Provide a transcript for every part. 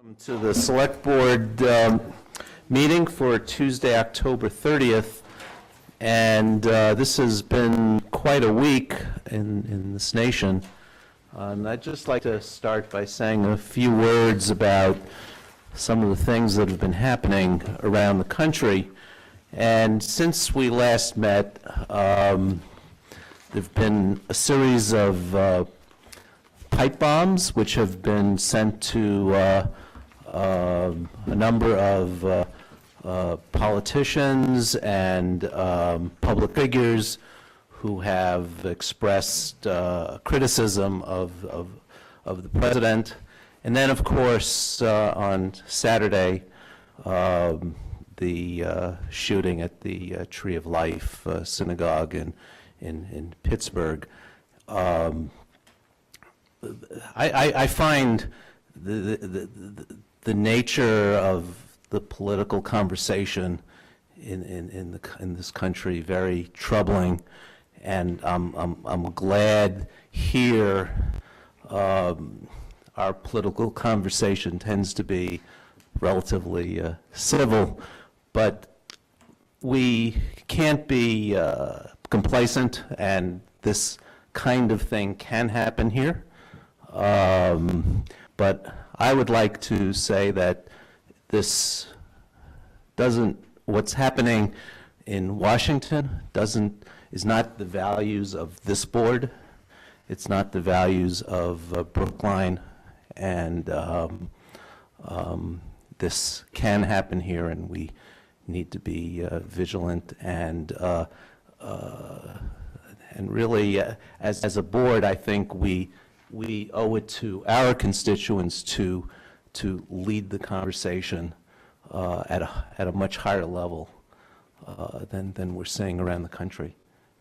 Welcome to the Select Board meeting for Tuesday, October 30th. And this has been quite a week in this nation. And I'd just like to start by saying a few words about some of the things that have been happening around the country. And since we last met, there have been a series of pipe bombs which have been sent to a number of politicians and public figures who have expressed criticism of the president. And then, of course, on Saturday, the shooting at the Tree of Life synagogue in Pittsburgh. I find the nature of the political conversation in this country very troubling, and I'm glad here our political conversation tends to be relatively civil, but we can't be complacent, and this kind of thing can happen here. But I would like to say that this what's happening in Washington is not the values of this board. It's not the values of Brookline, and this can happen here, and we need to be vigilant and really, as a board, I think we owe it to our constituents to lead the conversation at a much higher level than we're seeing around the country,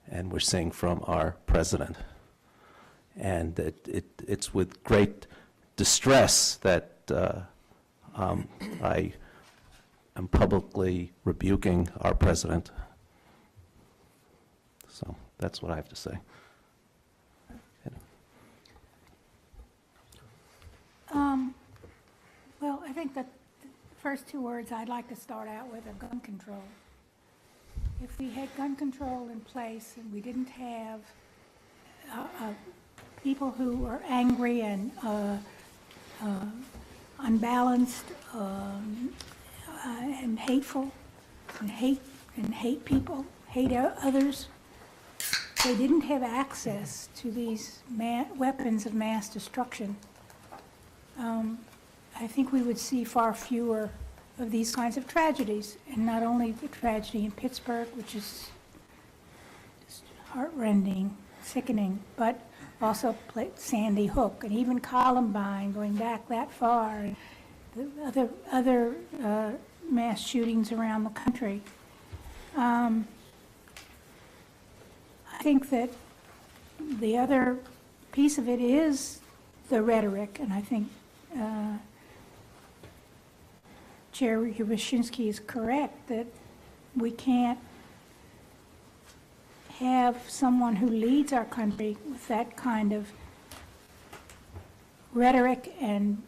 and we're seeing from our president. And it's with great distress that I am publicly rebuking our president. So that's what I have to say. Well, I think that the first two words I'd like to start out with are gun control. If we had gun control in place and we didn't have people who were angry and unbalanced and hateful and hate people, hate others, they didn't have access to these weapons of mass destruction, I think we would see far fewer of these kinds of tragedies, and not only the tragedy in Pittsburgh, which is just heart-rending, sickening, but also Sandy Hook, and even Columbine, going back that far, and the other mass shootings around the country. I think that the other piece of it is the rhetoric, and I think Chair Rubashinsky is correct that we can't have someone who leads our country with that kind of rhetoric and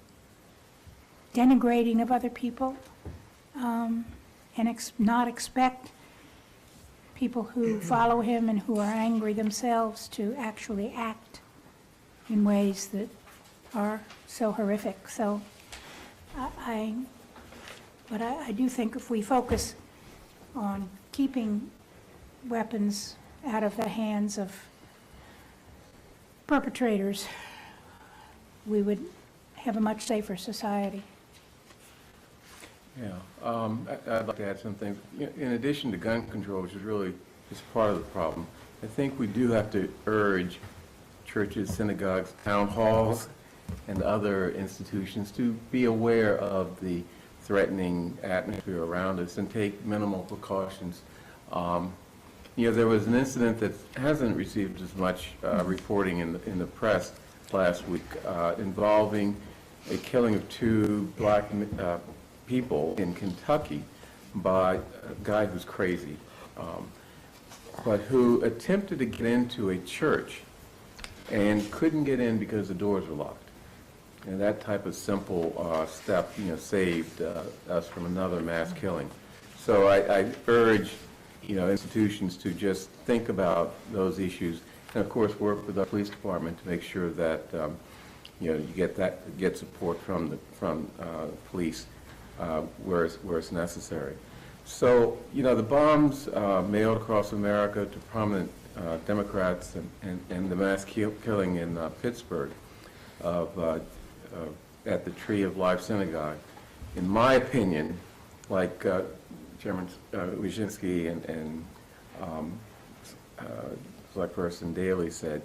denigrating of other people, and not expect people who follow him and who are angry themselves to actually act in ways that are so horrific. So but I do think if we focus on keeping weapons out of the hands of perpetrators, we would have a much safer society. Yeah, I'd like to add something. In addition to gun control, which is really just part of the problem, I think we do have to urge churches, synagogues, town halls, and other institutions to be aware of the threatening atmosphere around us and take minimal precautions. There was an incident that hasn't received as much reporting in the press last week involving a killing of two black people in Kentucky by a guy who's crazy, but who attempted to get into a church and couldn't get in because the doors were locked. And that type of simple step, saved us from another mass killing. So I urge, institutions to just think about those issues, and of course work with our police department to make sure that you get support from police where it's necessary. So the bombs mailed across America to prominent Democrats and the mass killing in Pittsburgh at the Tree of Life Synagogue, in my opinion, like Chairman Wyszynski and Select Person Daley said,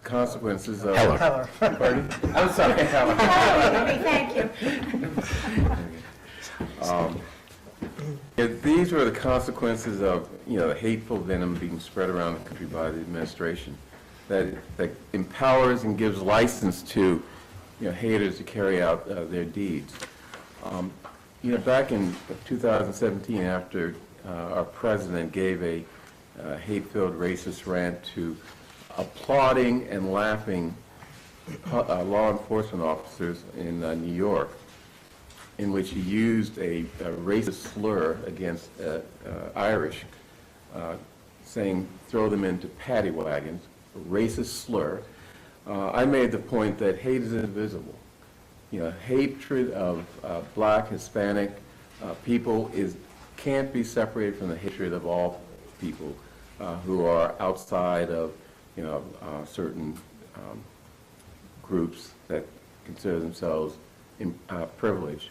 consequences of... Heller. Pardon? I'm sorry, Heller. Thank you. These were the consequences of, the hateful venom being spread around the country by the administration that empowers and gives license to, haters to carry out their deeds. Back in 2017, after our president gave a hate-filled racist rant to applauding and laughing law enforcement officers in New York, in which he used a racist slur against Irish, saying, throw them into paddy wagons, a racist slur. I made the point that hate is indivisible. Hatred of black, Hispanic people can't be separated from the hatred of all people who are outside of, certain groups that consider themselves privileged.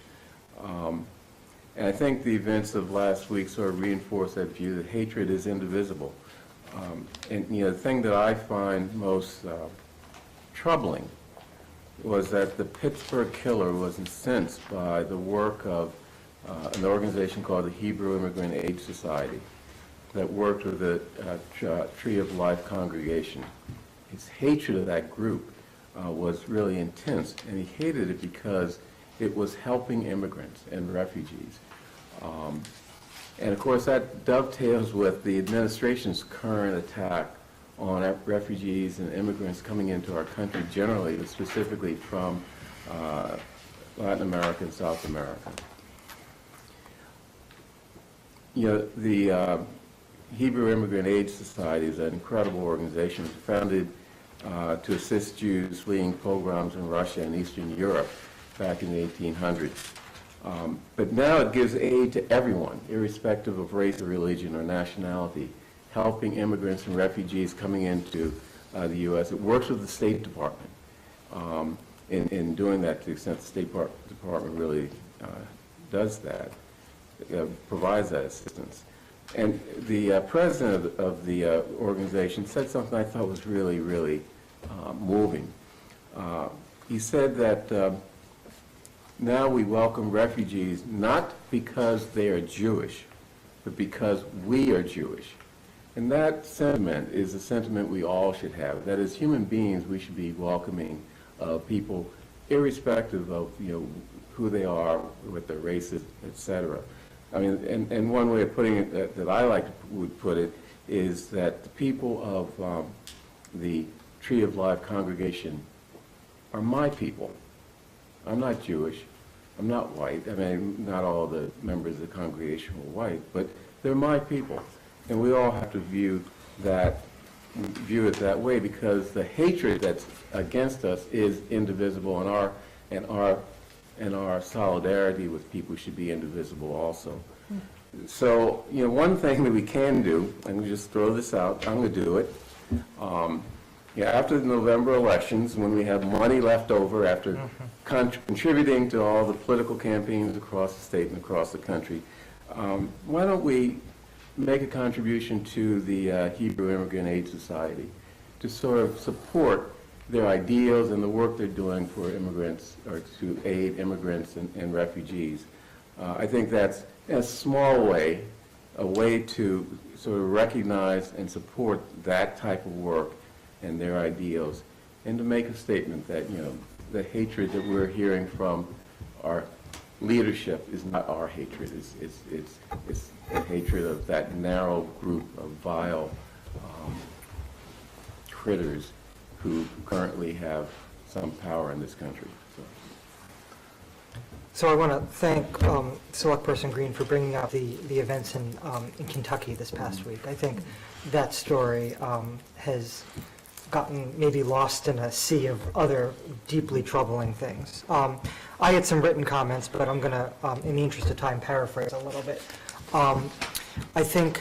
And I think the events of last week sort of reinforced that view that hatred is indivisible. And the thing that I find most troubling was that the Pittsburgh killer was incensed by the work of an organization called the Hebrew Immigrant Aid Society that worked with the Tree of Life congregation. His hatred of that group was really intense, and he hated it because it was helping immigrants and refugees. And of course that dovetails with the administration's current attack on refugees and immigrants coming into our country generally, but specifically from Latin America and South America. The Hebrew Immigrant Aid Society is an incredible organization founded to assist Jews fleeing pogroms in Russia and Eastern Europe back in the 1800s. But now it gives aid to everyone, irrespective of race or religion or nationality, helping immigrants and refugees coming into the U.S. It works with the State Department in doing that to the extent the State Department really does that, provides that assistance. And the president of the organization said something I thought was really, really moving. He said that now we welcome refugees not because they are Jewish, but because we are Jewish. And that sentiment is a sentiment we all should have. That as human beings, we should be welcoming people irrespective of who they are, what their race is, etc. I mean, and one way of putting it that I would put it is that the people of the Tree of Life congregation are my people. I'm not Jewish. I'm not white. I mean, not all the members of the congregation were white, but they're my people. And we all have to view it that way, because the hatred that's against us is indivisible, and our solidarity with people should be indivisible also. So, one thing that we can do, I'm going to just throw this out, I'm going to do it. After the November elections, when we have money left over after contributing to all the political campaigns across the state and across the country, why don't we make a contribution to the Hebrew Immigrant Aid Society to sort of support their ideals and the work they're doing for immigrants, or to aid immigrants and refugees. I think that's a small way, a way to sort of recognize and support that type of work and their ideals, and to make a statement that, the hatred that we're hearing from our leadership is not our hatred. It's the hatred of that narrow group of vile critters who currently have some power in this country. So. So I want to thank Select Person Green for bringing up the events in Kentucky this past week. I think that story has gotten maybe lost in a sea of other deeply troubling things. I had some written comments, but I'm going to, in the interest of time, paraphrase a little bit. I think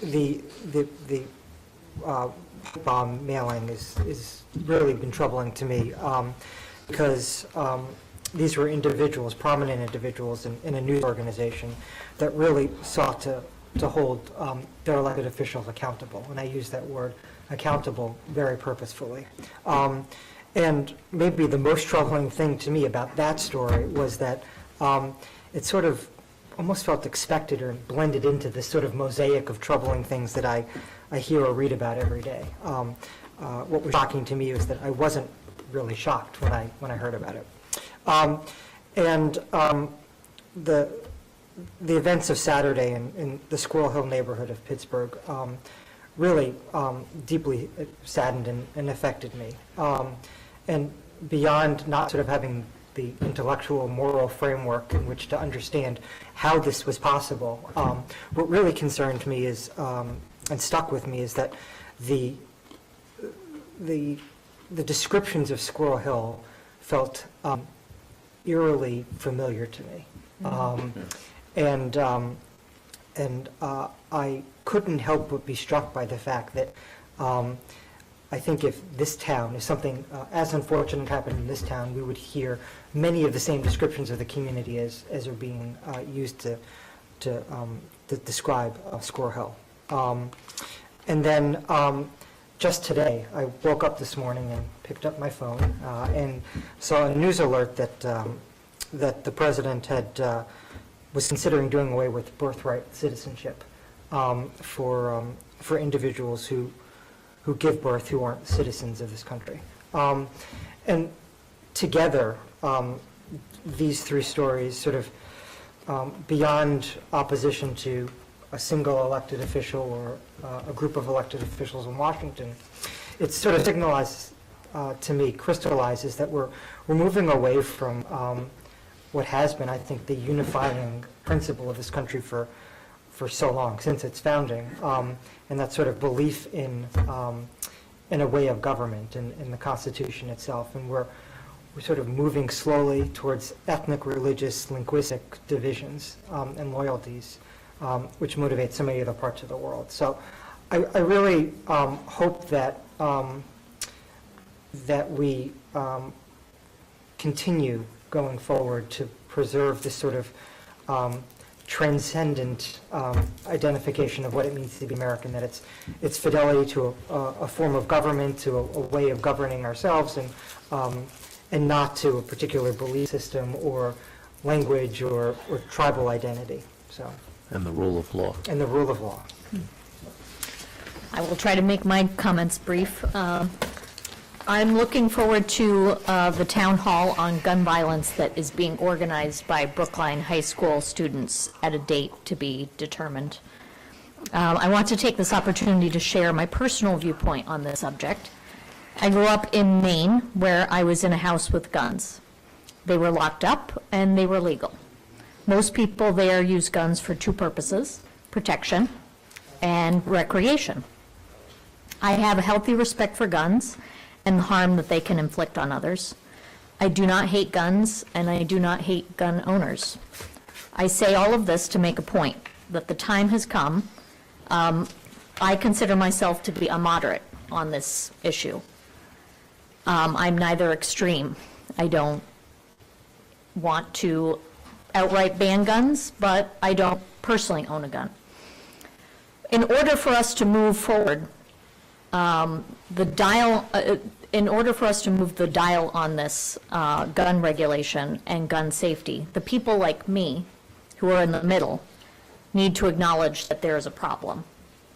the bomb mailing is really been troubling to me because these were individuals, prominent individuals in a news organization that really sought to hold their elected officials accountable. And I use that word, accountable, very purposefully. And maybe the most troubling thing to me about that story was that it sort of almost felt expected or blended into this sort of mosaic of troubling things that I hear or read about every day. What was shocking to me was that I wasn't really shocked when I heard about it. The events of Saturday in the Squirrel Hill neighborhood of Pittsburgh really deeply saddened and affected me. And beyond not sort of having the intellectual, moral framework in which to understand how this was possible, what really concerned me is, and stuck with me, is that the descriptions of Squirrel Hill felt eerily familiar to me. I couldn't help but be struck by the fact that I think if this town, if something as unfortunate happened in this town, we would hear many of the same descriptions of the community as are being used to describe Squirrel Hill. And then just today, I woke up this morning and picked up my phone and saw a news alert that the president was considering doing away with birthright citizenship for individuals who give birth who aren't citizens of this country. And together, these three stories sort of beyond opposition to a single elected official or a group of elected officials in Washington, it sort of signalizes to me, crystallizes that we're moving away from what has been, I think, the unifying principle of this country for so long, since its founding, and that sort of belief in a way of government and in the Constitution itself. And we're sort of moving slowly towards ethnic, religious, linguistic divisions and loyalties, which motivate so many other parts of the world. So I really hope that that we continue going forward to preserve this sort of transcendent identification of what it means to be American, that it's fidelity to a form of government, to a way of governing ourselves, and not to a particular belief system or language or tribal identity. So. And the rule of law. And the rule of law. I will try to make my comments brief. I'm looking forward to the town hall on gun violence that is being organized by Brookline High School students at a date to be determined. I want to take this opportunity to share my personal viewpoint on this subject. I grew up in Maine, where I was in a house with guns. They were locked up and they were legal. Most people there use guns for two purposes: protection and recreation. I have a healthy respect for guns and the harm that they can inflict on others. I do not hate guns, and I do not hate gun owners. I say all of this to make a point, that the time has come. I consider myself to be a moderate on this issue. I'm neither extreme. I don't want to outright ban guns, but I don't personally own a gun. In order for us to move forward, in order for us to move the dial on this gun regulation and gun safety, the people like me, who are in the middle, need to acknowledge that there is a problem.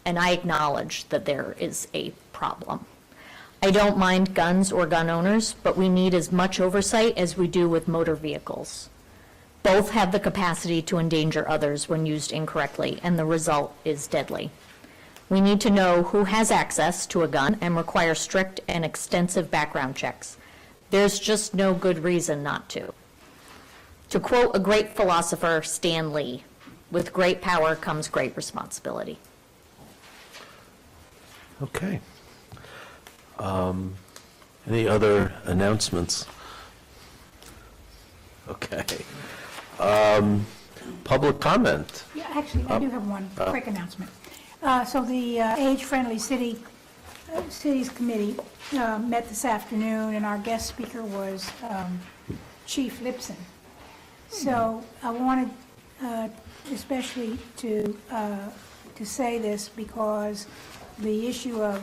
And I acknowledge that there is a problem. I don't mind guns or gun owners, but we need as much oversight as we do with motor vehicles. Both have the capacity to endanger others when used incorrectly, and the result is deadly. We need to know who has access to a gun and require strict and extensive background checks. There's just no good reason not to. To quote a great philosopher, Stan Lee, with great power comes great responsibility. Okay. Any other announcements? Okay. Public comment? Yeah, actually, I do have one quick announcement. So the Age-Friendly Cities Committee met this afternoon, and our guest speaker was Chief Lipson. So I wanted especially to say this because the issue of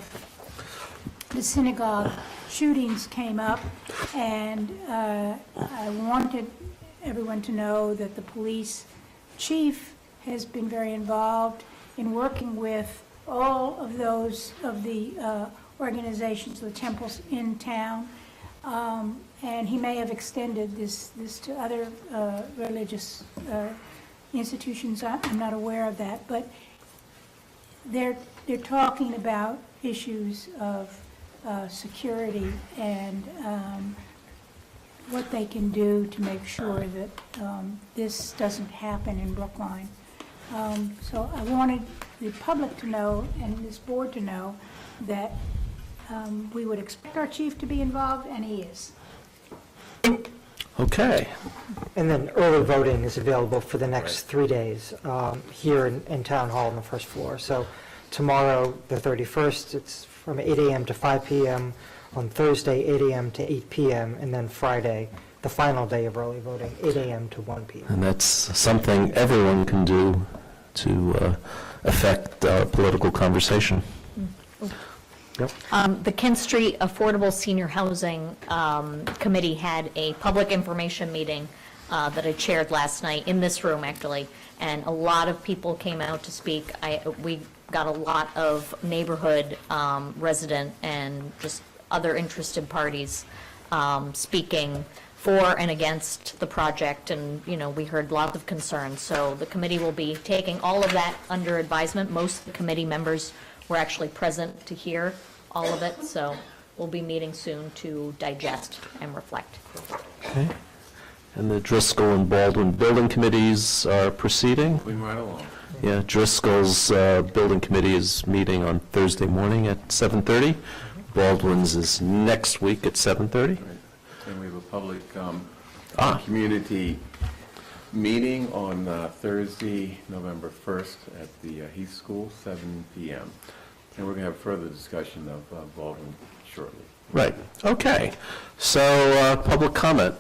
the synagogue shootings came up, and I wanted everyone to know that the police chief has been very involved in working with all of those of the organizations, the temples in town, and he may have extended this to other religious institutions. I'm not aware of that, but they're talking about issues of security and what they can do to make sure that this doesn't happen in Brookline. So I wanted the public to know and this board to know that we would expect our chief to be involved, and he is. Okay. And then early voting is available for the next 3 days here in Town Hall on the first floor. So tomorrow, the 31st, it's from 8 a.m. to 5 p.m., on Thursday, 8 a.m. to 8 p.m., and then Friday, the final day of early voting, 8 a.m. to 1 p.m. And that's something everyone can do to affect political conversation. Yep. The Kent Street Affordable Senior Housing Committee had a public information meeting that I chaired last night in this room, actually, and a lot of people came out to speak. We got a lot of neighborhood resident and just other interested parties speaking for and against the project, and, you know, we heard lots of concerns. So the committee will be taking all of that under advisement. Most of the committee members were actually present to hear all of it, so we'll be meeting soon to digest and reflect. Okay. And the Driscoll and Baldwin building committees are proceeding. Moving right along. Yeah, Driscoll's building committee is meeting on Thursday morning at 7:30. Baldwin's is next week at 7:30. Right. And we have a public Ah. community meeting on Thursday, November 1st at the Heath School, 7 p.m. And we're going to have further discussion of Baldwin shortly. Right, okay. So, public comment.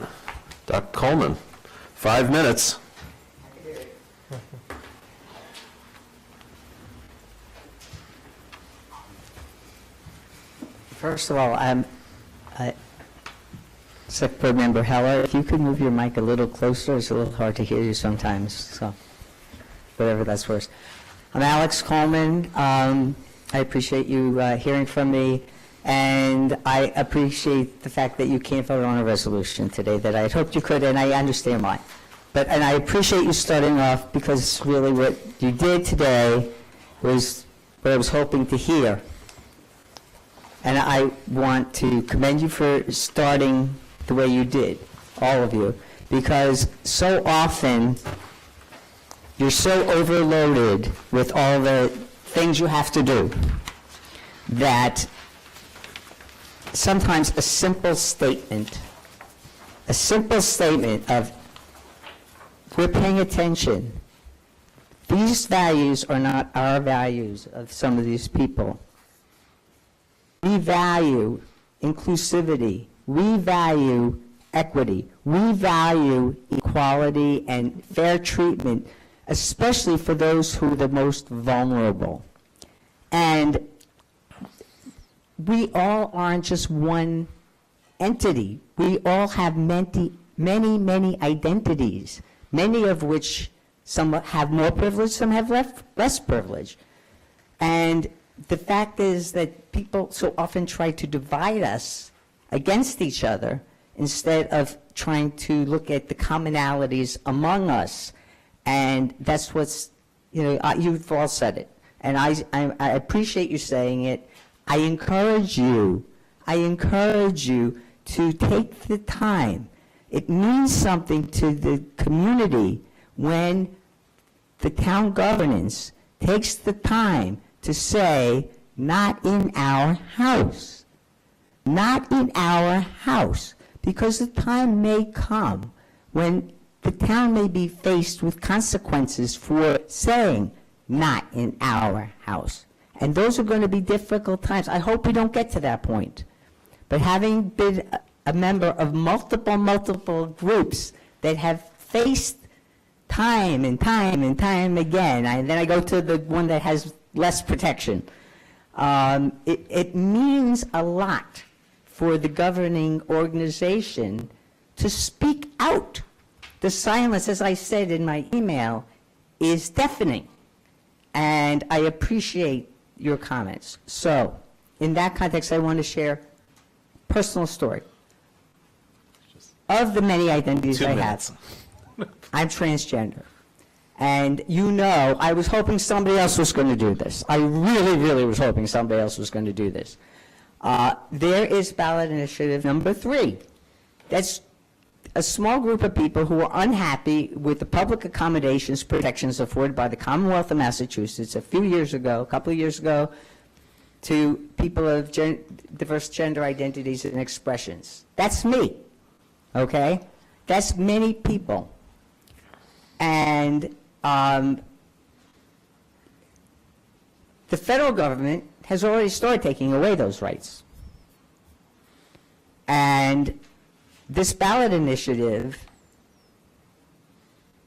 Dr. Coleman, 5 minutes. First of all, Select Board Member Heller, if you could move your mic a little closer, it's a little hard to hear you sometimes, so whatever that's worth. I'm Alex Coleman. I appreciate you hearing from me, and I appreciate the fact that you can't vote on a resolution today that I had hoped you could, and I understand why. And I appreciate you starting off, because really what you did today was what I was hoping to hear. And I want to commend you for starting the way you did, all of you, because so often you're so overloaded with all the things you have to do that sometimes a simple statement of, we're paying attention. These values are not our values of some of these people. We value inclusivity. We value equity. We value equality and fair treatment, especially for those who are the most vulnerable. And we all aren't just one entity. We all have many, many identities, many of which some have more privilege, some have less privilege. And the fact is that people so often try to divide us against each other instead of trying to look at the commonalities among us. And that's what's, you've all said it. And I appreciate you saying it. I encourage you to take the time It means something to the community when the town governance takes the time to say, not in our house. Not in our house. Because the time may come when the town may be faced with consequences for saying, not in our house. And those are going to be difficult times. I hope we don't get to that point. But having been a member of multiple groups that have faced time and time and time again, and then I go to the one that has less protection, it means a lot for the governing organization to speak out. The silence, as I said in my email, is deafening. And I appreciate your comments. So, in that context, I want to share a personal story. Of the many identities 2 I minutes. have, I'm transgender. And you know, I was hoping somebody else was going to do this. I really, really was hoping somebody else was going to do this. There is ballot initiative number 3. That's a small group of people who are unhappy with the public accommodations protections afforded by the Commonwealth of Massachusetts a couple of years ago, to people of diverse gender identities and expressions. That's me, okay? That's many people. And the federal government has already started taking away those rights. And this ballot initiative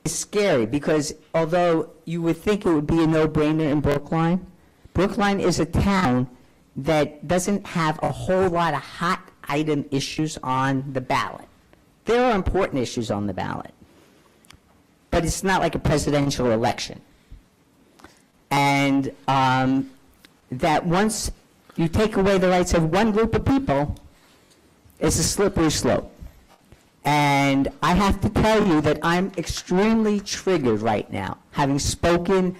is scary because although you would think it would be a no-brainer in Brookline, Brookline is a town that doesn't have a whole lot of hot item issues on the ballot. There are important issues on the ballot, but it's not like a presidential election. And that once you take away the rights of one group of people, it's a slippery slope. And I have to tell you that I'm extremely triggered right now, having spoken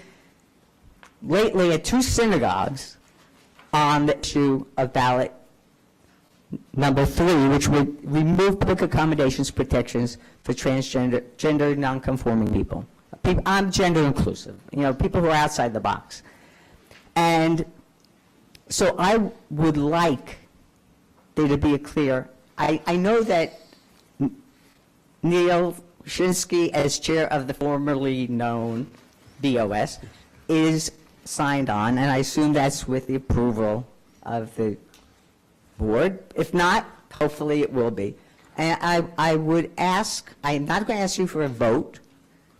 lately at 2 synagogues on the issue of ballot number 3, which would remove public accommodations protections for gender non-conforming people. I'm gender inclusive, people who are outside the box. And so I would like there to be a clear, I know that Neil Shinsky, as chair of the formerly known BOS, is signed on, and I assume that's with the approval of the board. If not, hopefully it will be. And I would ask, I'm not going to ask you for a vote,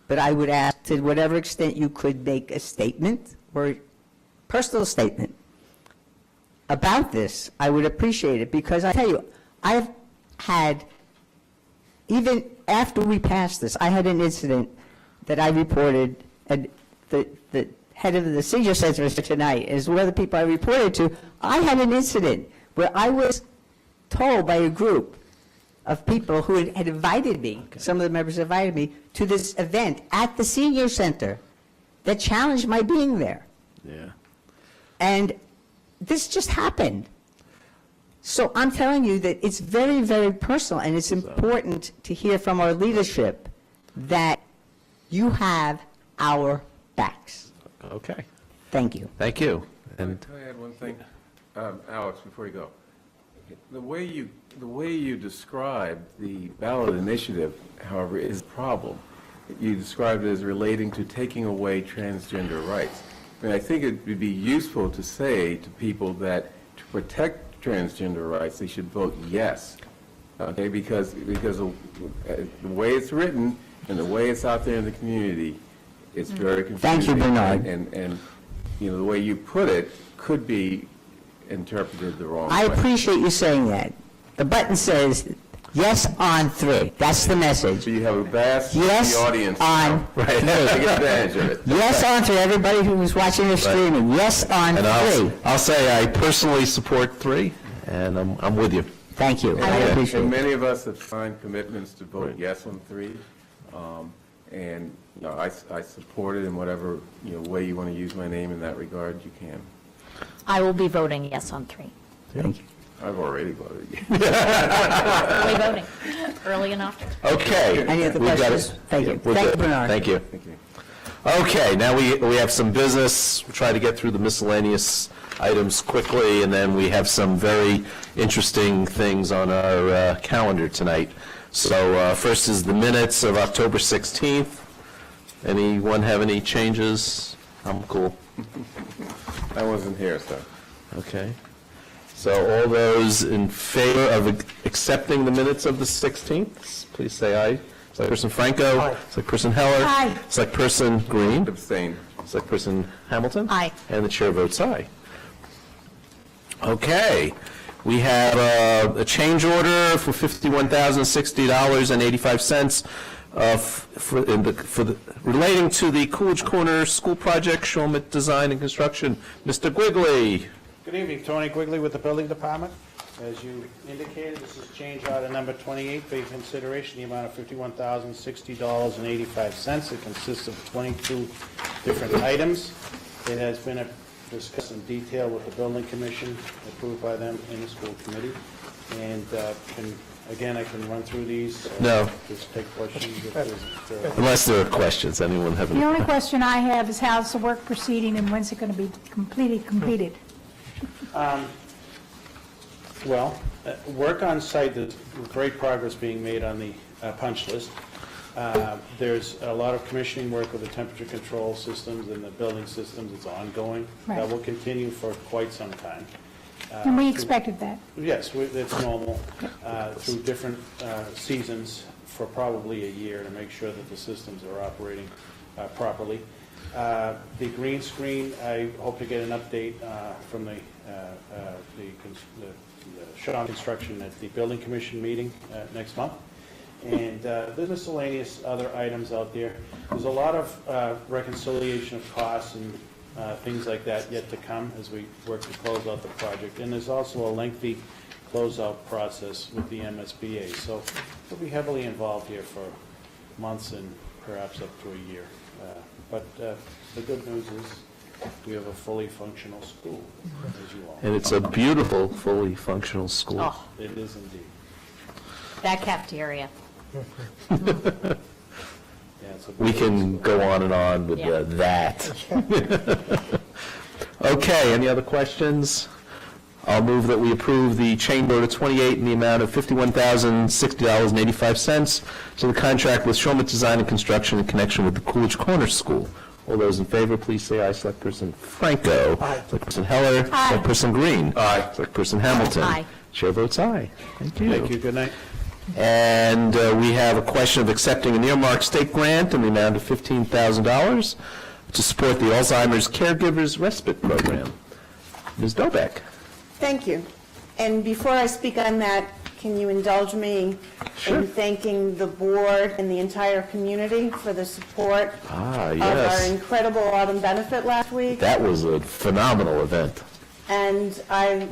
but I would ask to whatever extent you could make a statement or personal statement about this. I would appreciate it, because I tell you, I've had, even after we passed this, I had an incident that I reported, and the head of the senior center tonight is one of the people I reported to. I had an incident where I was told by a group of people who had invited me, some of the members invited me, to this event at the senior center that challenged my being there. Yeah. And this just happened. So I'm telling you that it's very, very personal, and it's important to hear from our leadership that you have our backs. Okay. Thank you. Thank you. And Can I add one thing, Alex, before you go? The way you describe the ballot initiative, however, is a problem. You described it as relating to taking away transgender rights. I mean, I think it would be useful to say to people that to protect transgender rights, they should vote yes. Okay, because of the way it's written and the way it's out there in the community, it's very confusing. Thank you, Bernard. And the way you put it could be interpreted the wrong way. I appreciate you saying that. The button says, yes on 3. That's the message. So you have a vast Yes audience. on Right. 3. Take advantage of it. Yes on 3. Everybody who's watching or streaming, yes on and 3. I'll say I personally support 3, and I'm with you. Thank you. I And appreciate it. many of us have signed commitments to vote yes on 3. And I support it in whatever way you want to use my name in that regard, you can. I will be voting yes on 3. Thank you. I've already voted. Early voting, early enough. Okay. Any other we've got questions? it. Thank you. We're Thank you, good. Bernard. Thank you. Thank you. Okay, now we have some business. We'll try to get through the miscellaneous items quickly, and then we have some very interesting things on our calendar tonight. So first is the minutes of October 16th. Anyone have any changes? I'm cool. I wasn't here, so. Okay. So all those in favor of accepting the minutes of the 16th, please say aye. Selectperson Franco. Aye. Selectperson Heller. Aye. Selectperson Green. Abstain. Selectperson Hamilton. Aye. And the chair votes aye. Okay. We have a change order for $51,060.85 relating to the Coolidge Corner School Project, Shulman Design and Construction. Mr. Quigley. Good evening, Tony Quigley with the Building Department. As you indicated, this is change order number 28 for your consideration, the amount of $51,060.85. It consists of 22 different items. It has been discussed in detail with the Building Commission, approved by them in the school committee. And again, I can run through these. No. Just take questions if there's. Unless there are questions, anyone have any? The only question I have is how's the work proceeding and when's it going to be completed? Well, work on site, there's great progress being made on the punch list. There's a lot of commissioning work with the temperature control systems and the building systems. It's ongoing. That Right. will continue for quite some time. And we expected that. Yes, it's normal through different seasons for probably a year to make sure that the systems are operating properly. The green screen, I hope to get an update from the Shaw Construction at the Building Commission meeting next month. And there's miscellaneous other items out there. There's a lot of reconciliation of costs and things like that yet to come as we work to close out the project. And there's also a lengthy closeout process with the MSBA. So we'll be heavily involved here for months and perhaps up to a year. But the good news is we have a fully functional school, as you all know. And it's a beautiful, fully functional school. Oh, It is indeed. that cafeteria. Yeah, it's a We can go on and on with Yeah. that. Okay, any other questions? I'll move that we approve the change order 28 in the amount of $51,060.85 to the contract with Shulman Design and Construction in connection with the Coolidge Corner School. All those in favor, please say aye. Selectperson Franco. Aye. Selectperson Heller. Aye. Selectperson Green. Aye. Selectperson Hamilton. Aye. Chair votes aye. Thank you. Thank you, good night. And we have a question of accepting an earmarked state grant in the amount of $15,000 to support the Alzheimer's Caregivers Respite Program. Ms. Dobek. Thank you. And before I speak on that, can you indulge me in thanking the board and the entire community for the support Ah, of our yes. incredible autumn benefit last week? That was a phenomenal event. And I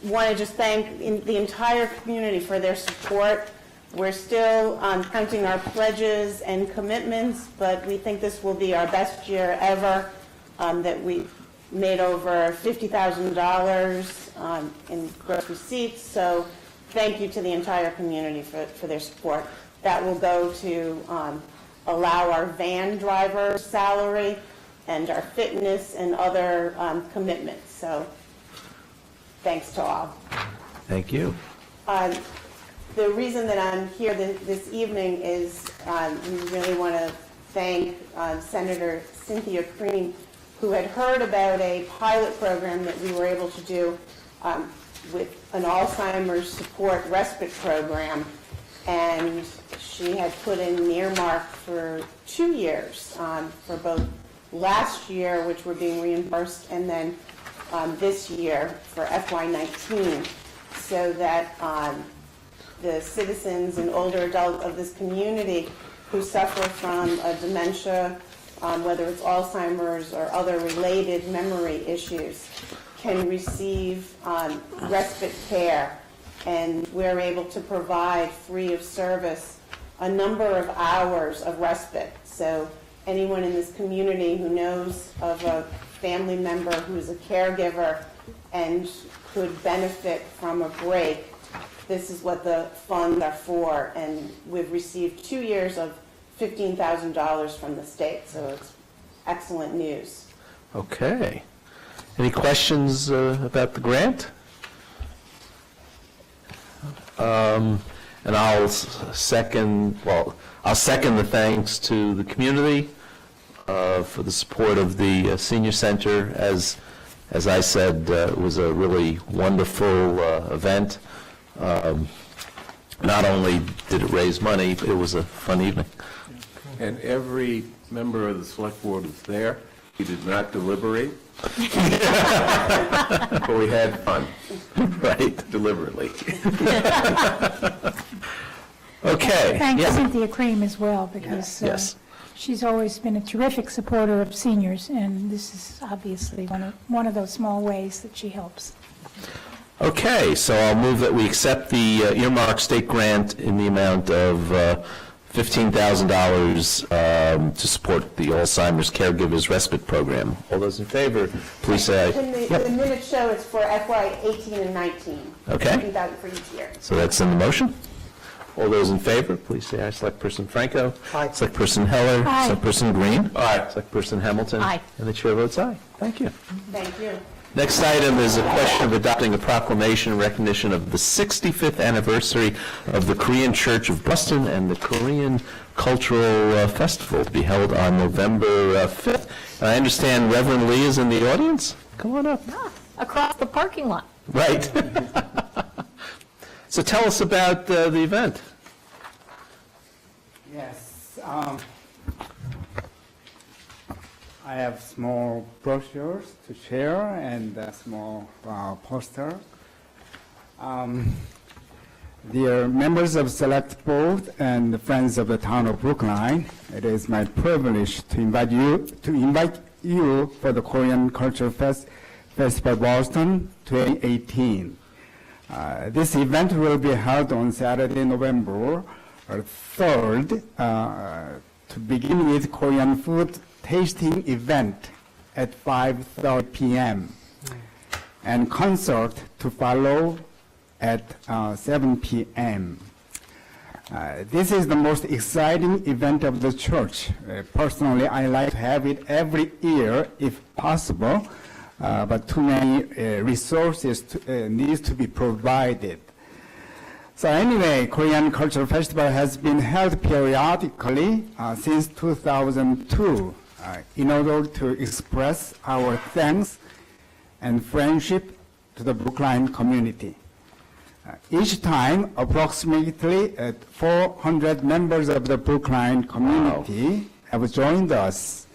want to just thank the entire community for their support. We're still counting our pledges and commitments, but we think this will be our best year ever, that we made over $50,000 in gross receipts. So thank you to the entire community for their support. That will go to allow our van driver salary and our fitness and other commitments. So thanks to all. Thank you. The reason that I'm here this evening is we really want to thank Senator Cynthia Crean, who had heard about a pilot program that we were able to do with an Alzheimer's support respite program. And she had put in an earmark for 2 years for both last year, which we're being reimbursed, and then this year for FY19, so that the citizens and older adults of this community who suffer from dementia, whether it's Alzheimer's or other related memory issues, can receive respite care. And we're able to provide free of service a number of hours of respite. So anyone in this community who knows of a family member who's a caregiver and could benefit from a break, this is what the funds are for. And we've received 2 years of $15,000 from the state, so it's excellent news. Okay. Any questions about the grant? And I'll second the thanks to the community for the support of the senior center. As I said, it was a really wonderful event. Not only did it raise money, but it was a fun evening. And every member of the select board was there. We did not deliberate, but we had fun, Right, deliberately. Okay. Thank yeah. Cynthia Cream as well, because Yes. she's always been a terrific supporter of seniors, and this is obviously one of those small ways that she helps. Okay, so I'll move that we accept the earmark state grant in the amount of $15,000 to support the Alzheimer's Caregivers Respite Program. All those in favor, please say Can aye. the minutes show it's for FY 18 and 19? Okay. $15,000 for each year. So that's in the motion. All those in favor, please say aye. Selectperson Franco. Aye. Selectperson Heller. Aye. Selectperson Green. Aye. Selectperson Hamilton. Aye. And the chair votes aye. Thank you. Thank you. Next item is a question of adopting a proclamation in recognition of the 65th anniversary of the Korean Church of Boston and the Korean Cultural Festival to be held on November 5th. And I understand Reverend Lee is in the audience. Come on up. Across the parking lot. Right. So tell us about the event. Yes, I have small brochures to share and a small poster. Dear members of Select Board and friends of the town of Brookline, it is my privilege to invite you for the Korean Culture Festival Boston 2018. This event will be held on Saturday, November 3rd, to begin with Korean food tasting event at 5:30 p.m. and concert to follow at 7 p.m. This is the most exciting event of the church. Personally, I like to have it every year if possible, but too many resources needs to be provided. So anyway, Korean Cultural Festival has been held periodically since 2002 in order to express our thanks and friendship to the Brookline community. Each time, approximately 400 members of the Brookline community have joined us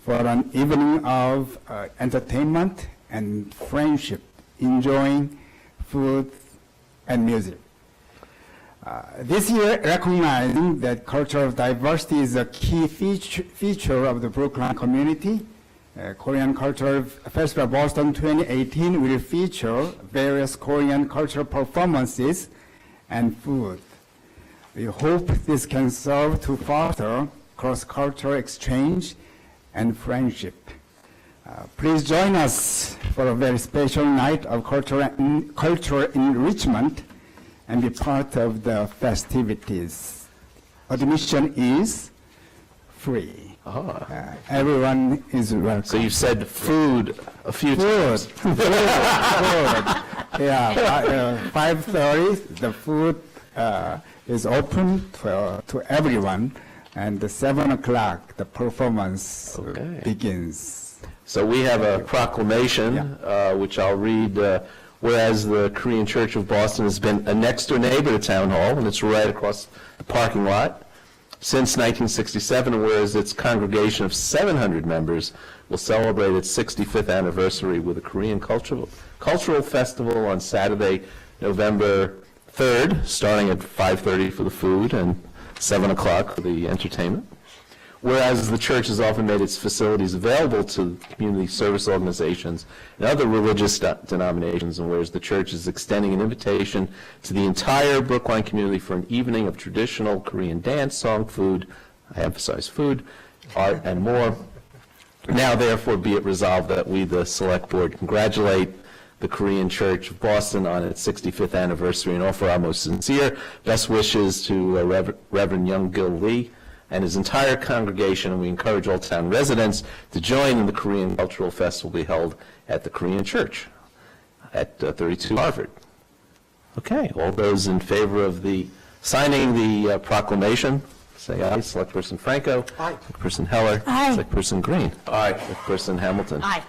for an evening of entertainment and friendship, enjoying food and music. This year, recognizing that cultural diversity is a key feature of the Brookline community, Korean Cultural Festival Boston 2018 will feature various Korean cultural performances and food. We hope this can serve to foster cross-cultural exchange and friendship. Please join us for a very special night of cultural enrichment and be part of the festivities. Admission is free. Everyone is welcome. So you've said food a few times. Food. Yeah, 5:30, the food is open to everyone, and at 7 o'clock, the performance begins. So we have a proclamation, which I'll read. Whereas the Korean Church of Boston has been a next-door neighbor to Town Hall, and it's right across the parking lot, since 1967, and whereas its congregation of 700 members will celebrate its 65th anniversary with a Korean cultural festival on Saturday, November 3rd, starting at 5:30 for the food and 7 o'clock for the entertainment. Whereas the church has often made its facilities available to community service organizations and other religious denominations, and whereas the church is extending an invitation to the entire Brookline community for an evening of traditional Korean dance, song, food, I emphasize food, art, and more. Now, therefore, be it resolved that we, the Select Board, congratulate the Korean Church of Boston on its 65th anniversary and offer our most sincere best wishes to Reverend Young-Gil Lee and his entire congregation, and we encourage all town residents to join in the Korean Cultural Festival to be held at the Korean Church at 32 Harvard. Okay, all those in favor of the signing the proclamation, say aye. Selectperson Franco. Aye. Selectperson Heller. Aye. Selectperson Green. Aye. Selectperson Hamilton. Aye.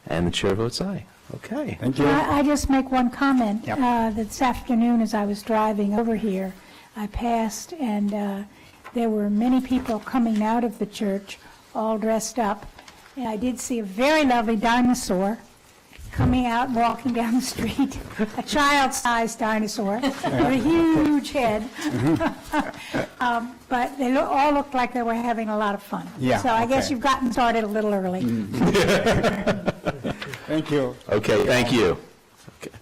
And the chair votes aye. Okay. Thank you. I just make one comment. Yep. This afternoon, as I was driving over here, I passed, and there were many people coming out of the church, all dressed up. And I did see a very lovely dinosaur coming out, walking down the street, a child-sized dinosaur with a huge head. But they all looked like they were having a lot of fun. Yeah, So I guess okay. you've gotten started a little early. Thank you. Okay, thank you. Okay.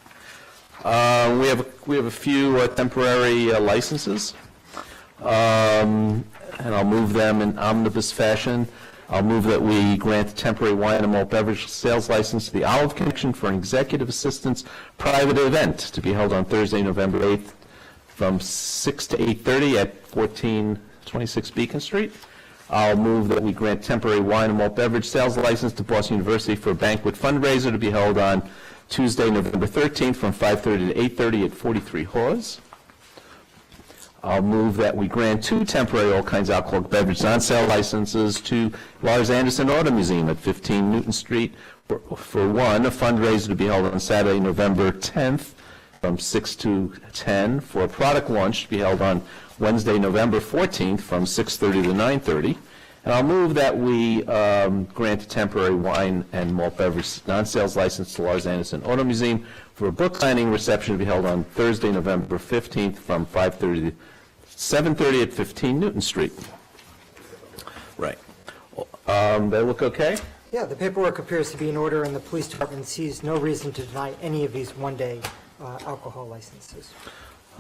We have a few temporary licenses, and I'll move them in omnibus fashion. I'll move that we grant a temporary wine and malt beverage sales license to the Olive Connection for an executive assistance private event to be held on Thursday, November 8th, from 6 to 8:30 at 1426 Beacon Street. I'll move that we grant temporary wine and malt beverage sales license to Boston University for a banquet fundraiser to be held on Tuesday, November 13th, from 5:30 to 8:30 at 43 Hawes. I'll move that we grant 2 temporary all kinds of alcoholic beverage on-sale licenses to Lars Anderson Auto Museum at 15 Newton Street for one, a fundraiser to be held on Saturday, November 10th, from 6 to 10, for a product launch to be held on Wednesday, November 14th, from 6:30 to 9:30. And I'll move that we grant a temporary wine and malt beverage non-sales license to Lars Anderson Auto Museum for a book signing reception to be held on Thursday, November 15th, from 5:30 to 7:30 at 15 Newton Street. Right. They look okay? Yeah, the paperwork appears to be in order, and the police department sees no reason to deny any of these one-day alcohol licenses.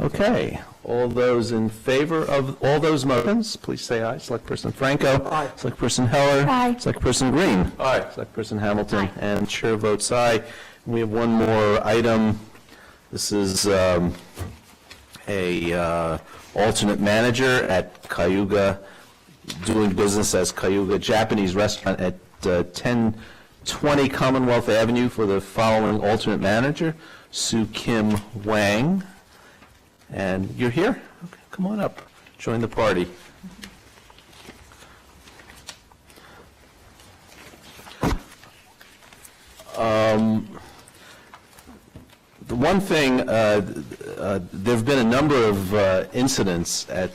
Okay. All those in favor of all those motions, please say aye. Selectperson Franco. Aye. Selectperson Heller. Aye. Selectperson Green. Aye. Selectperson Hamilton. And chair votes aye. We have one more item. This is a alternate manager at Cayuga, doing business as Cayuga Japanese Restaurant at 1020 Commonwealth Avenue for the following alternate manager, Sue Kim Wang. And you're here? Okay, come on up, join the party. The one thing, there've been a number of incidents at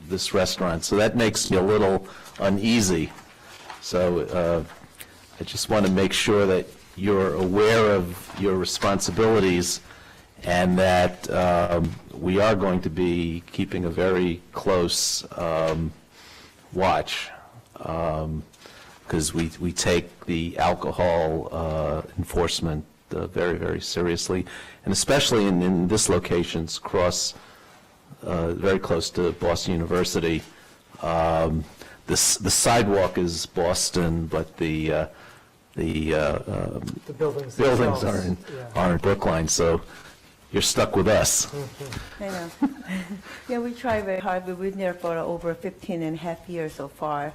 this restaurant, so that makes me a little uneasy. So I just want to make sure that you're aware of your responsibilities and that we are going to be keeping a very close watch, because we take the alcohol enforcement very, very seriously, and especially in this locations, very close to Boston University. The sidewalk is Boston, but the buildings buildings themselves, are in Brookline, so you're stuck with us. I know. Yeah, we try very hard. We've been there for over 15 and a half years so far.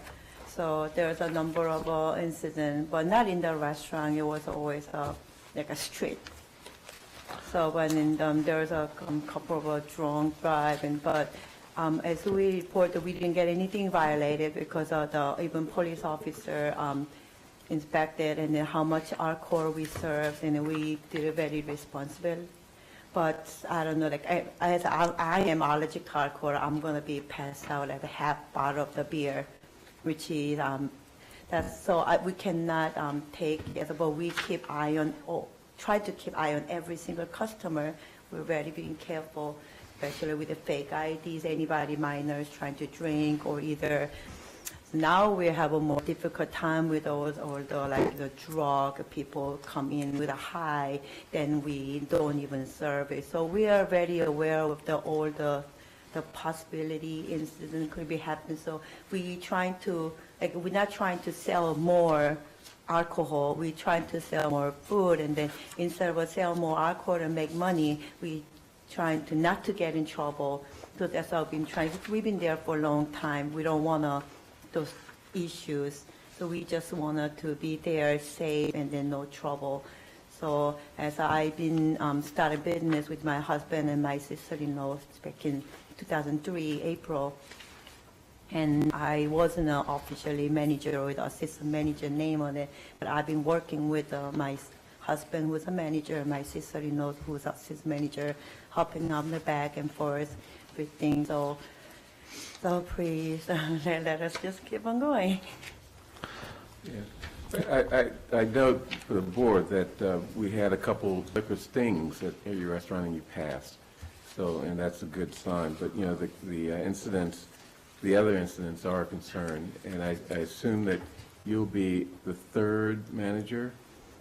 So there's a number of incidents, but not in the restaurant. It was always like a street. So when there's a couple of drunk driving, but as we reported, we didn't get anything violated because the even police officer inspected and then how much alcohol we served, and we did it very responsible. But I don't know, like as I am allergic to alcohol, I'm gonna be passed out at a half bottle of the beer, which is that's so we cannot take it, but we keep eye on, try to keep eye on every single customer. We're very being careful, especially with the fake IDs, anybody minors trying to drink or either. Now we have a more difficult time with those, or the drug people come in with a high, then we don't even serve it. So we are very aware of all the possibility incident could be happening. So we trying to, we're not trying to sell more alcohol. We try to sell more food, and then instead of sell more alcohol and make money, we trying to not to get in trouble. So that's how we've been trying. We've been there for a long time. We don't want those issues. So we just wanted to be there safe and then no trouble. So as I've been started business with my husband and my sister-in-law back in 2003, April, and I wasn't officially manager or the assistant manager name on it, but I've been working with my husband who's a manager, my sister-in-law who's assistant manager, helping them the back and forth with things. So please let us just keep on going. Yeah. I note for the board that we had a couple liquor stings at your restaurant and you passed, so, and that's a good sign. But, you know, the incidents, the other incidents are a concern, and I assume that you'll be the third manager?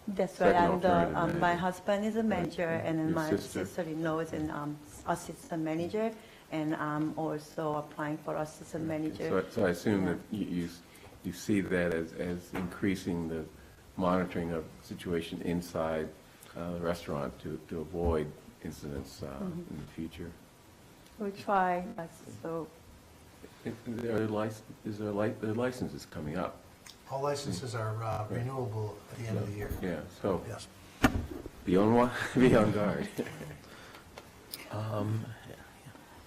That's right. Second I'm alternative my manager. husband is a manager, and then Your my sister? sister-in-law is an assistant manager, and I'm also applying for assistant manager. So I assume that you see that as increasing the monitoring of situation inside the restaurant to avoid incidents in the future. We try. So There are licenses coming up. All licenses are renewable at the end of the year. Yeah, so Yes. be on guard.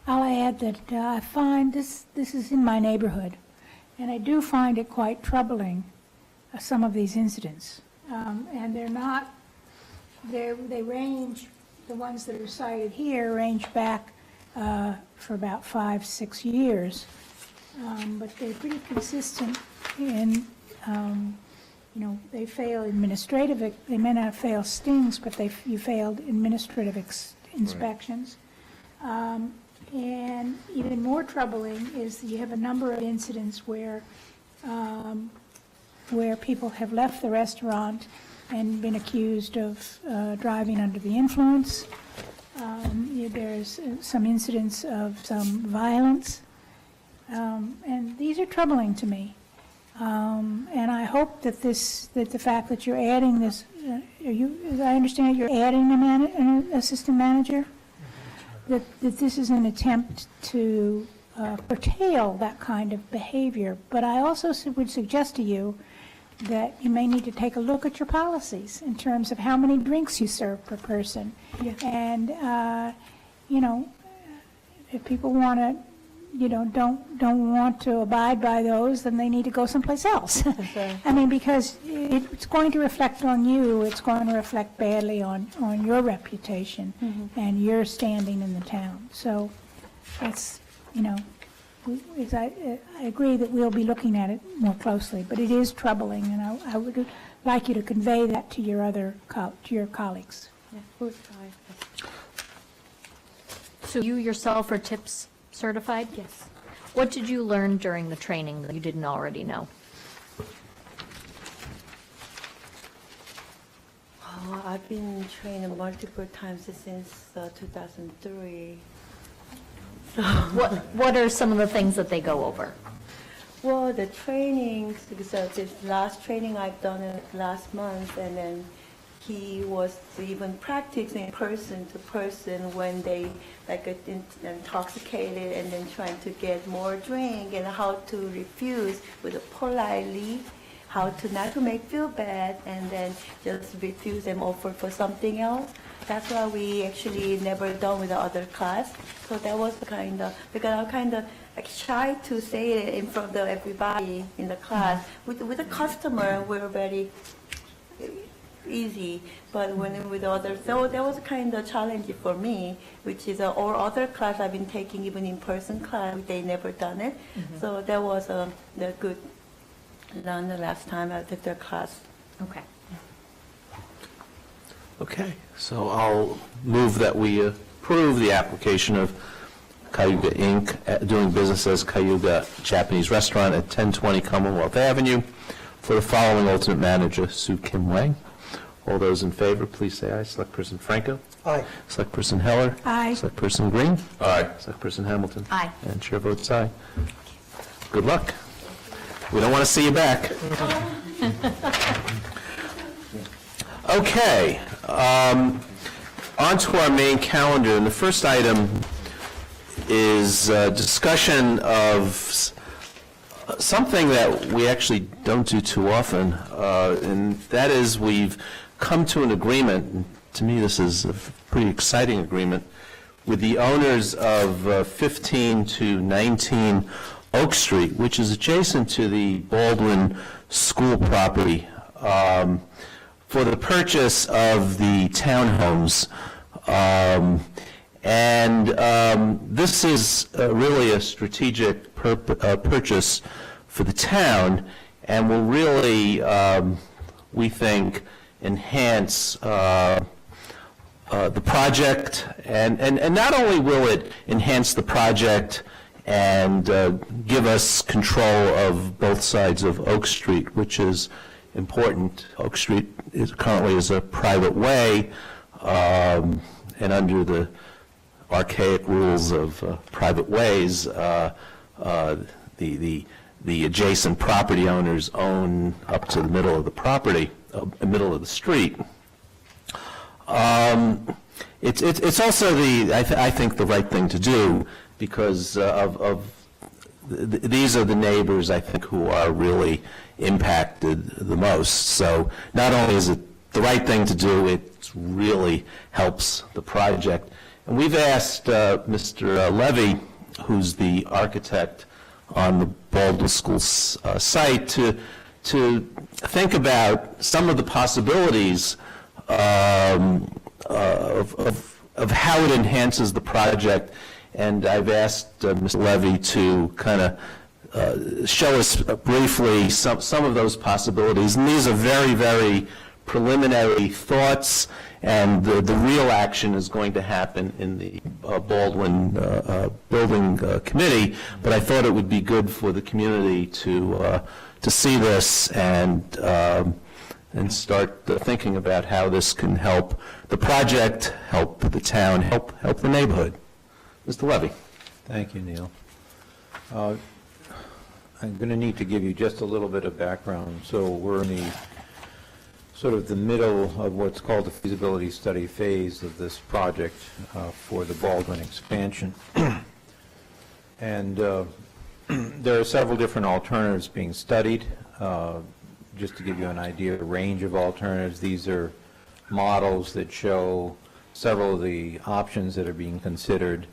I'll add that I find this is in my neighborhood, and I do find it quite troubling, some of these incidents. And they're not, they range, the ones that are cited here range back for about 5-6 years. But they're pretty consistent in, you know, they fail administrative, they may not fail stings, but you failed administrative inspections. And even more troubling is you have a number of incidents where people have left the restaurant and been accused of driving under the influence. There's some incidents of some violence. And these are troubling to me. And I hope that the fact that you're adding this, as I understand, you're adding an assistant manager? That this is an attempt to curtail that kind of behavior. But I also would suggest to you that you may need to take a look at your policies in terms of how many drinks you serve per person. Yeah. And, you know, if people want to, you know, don't want to abide by those, then they need to go someplace else. right. I mean, because it's going to reflect on you, it's going to reflect badly on your reputation and your standing in the town. So that's, you know, I agree that we'll be looking at it more closely, but it is troubling, and I would like you to convey that to your to your colleagues. Yeah, we'll try. So you yourself are TIPS certified? Yes. What did you learn during the training that you didn't already know? Oh, I've been trained multiple times since 2003. What are some of the things that they go over? Well, the trainings, because this last training I've done it last month, and then he was even practicing person to person when they like get intoxicated and then trying to get more drink and how to refuse with a politely, how to not to make feel bad and then just refuse and offer for something else. That's what we actually never done with the other class. So that was kind of, because I'm kind of like shy to say it in front of everybody in the class. With the customer, we're very easy, but when with others, so that was kind of challenging for me, which is all other class I've been taking, even in-person class, they never done it. So that was the good learn the last time I took their class. Okay. Okay, so I'll move that we approve the application of Cayuga Inc., doing business as Cayuga Japanese Restaurant at 1020 Commonwealth Avenue for the following alternate manager, Sue Kim Wang. All those in favor, please say aye. Select Person Franco? Aye. Select Person Heller? Aye. Select Person Green? Aye. Select Person Hamilton? Aye. And chair votes aye. Good luck. We don't want to see you back. Okay, on to our main calendar, and the first item is discussion of something that we actually don't do too often, and that is we've come to an agreement, and to me this is a pretty exciting agreement, with the owners of 15 to 19 Oak Street, which is adjacent to the Baldwin School property, for the purchase of the townhomes. This is really a strategic purchase for the town, and will really, we think, enhance the project, and not only will it enhance the project and give us control of both sides of Oak Street, which is important. Oak Street currently is a private way, and under the archaic rules of private ways, the adjacent property owners own up to the middle of the property, middle of the street. It's also I think the right thing to do, because these are the neighbors, I think, who are really impacted the most. So not only is it the right thing to do, it really helps the project. And we've asked Mr. Levy, who's the architect on the Baldwin School site, to think about some of the possibilities of how it enhances the project. And I've asked Mr. Levy to kind of show us briefly some of those possibilities. And these are very, very preliminary thoughts, and the real action is going to happen in the Baldwin Building Committee. But I thought it would be good for the community to see this and start thinking about how this can help the project, help the town, help the neighborhood. Mr. Levy. Thank you, Neil. I'm going to need to give you just a little bit of background. So we're in the sort of the middle of what's called the feasibility study phase of this project for the Baldwin expansion. And there are several different alternatives being studied. Just to give you an idea of the range of alternatives, these are models that show several of the options that are being considered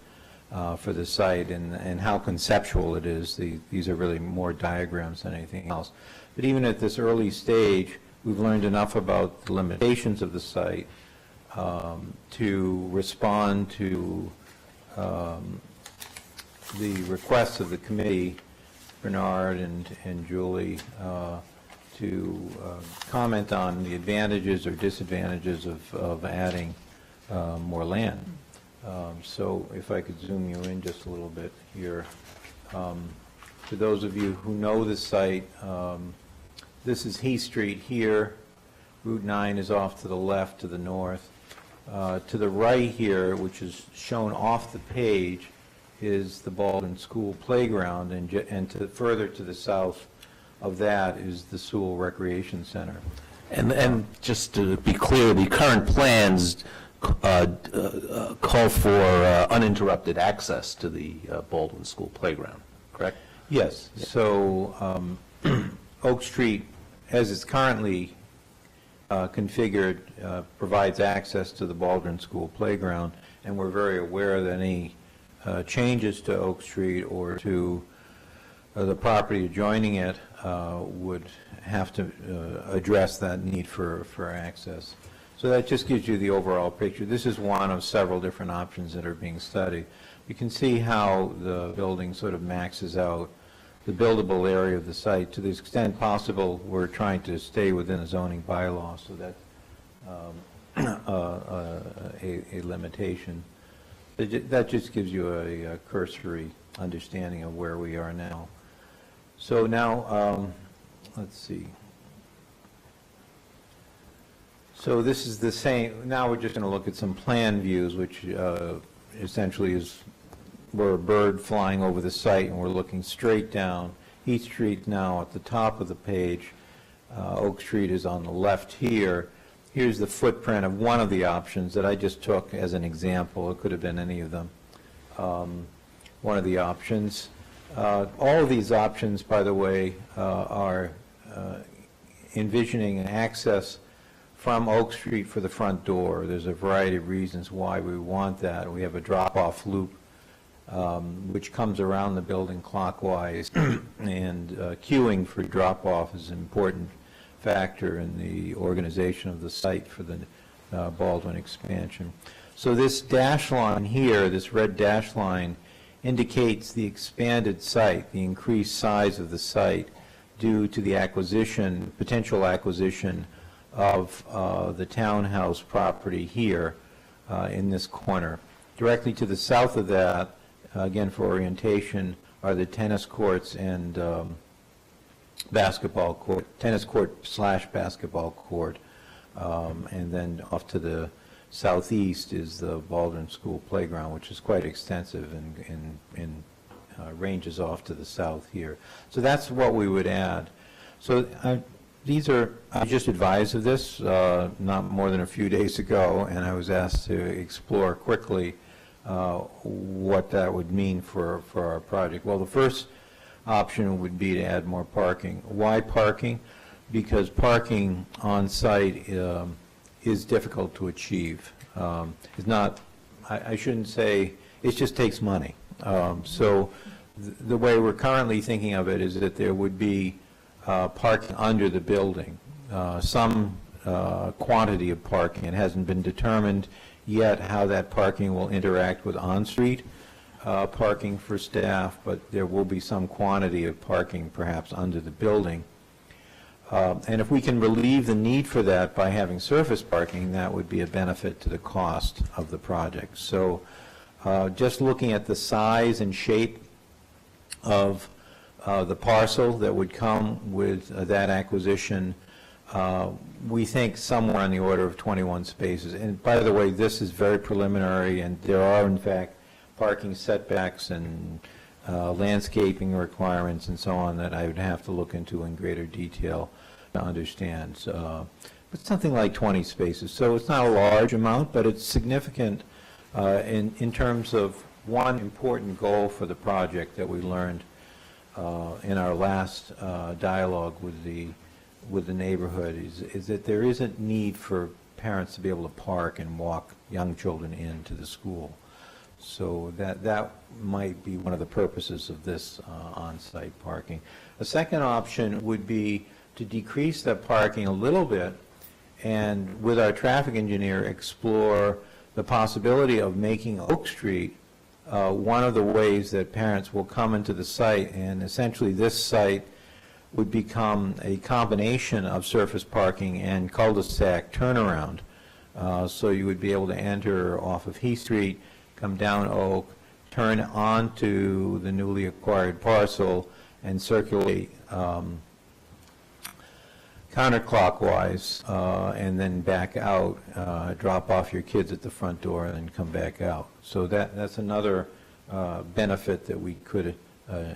for the site, and how conceptual it is. These are really more diagrams than anything else. But even at this early stage, we've learned enough about the limitations of the site to respond to the requests of the committee, Bernard and Julie, to comment on the advantages or disadvantages of adding more land. So if I could zoom you in just a little bit here. For those of you who know the site, this is Heath Street here. Route 9 is off to the left, to the north. To the right here, which is shown off the page, is the Baldwin School playground, and further to the south of that is the Sewell Recreation Center. And just to be clear, the current plans call for uninterrupted access to the Baldwin School playground, correct? Yes. Yeah. So Oak Street, as it's currently configured, provides access to the Baldwin School playground, and we're very aware that any changes to Oak Street or to the property adjoining it would have to address that need for access. So that just gives you the overall picture. This is one of several different options that are being studied. You can see how the building sort of maxes out the buildable area of the site. To the extent possible, we're trying to stay within a zoning bylaw, so that's a limitation. That just gives you a cursory understanding of where we are now. So now, let's see. So this is the same. Now we're just going to look at some plan views, which essentially is we're a bird flying over the site, and we're looking straight down Heath Street now at the top of the page. Oak Street is on the left here. Here's the footprint of one of the options that I just took as an example. It could have been any of them. One of the options. All of these options, by the way, are envisioning an access from Oak Street for the front door. There's a variety of reasons why we want that. We have a drop-off loop which comes around the building clockwise, and queuing for drop-off is an important factor in the organization of the site for the Baldwin expansion. So this dash line here, this red dash line, indicates the expanded site, the increased size of the site due to the acquisition, potential acquisition of the townhouse property here in this corner. Directly to the south of that, again for orientation, are the tennis courts and basketball court, tennis court / basketball court, and then off to the southeast is the Baldwin School playground, which is quite extensive and ranges off to the south here. So that's what we would add. So these are, I just advised of this not more than a few days ago, and I was asked to explore quickly what that would mean for our project. Well, the first option would be to add more parking. Why parking? Because parking on site is difficult to achieve. It's not, I shouldn't say, it just takes money. So the way we're currently thinking of it is that there would be parking under the building, some quantity of parking. It hasn't been determined yet how that parking will interact with on-street parking for staff, but there will be some quantity of parking perhaps under the building. And if we can relieve the need for that by having surface parking, that would be a benefit to the cost of the project. So just looking at the size and shape of the parcel that would come with that acquisition, we think somewhere on the order of 21 spaces. And by the way, this is very preliminary, and there are, in fact, parking setbacks and landscaping requirements and so on that I would have to look into in greater detail to understand. But something like 20 spaces. So it's not a large amount, but it's significant in terms of one important goal for the project that we learned in our last dialogue with the neighborhood is that there isn't need for parents to be able to park and walk young children into the school. So that might be one of the purposes of this on-site parking. A second option would be to decrease that parking a little bit and with our traffic engineer explore the possibility of making Oak Street one of the ways that parents will come into the site, and essentially this site would become a combination of surface parking and cul-de-sac turnaround. So you would be able to enter off of Heath Street, come down Oak, turn onto the newly acquired parcel, and circulate counterclockwise, and then back out, drop off your kids at the front door, and then come back out. So that's another benefit that we could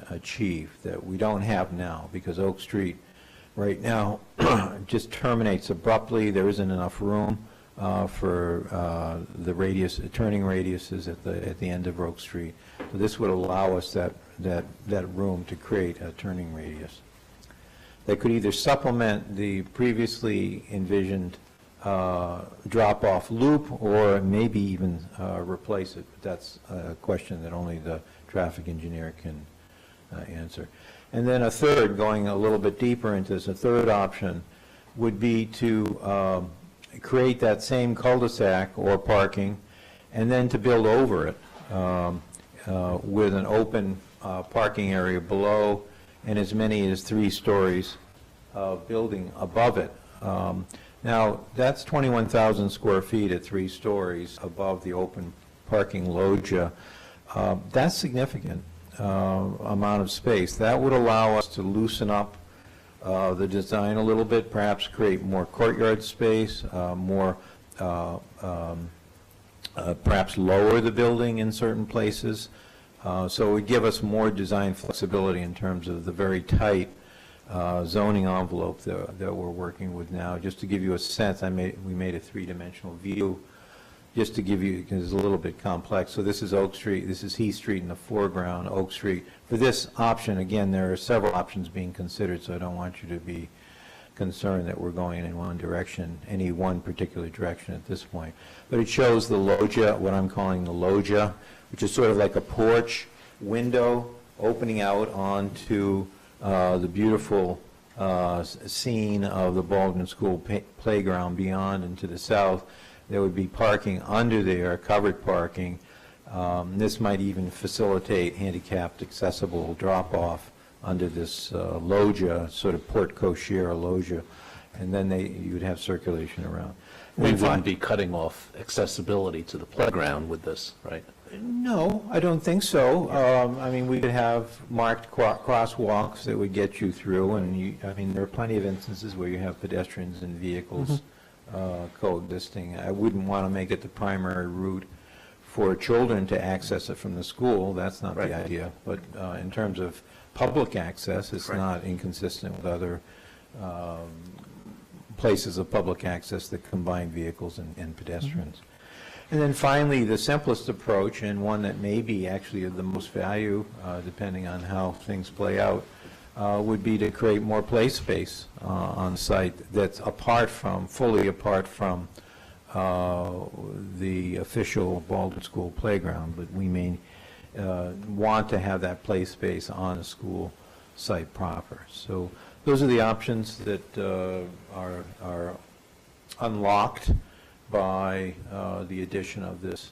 achieve that we don't have now, because Oak Street right now just terminates abruptly. There isn't enough room for the turning radiuses at the end of Oak Street. So this would allow us that room to create a turning radius. They could either supplement the previously envisioned drop-off loop or maybe even replace it. But that's a question that only the traffic engineer can answer. And then a third, going a little bit deeper into this, a third option would be to create that same cul-de-sac or parking and then to build over it with an open parking area below and as many as 3 stories of building above it. Now, that's 21,000 square feet at 3 stories above the open parking loggia. That's significant amount of space. That would allow us to loosen up the design a little bit, perhaps create more courtyard space, perhaps lower the building in certain places. So it would give us more design flexibility in terms of the very tight zoning envelope that we're working with now. Just to give you a sense, we made a three-dimensional view, just to give you, because it's a little bit complex. So this is Oak Street, this is Heath Street in the foreground, Oak Street. For this option, again, there are several options being considered, so I don't want you to be concerned that we're going in one direction, any one particular direction at this point. But it shows the loggia, what I'm calling the loggia, which is sort of like a porch window opening out onto the beautiful scene of the Baldwin School playground beyond and to the south. There would be parking under there, covered parking. This might even facilitate handicapped accessible drop-off under this loggia, sort of porte cochere loggia, and then you would have circulation around. We wouldn't be cutting off accessibility to the playground with this, right? No, I don't think so. I mean, we could have marked crosswalks that would get you through, and I mean, there are plenty of instances where you have pedestrians and vehicles coexisting. I wouldn't want to make it the primary route for children to access it from the school. That's not the idea. But in terms of public access, it's not inconsistent with other places of public access that combine vehicles and pedestrians. And then finally, the simplest approach, and one that may be actually of the most value, depending on how things play out, would be to create more play space on site that's fully apart from the official Baldwin School playground, but we may want to have that play space on a school site proper. So those are the options that are unlocked by the addition of this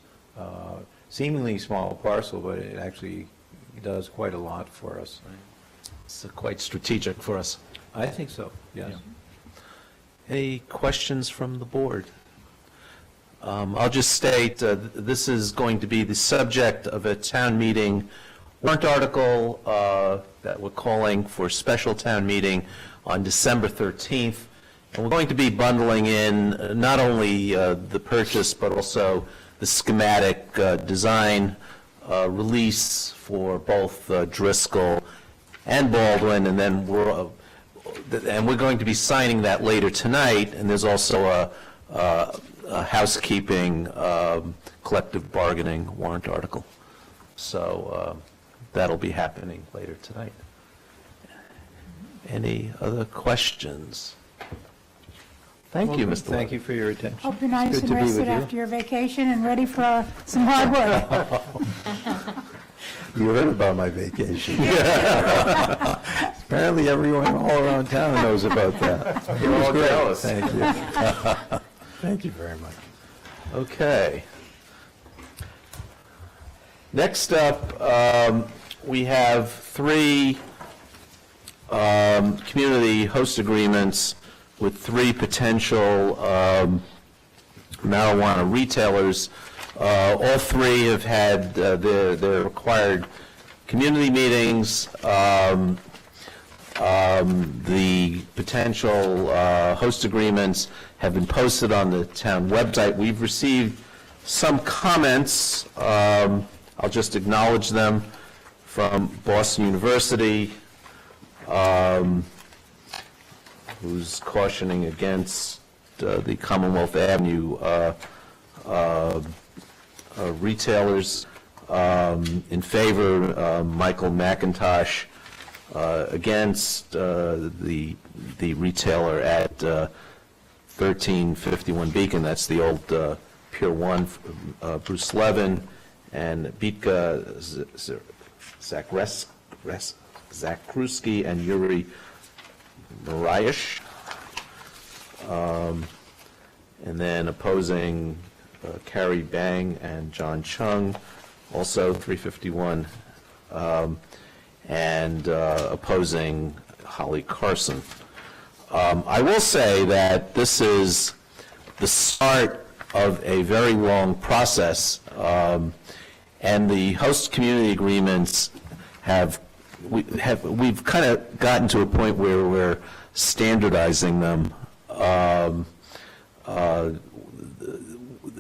seemingly small parcel, but it actually does quite a lot for us. It's quite strategic for us. I think so, yes. Any questions from the board? I'll just state, this is going to be the subject of a town meeting warrant article that we're calling for special town meeting on December 13th. And we're going to be bundling in not only the purchase, but also the schematic design release for both Driscoll and Baldwin, and then we're going to be signing that later tonight. And there's also a housekeeping collective bargaining warrant article. So that'll be happening later tonight. Any other questions? Thank you, Mr. Thank you for your attention. Hope you're nice It's good and to be rested with you. after your vacation and ready for some hard work. You heard about my vacation. Apparently everyone all around town knows about that. You're all jealous. Thank you. Thank you very much. Okay. Next up, we have 3 community host agreements with 3 potential marijuana retailers. All 3 have had their required community meetings. The potential host agreements have been posted on the town website. We've received some comments. I'll just acknowledge them from Boston University, who's cautioning against the Commonwealth Avenue retailers. In favor, Michael McIntosh, against the retailer at 1351 Beacon. That's the old Pier 1, Bruce Levin, and Bitka Zakruski and Yuri Mariash. And then opposing Carrie Bang and John Chung, also 351, and opposing Holly Carson. I will say that this is the start of a very long process, and the host community agreements we've kind of gotten to a point where we're standardizing them.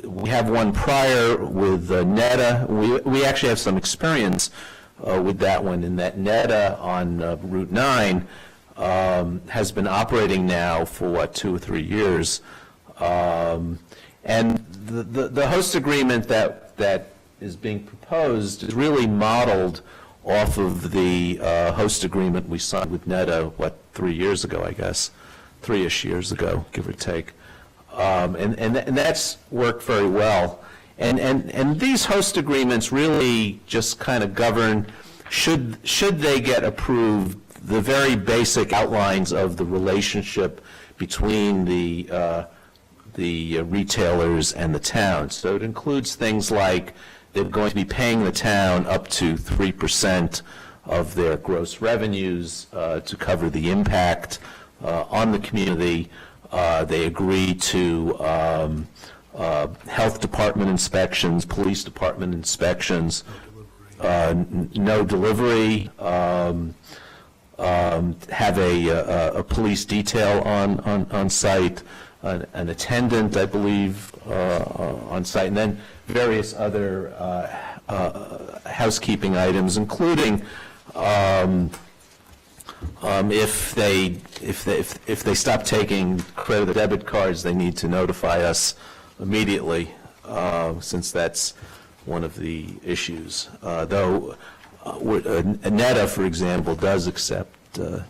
We have one prior with Netta. We actually have some experience with that one, in that Netta on Route 9 has been operating now for, what, 2 or 3 years. And the host agreement that is being proposed is really modeled off of the host agreement we signed with NETA, 3 years ago, I guess, 3-ish years ago, give or take. And that's worked very well. And these host agreements really just kind of govern, should they get approved, the very basic outlines of the relationship between the retailers and the town. So it includes things like they're going to be paying the town up to 3% of their gross revenues to cover the impact on the community. They agree to health department inspections, police department inspections, no delivery, have a police detail on site, an attendant, I believe, on site, and then various other housekeeping items, including if they stop taking credit or debit cards, they need to notify us immediately, since that's one of the issues. Though NETA, for example, does accept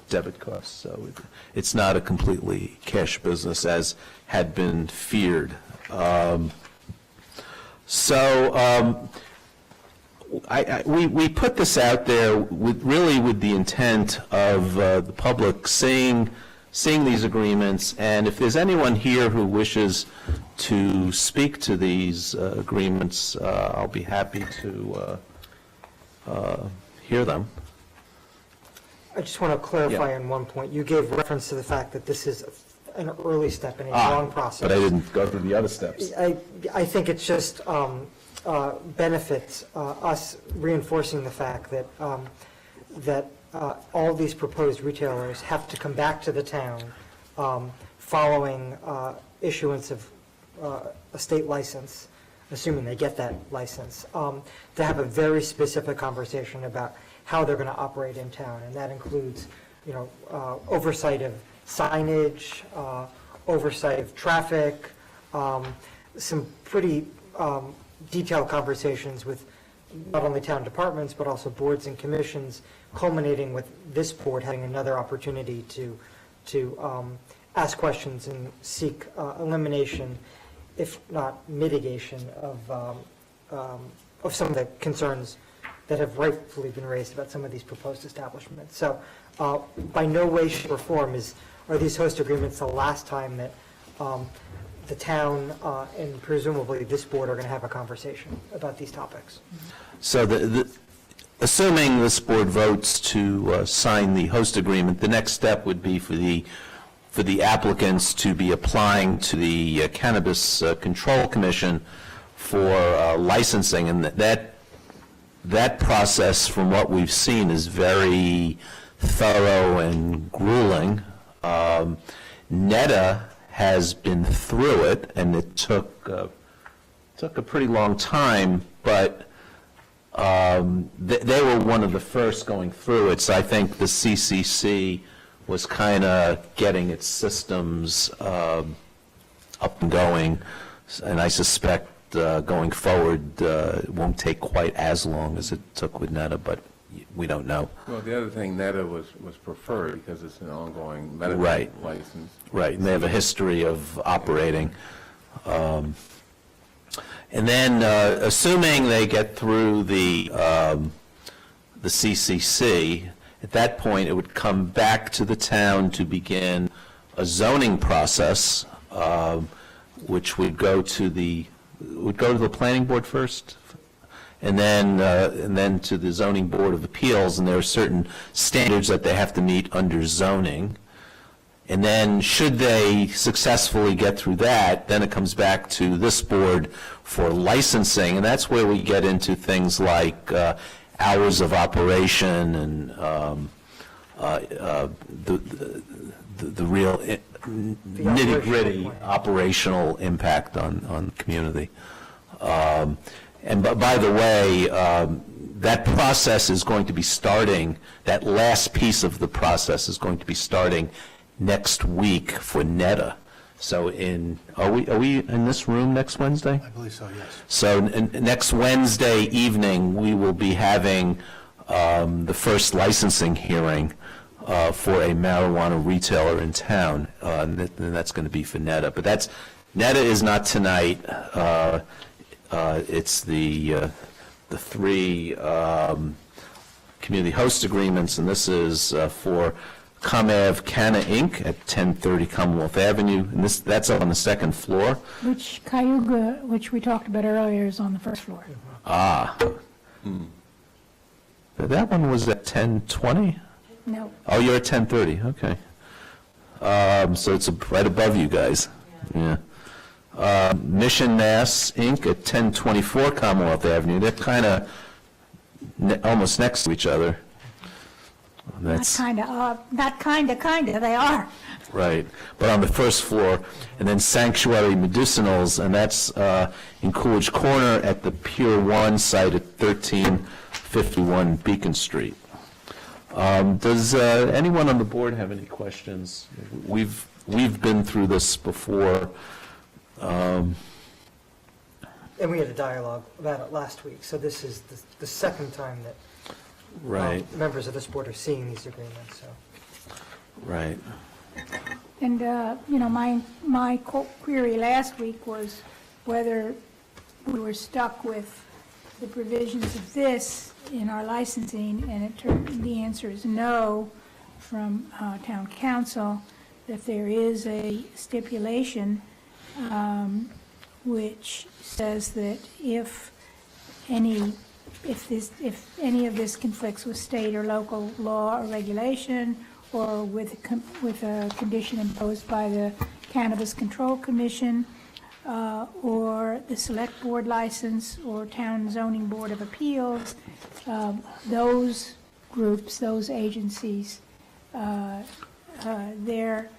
debit cards, so it's not a completely cash business as had been feared. We put this out there with the intent of the public seeing these agreements, and if there's anyone here who wishes to speak to these agreements, I'll be happy to hear them. I just want to clarify on one point. You gave reference to the fact that this is an early step in a long process. But I didn't go through the other steps. I think it's just benefits us reinforcing the fact that all these proposed retailers have to come back to the town following issuance of a state license, assuming they get that license, to have a very specific conversation about how they're going to operate in town, and that includes, oversight of signage, oversight of traffic, some pretty detailed conversations with not only town departments, but also boards and commissions, culminating with this board having another opportunity to ask questions and seek elimination, if not mitigation, of some of the concerns that have rightfully been raised about some of these proposed establishments. So by no way, shape, or form are these host agreements the last time that the town and presumably this board are going to have a conversation about these topics. So assuming this board votes to sign the host agreement, the next step would be for the applicants to be applying to the Cannabis Control Commission for licensing, and that process, from what we've seen, is very thorough and grueling. NETA has been through it, and it took a pretty long time, but they were one of the first going through it. So I think the CCC was kind of getting its systems up and going, and I suspect going forward it won't take quite as long as it took with NETA, but we don't know. Well, the other thing, NETA was preferred because it's an ongoing medical Right. license. Right, and they have a history of operating. And then, assuming they get through the CCC, at that point, it would come back to the town to begin a zoning process, which would go to the planning board first, and then to the zoning board of appeals, and there are certain standards that they have to meet under zoning. And then, should they successfully get through that, then it comes back to this board for licensing, and that's where we get into things like hours of operation and the real nitty-gritty operational impact on the community. And by the way, that process is going to be starting, that last piece of the process is going to be starting next week for NETA. So are we in this room next Wednesday? I believe so, yes. So next Wednesday evening, we will be having the first licensing hearing for a marijuana retailer in town, and that's going to be for NETA. But NETA is not tonight. It's the three community host agreements, and this is for ComAv Canna Inc. at 1030 Commonwealth Avenue, and that's up on the second floor. Which Cayuga, which we talked about earlier, is on the first floor. Ah. That one was at 1020? No, Oh, you're at 10:30, okay. So it's right above you guys. Yeah. Mission Mass, Inc. at 1024 Commonwealth Avenue. They're kind of almost next to each other. That's not kinda, they are. right. But on the first floor, and then Sanctuary Medicinals, and that's in Coolidge Corner at the Pier 1 site at 1351 Beacon Street. Does anyone on the board have any questions? We've been through this before. And we had a dialogue about it last week, so this is the second time that Right, members of this board are seeing these agreements, so. right. And, my query last week was whether we were stuck with the provisions of this in our licensing, and the answer is no from town council, that there is a stipulation which says that if any of this conflicts with state or local law or regulation, or with a condition imposed by the Cannabis Control Commission, or the Select Board license, or Town Zoning Board of Appeals, those groups, those agencies, their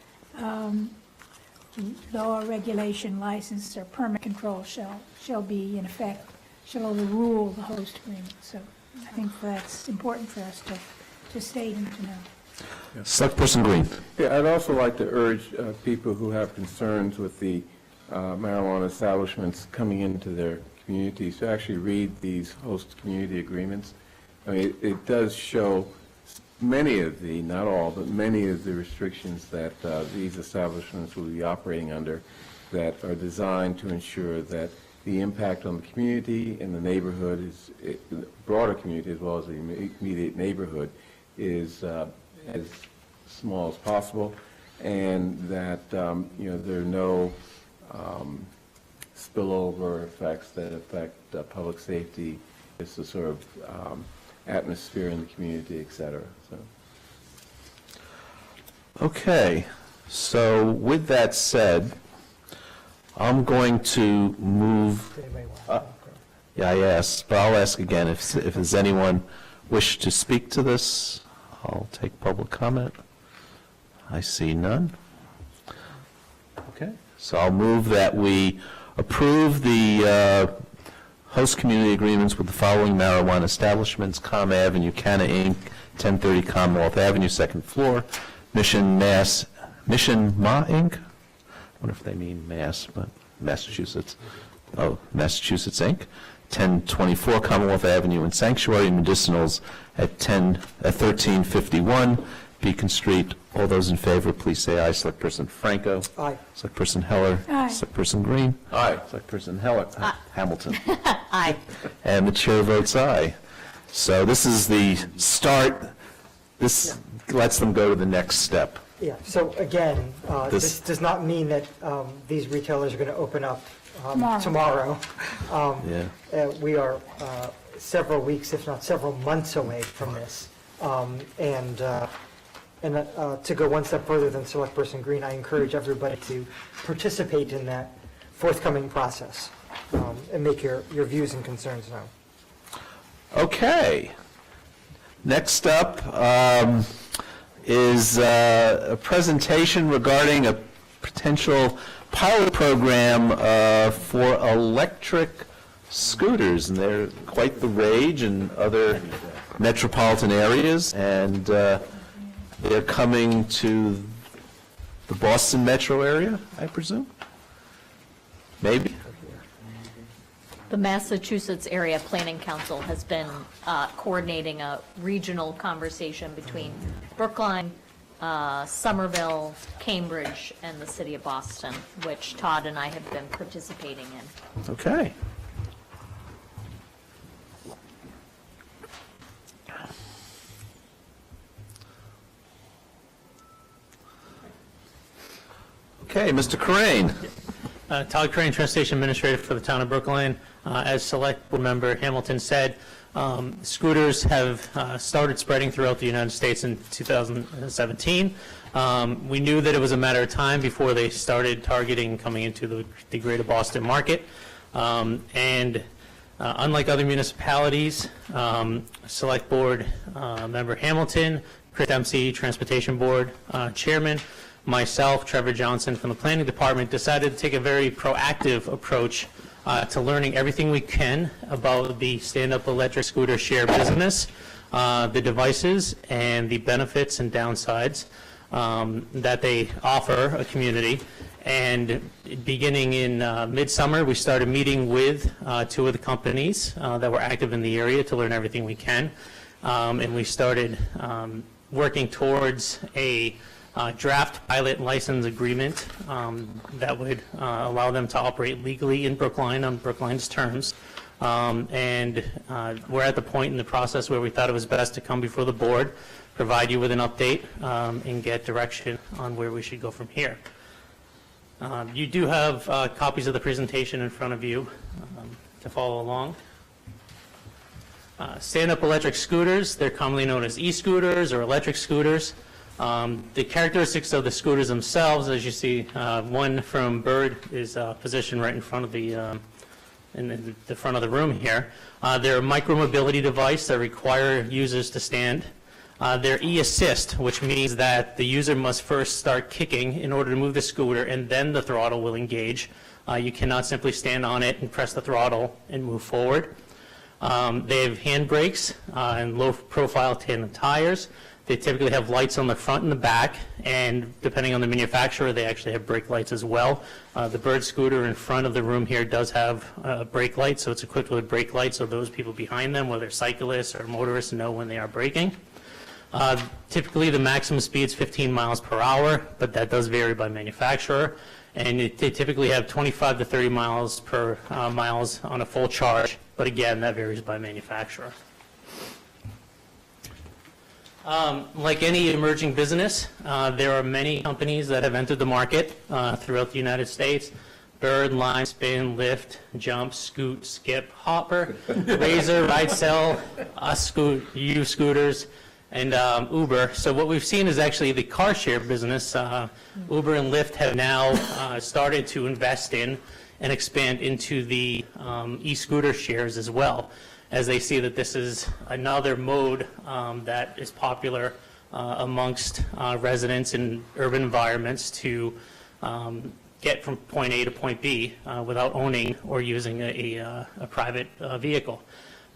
law, regulation, license, or permit control shall be in effect, shall overrule the host agreement. So I think that's important for us to state and to know. Select Person Green. Yeah, I'd also like to urge people who have concerns with the marijuana establishments coming into their communities to actually read these host community agreements. I mean, it does show many of the, not all, but many of the restrictions that these establishments will be operating under that are designed to ensure that the impact on the community and the neighborhood is, the broader community as well as the immediate neighborhood is as small as possible, and that, there are no spillover effects that affect public safety, just the sort of atmosphere in the community, et cetera. So. Okay, so with that said, I'm going to move, Does anybody want to? yeah, I asked, but I'll ask again, if there's anyone wish to speak to this, I'll take public comment. I see none. Okay, so I'll move that we approve the host community agreements with the following marijuana establishments: Com Avenue, Canna Inc., 1030 Commonwealth Avenue, second floor; Mission Ma Inc., I wonder if they mean Mass, but Massachusetts. Oh, Massachusetts Inc., 1024 Commonwealth Avenue, and Sanctuary Medicinals at 1351 Beacon Street. All those in favor, please say aye. Select Person Franco. Aye. Select Person Heller. Aye. Select Person Green. Aye. Select Person Hamilton. Aye. And the chair votes aye. So this is the start. This lets them go to the next step. Yeah, so again, This- this does not mean that these retailers are going to open up Tomorrow. tomorrow. Yeah. We are several weeks, if not several months away from this. And to go one step further than Select Person Green, I encourage everybody to participate in that forthcoming process and make your views and concerns known. Okay. Next up is a presentation regarding a potential pilot program for electric scooters, and they're quite the rage in other metropolitan areas, and they're coming to the Boston metro area, I presume? Maybe? The Massachusetts Area Planning Council has been coordinating a regional conversation between Brookline, Somerville, Cambridge, and the city of Boston, which Todd and I have been participating in. Okay. Okay, Mr. Crane. Todd Crane, Train Station Administrator for the town of Brookline. As Select Board Member Hamilton said, scooters have started spreading throughout the United States in 2017. We knew that it was a matter of time before they started targeting coming into the greater Boston market. And unlike other municipalities, Select Board Member Hamilton, Chris Dempsey, Transportation Board Chairman, myself, Trevor Johnson from the Planning Department, decided to take a very proactive approach to learning everything we can about the stand-up electric scooter share business, the devices, and the benefits and downsides that they offer a community. And beginning in midsummer, we started meeting with two of the companies that were active in the area to learn everything we can. And we started working towards a draft pilot license agreement that would allow them to operate legally in Brookline on Brookline's terms. And we're at the point in the process where we thought it was best to come before the board, provide you with an update, and get direction on where we should go from here. You do have copies of the presentation in front of you to follow along. Stand-up electric scooters, they're commonly known as e-scooters or electric scooters. The characteristics of the scooters themselves, as you see, one from Bird is positioned right in front of in the front of the room here. They're a micro-mobility device that require users to stand. They're e-assist, which means that the user must first start kicking in order to move the scooter, and then the throttle will engage. You cannot simply stand on it and press the throttle and move forward. They have hand brakes and low-profile tandem tires. They typically have lights on the front and the back, and depending on the manufacturer, they actually have brake lights as well. The Bird scooter in front of the room here does have brake lights, so it's equipped with brake lights, so those people behind them, whether cyclists or motorists, know when they are braking. Typically, the maximum speed is 15 miles per hour, but that does vary by manufacturer. And they typically have 25 to 30 miles per miles on a full charge, but again, that varies by manufacturer. Like any emerging business, there are many companies that have entered the market throughout the United States. Bird, Lime, Spin, Lyft, Jump, Scoot, Skip, Hopper, Razor, RideCell, U-Scooters, and Uber. So what we've seen is actually the car share business. Uber and Lyft have now started to invest in and expand into the e-scooter shares as well, as they see that this is another mode that is popular amongst residents in urban environments to get from point A to point B without owning or using a private vehicle.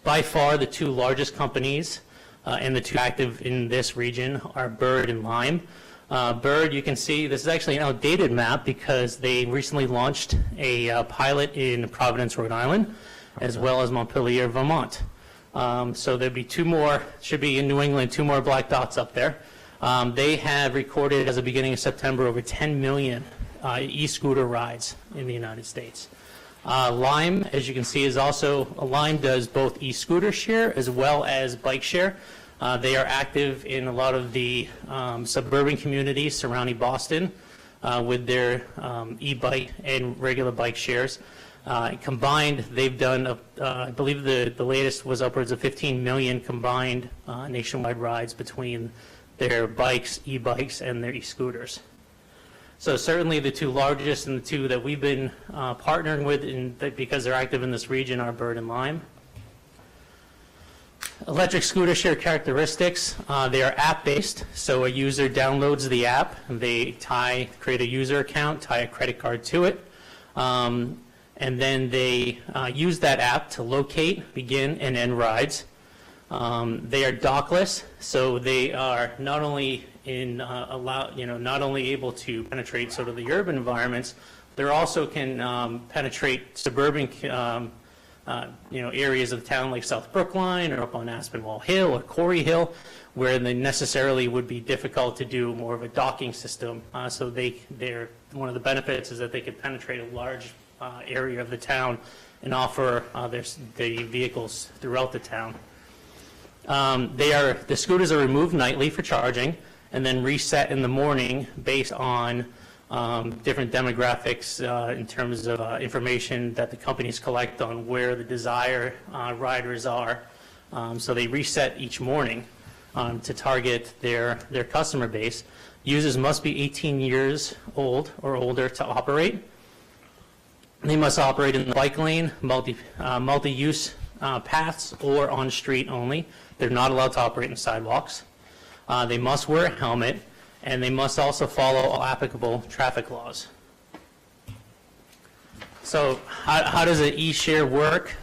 By far, the two largest companies and the two active in this region are Bird and Lime. Bird, you can see, this is actually an outdated map because they recently launched a pilot in Providence, Rhode Island, as well as Montpelier, Vermont. So there'll be two more, should be in New England, two more black dots up there. They have recorded, as of the beginning of September, over 10 million e-scooter rides in the United States. Lime, as you can see, is also, Lime does both e-scooter share as well as bike share. They are active in a lot of the suburban communities surrounding Boston with their e-bike and regular bike shares. Combined, they've done, I believe the latest was upwards of 15 million combined nationwide rides between their bikes, e-bikes, and their e-scooters. So certainly the two largest and the two that we've been partnering with because they're active in this region are Bird and Lime. Electric scooter share characteristics, they are app-based, so a user downloads the app, they create a user account, tie a credit card to it, and then they use that app to locate, begin, and end rides. They are dockless, so they are not only not only able to penetrate sort of the urban environments, they also can penetrate suburban areas of the town like South Brookline or up on Aspinwall Hill or Corey Hill, where they necessarily would be difficult to do more of a docking system. So they're one of the benefits is that they could penetrate a large area of the town and offer the vehicles throughout the town. The scooters are removed nightly for charging and then reset in the morning based on different demographics in terms of information that the companies collect on where the desired riders are. So they reset each morning to target their customer base. Users must be 18 years old or older to operate. They must operate in the bike lane, multi-use paths, or on street only. They're not allowed to operate in sidewalks. They must wear a helmet, and they must also follow all applicable traffic laws. So how does an e-share work?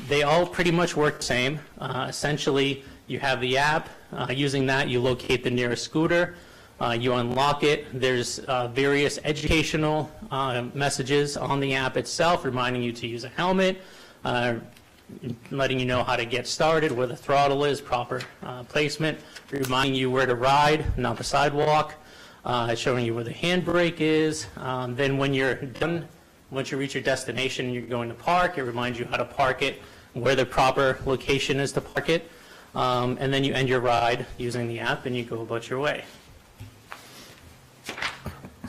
They all pretty much work the same. Essentially, you have the app. Using that, you locate the nearest scooter. You unlock it. There's various educational messages on the app itself, reminding you to use a helmet, letting you know how to get started, where the throttle is, proper placement, reminding you where to ride, not the sidewalk, showing you where the handbrake is. Then when you're done, once you reach your destination and you're going to park, it reminds you how to park it, where the proper location is to park it. And then you end your ride using the app and you go about your way.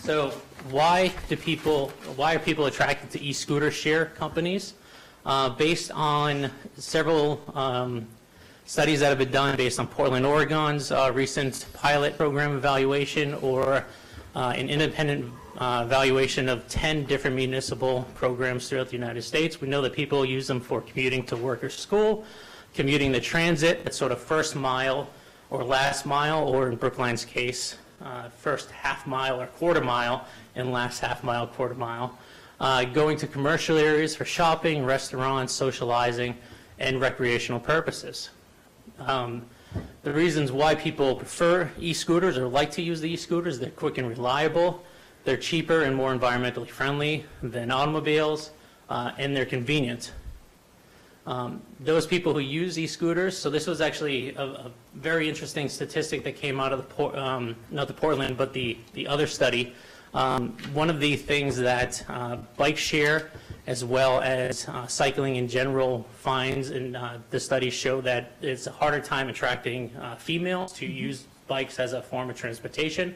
So why are people attracted to e-scooter share companies? Based on several studies that have been done based on Portland, Oregon's recent pilot program evaluation, or an independent evaluation of 10 different municipal programs throughout the United States. We know that people use them for commuting to work or school, commuting the transit, that sort of first mile or last mile, or in Brookline's case, first half mile or quarter mile, and last half mile, quarter mile. Going to commercial areas for shopping, restaurants, socializing, and recreational purposes. The reasons why people prefer e-scooters or like to use the e-scooters: they're quick and reliable, they're cheaper and more environmentally friendly than automobiles, and they're convenient. Those people who use e-scooters, so this was actually a very interesting statistic that came out of not the Portland, but the other study. One of the things that bike share, as well as cycling in general, finds, and the studies show that it's a harder time attracting females to use bikes as a form of transportation.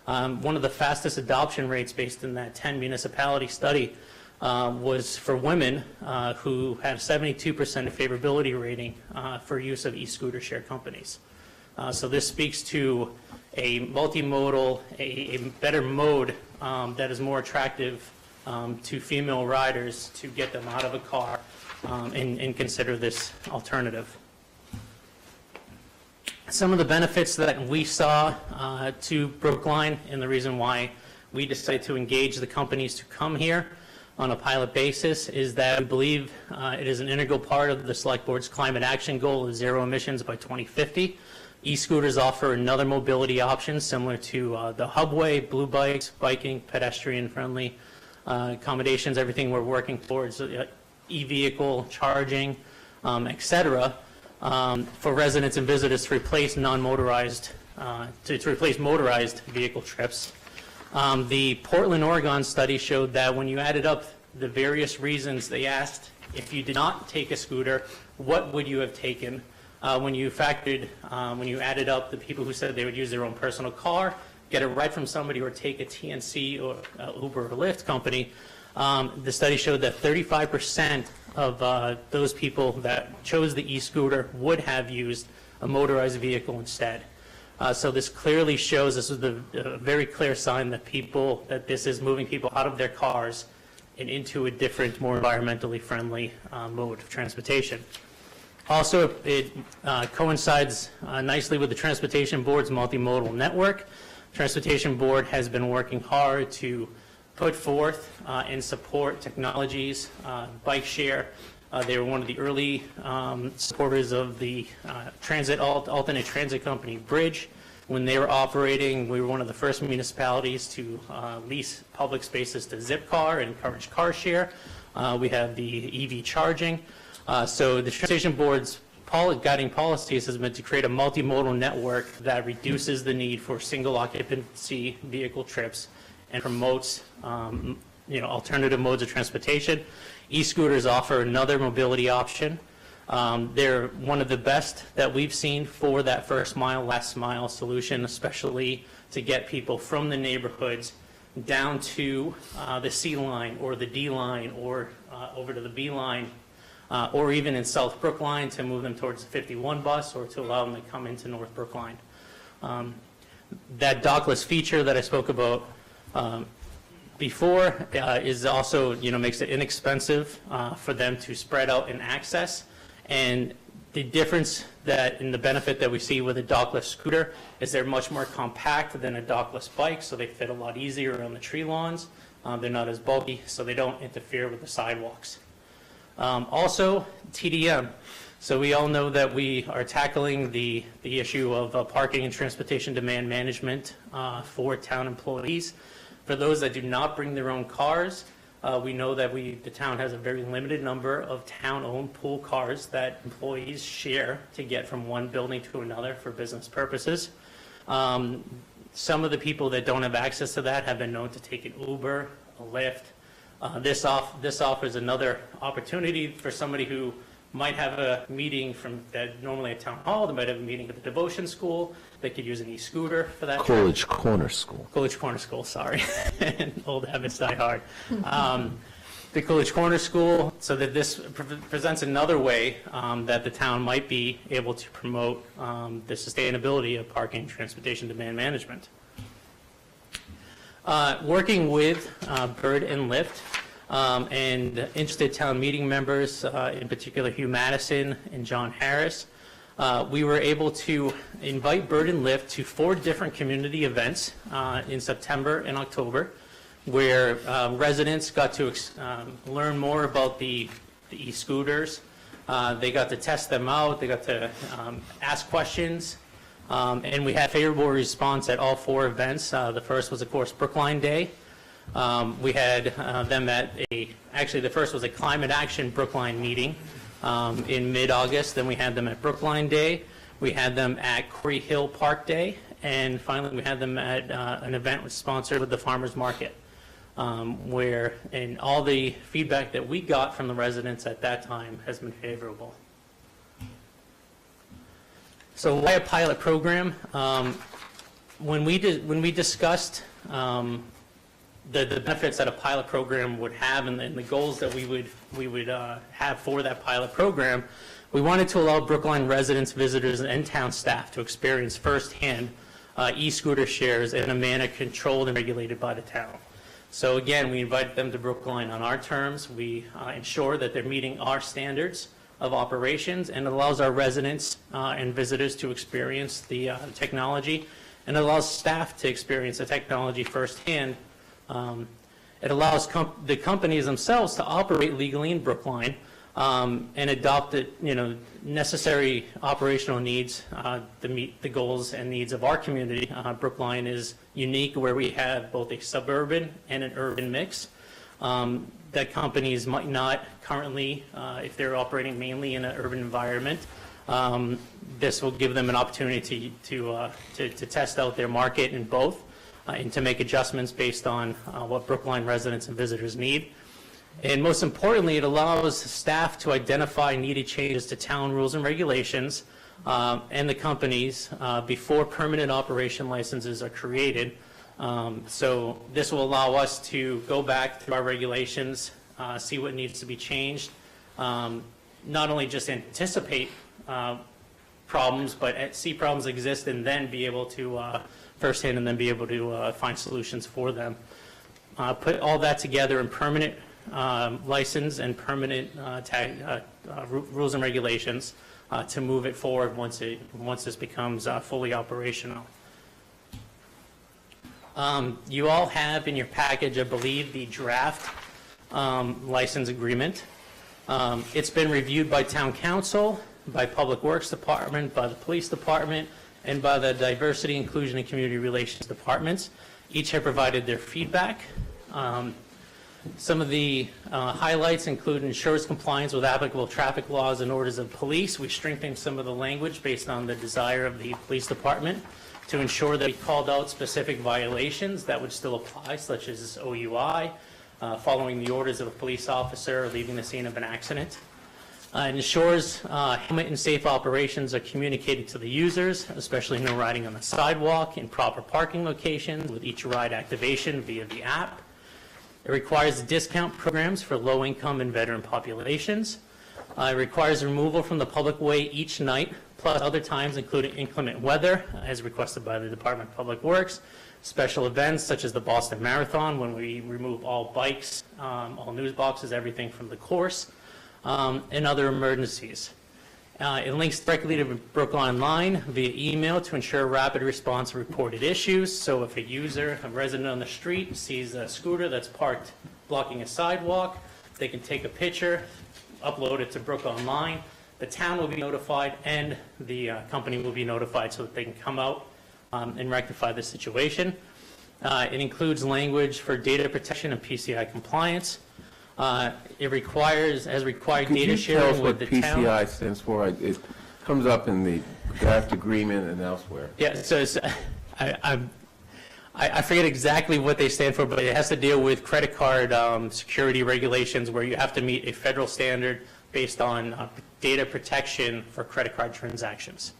One of the fastest adoption rates based in that 10 municipality study was for women who have 72% favorability rating for use of e-scooter share companies. So this speaks to a multimodal, a better mode that is more attractive to female riders to get them out of a car and consider this alternative. Some of the benefits that we saw to Brookline, and the reason why we decided to engage the companies to come here on a pilot basis, is that we believe it is an integral part of the Select Board's climate action goal of zero emissions by 2050. E-scooters offer another mobility option similar to the Hubway, Blue Bikes, biking, pedestrian-friendly accommodations, everything we're working towards, e-vehicle charging, et cetera, for residents and visitors to replace non-motorized, to replace motorized vehicle trips. The Portland, Oregon study showed that when you added up the various reasons they asked, if you did not take a scooter, what would you have taken? When you added up the people who said they would use their own personal car, get a ride from somebody, or take a TNC or Uber or Lyft company, the study showed that 35% of those people that chose the e-scooter would have used a motorized vehicle instead. So this clearly shows, this is a very clear sign that this is moving people out of their cars and into a different, more environmentally friendly mode of transportation. Also, it coincides nicely with the Transportation Board's multimodal network. Transportation Board has been working hard to put forth and support technologies, bike share. They were one of the early supporters of the alternate transit company Bridge. When they were operating, we were one of the first municipalities to lease public spaces to Zipcar and encourage car share. We have the EV charging. So the Transportation Board's guiding policies has been to create a multimodal network that reduces the need for single occupancy vehicle trips and promotes alternative modes of transportation. E-scooters offer another mobility option. They're one of the best that we've seen for that first mile, last mile solution, especially to get people from the neighborhoods down to the C line or the D line or over to the B line, or even in South Brookline to move them towards the 51 bus or to allow them to come into North Brookline. That dockless feature that I spoke about before is also, makes it inexpensive for them to spread out and access. And the difference in the benefit that we see with a dockless scooter is they're much more compact than a dockless bike, so they fit a lot easier on the tree lawns. They're not as bulky, so they don't interfere with the sidewalks. Also, TDM. So we all know that we are tackling the issue of parking and transportation demand management for town employees. For those that do not bring their own cars, we know that the town has a very limited number of town-owned pool cars that employees share to get from one building to another for business purposes. Some of the people that don't have access to that have been known to take an Uber, a Lyft. This offers another opportunity for somebody who might have a meeting normally at town hall. They might have a meeting at the devotion school. They could use an e-scooter for that. Coolidge Corner School. Coolidge Corner School, sorry. Old habits die hard. The Coolidge Corner School, so that this presents another way that the town might be able to promote the sustainability of parking and transportation demand management. Working with Bird and Lyft and interested town meeting members, in particular Hugh Madison and John Harris, we were able to invite Bird and Lyft to 4 different community events in September and October, where residents got to learn more about the e-scooters. They got to test them out. They got to ask questions. And we had favorable response at all 4 events. The first was, of course, Brookline Day. We had them at actually the first was a Climate Action Brookline meeting in mid-August. Then we had them at Brookline Day. We had them at Corey Hill Park Day. And finally, we had them at an event sponsored with the Farmers Market, and all the feedback that we got from the residents at that time has been favorable. So why a pilot program? When we discussed the benefits that a pilot program would have and the goals that we would have for that pilot program, we wanted to allow Brookline residents, visitors, and town staff to experience firsthand e-scooter shares in a manner controlled and regulated by the town. So again, we invited them to Brookline on our terms. We ensure that they're meeting our standards of operations, and it allows our residents and visitors to experience the technology, and it allows staff to experience the technology firsthand. It allows the companies themselves to operate legally in Brookline and adopt the necessary operational needs to meet the goals and needs of our community. Brookline is unique where we have both a suburban and an urban mix. That companies might not currently, if they're operating mainly in an urban environment. This will give them an opportunity to test out their market in both and to make adjustments based on what Brookline residents and visitors need. And most importantly, it allows staff to identify needed changes to town rules and regulations and the companies before permanent operation licenses are created. So this will allow us to go back through our regulations, see what needs to be changed, not only just anticipate problems, but see problems exist and then be able to firsthand and then be able to find solutions for them. Put all that together in permanent license and permanent rules and regulations to move it forward once this becomes fully operational. You all have in your package, I believe, the draft license agreement. It's been reviewed by Town Council, by Public Works Department, by the Police Department, and by the Diversity, Inclusion, and Community Relations Departments. Each have provided their feedback. Some of the highlights include ensures compliance with applicable traffic laws and orders of police. We strengthened some of the language based on the desire of the police department to ensure that we called out specific violations that would still apply, such as OUI, following the orders of a police officer or leaving the scene of an accident. It ensures helmet and safe operations are communicated to the users, especially no riding on the sidewalk, in proper parking locations with each ride activation via the app. It requires discount programs for low-income and veteran populations. It requires removal from the public way each night, plus other times, including inclement weather, as requested by the Department of Public Works. Special events such as the Boston Marathon, when we remove all bikes, all news boxes, everything from the course, and other emergencies. It links directly to Brookline Line via email to ensure rapid response to reported issues. So if a user, a resident on the street, sees a scooter that's parked blocking a sidewalk, they can take a picture, upload it to Brookline Line. The town will be notified and the company will be notified so that they can come out and rectify the situation. It includes language for data protection and PCI compliance. It requires, as required data sharing with the town. Could you tell us what PCI stands for? It comes up in the draft agreement and elsewhere. Yeah, so it's, I forget exactly what they stand for, but it has to deal with credit card security regulations where you have to meet a federal standard based on data protection for credit card transactions.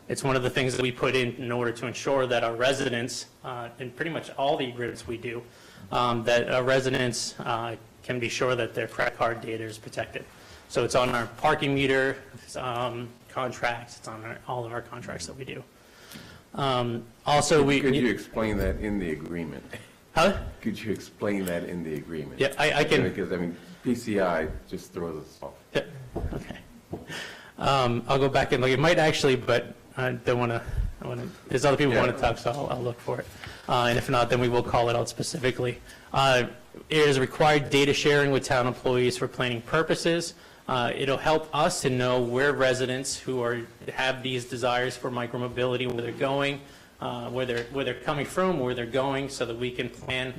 It's one of the things that we put in order to ensure that our residents, and pretty much all the agreements we do, that our residents can be sure that their credit card data is protected. So it's on our parking meter contracts, it's on all of our contracts that we do. Also, Could you explain that in the agreement? Huh? Could you explain that in the agreement? Yeah, I can. Because, I mean, PCI just throws us off. Yeah, okay. I'll go back and look. It might actually, but I don't want to, there's other people who want to talk, so I'll look for it. And if not, then we will call it out specifically. It is required data sharing with town employees for planning purposes. It'll help us to know where residents who have these desires for micromobility, where they're going, where they're coming from, where they're going, so that we can plan.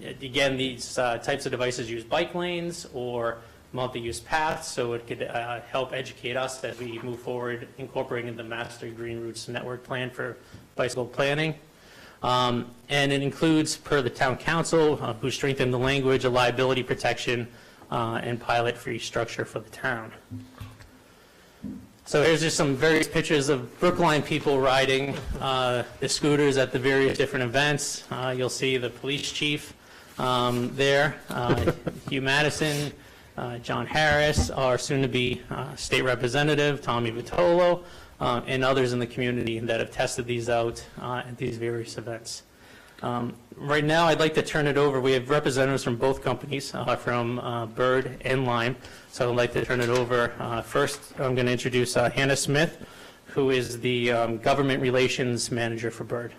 Again, these types of devices use bike lanes or multi-use paths, so it could help educate us as we move forward, incorporating the Master Green Routes Network Plan for bicycle planning. And it includes, per the town council, who strengthened the language, a liability protection and pilot fee structure for the town. So here's just some various pictures of Brookline people riding the scooters at the various different events. You'll see the police chief there, Hugh Madison, John Harris, our soon-to-be state representative, Tommy Vitolo, and others in the community that have tested these out at these various events. Right now, I'd like to turn it over. We have representatives from both companies, from Bird and Lime. So I'd like to turn it over. First, I'm going to introduce Hannah Smith, who is the Government Relations Manager for Bird.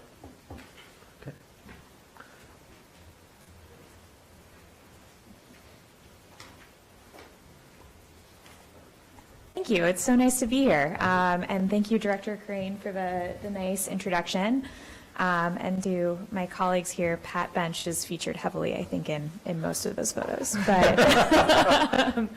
Thank you. It's so nice to be here. And thank you, Director Crane, for the nice introduction. And to my colleagues here, Pat Bench is featured heavily, I think, in most of those photos. But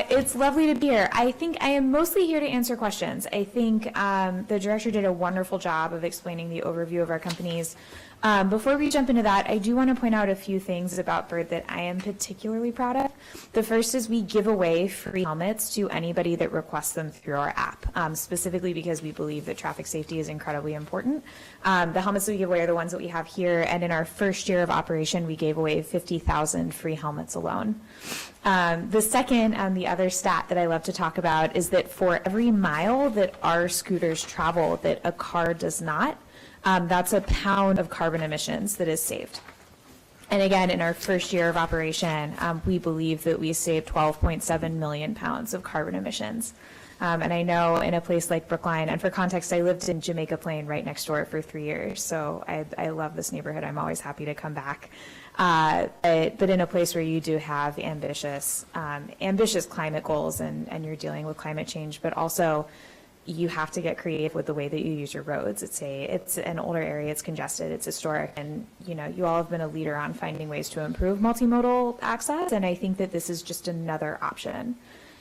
it's lovely to be here. I think I am mostly here to answer questions. I think the director did a wonderful job of explaining the overview of our companies. Before we jump into that, I do want to point out a few things about Bird that I am particularly proud of. The first is we give away free helmets to anybody that requests them through our app, specifically because we believe that traffic safety is incredibly important. The helmets that we give away are the ones that we have here, and in our first year of operation, we gave away 50,000 free helmets alone. The second and the other stat that I love to talk about is that for every mile that our scooters travel that a car does not, that's a pound of carbon emissions that is saved. And again, in our first year of operation, we believe that we saved 12.7 million pounds of carbon emissions. And I know in a place like Brookline, and for context, I lived in Jamaica Plain right next door for 3 years, so I love this neighborhood. I'm always happy to come back. But in a place where you do have ambitious climate goals and you're dealing with climate change, but also you have to get creative with the way that you use your roads. It's an older area, it's congested, it's historic, and you all have been a leader on finding ways to improve multimodal access, and I think that this is just another option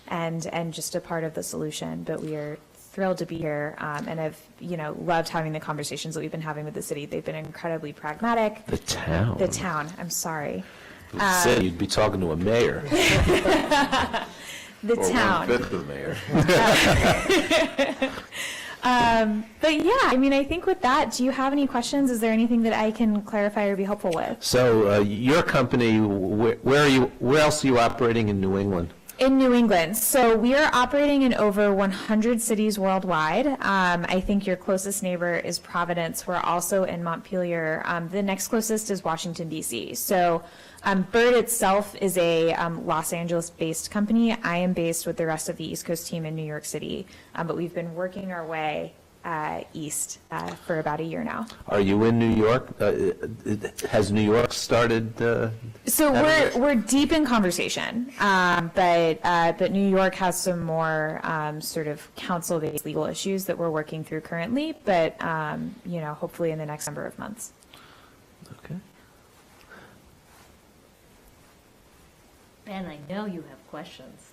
and just a part of the solution. But we are thrilled to be here, and have loved having the conversations that we've been having with the city. They've been incredibly pragmatic. The town. I'm sorry. You said you'd be talking to a mayor. The town. Or 1/5 of the mayor. But yeah, I mean, I think with that, do you have any questions? Is there anything that I can clarify or be helpful with? So your company, where else are you operating in New England? In New England. So we are operating in over 100 cities worldwide. I think your closest neighbor is Providence. We're also in Montpelier. The next closest is Washington, D.C. So Bird itself is a Los Angeles-based company. I am based with the rest of the East Coast team in New York City. But we've been working our way east for about a year now. Are you in New York? Has New York started? So we're deep in conversation, but New York has some more sort of council-based legal issues that we're working through currently. But hopefully in the next number of months. Okay. Ben, I know you have questions.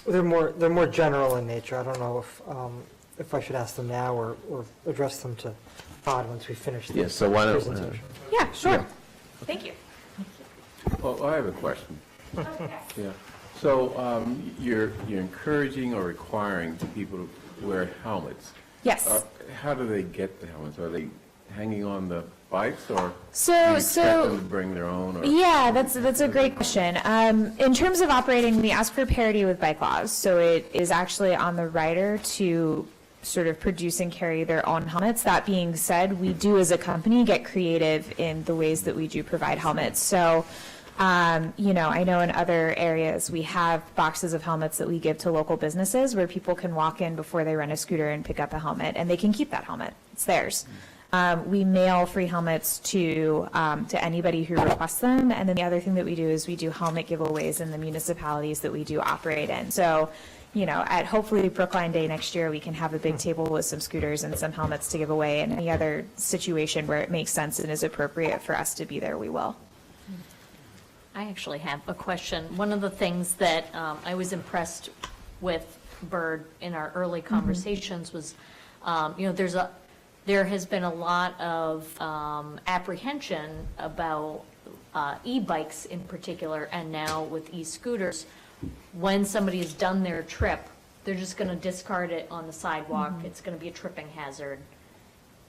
They're more general in nature. I don't know if I should ask them now or address them to Todd once we finish the Yeah, so why don't, presentation. Yeah, sure. Thank you. Well, I have a question. Yeah. So you're encouraging or requiring people to wear helmets. Yes. How do they get the helmets? Are they hanging on the bikes, or So- do you expect them to bring their own? Or? Yeah, that's a great question. In terms of operating, we ask for parity with bike laws. So it is actually on the rider to sort of produce and carry their own helmets. That being said, we do as a company get creative in the ways that we do provide helmets. So, I know in other areas we have boxes of helmets that we give to local businesses where people can walk in before they rent a scooter and pick up a helmet, and they can keep that helmet. It's theirs. We mail free helmets to anybody who requests them, and then the other thing that we do is we do helmet giveaways in the municipalities that we do operate in. So, at hopefully Brookline Day next year, we can have a big table with some scooters and some helmets to give away, and any other situation where it makes sense and is appropriate for us to be there, we will. I actually have a question. One of the things that I was impressed with Bird in our early conversations was, there has been a lot of apprehension about e-bikes in particular, and now with e-scooters. When somebody has done their trip, they're just going to discard it on the sidewalk. It's going to be a tripping hazard.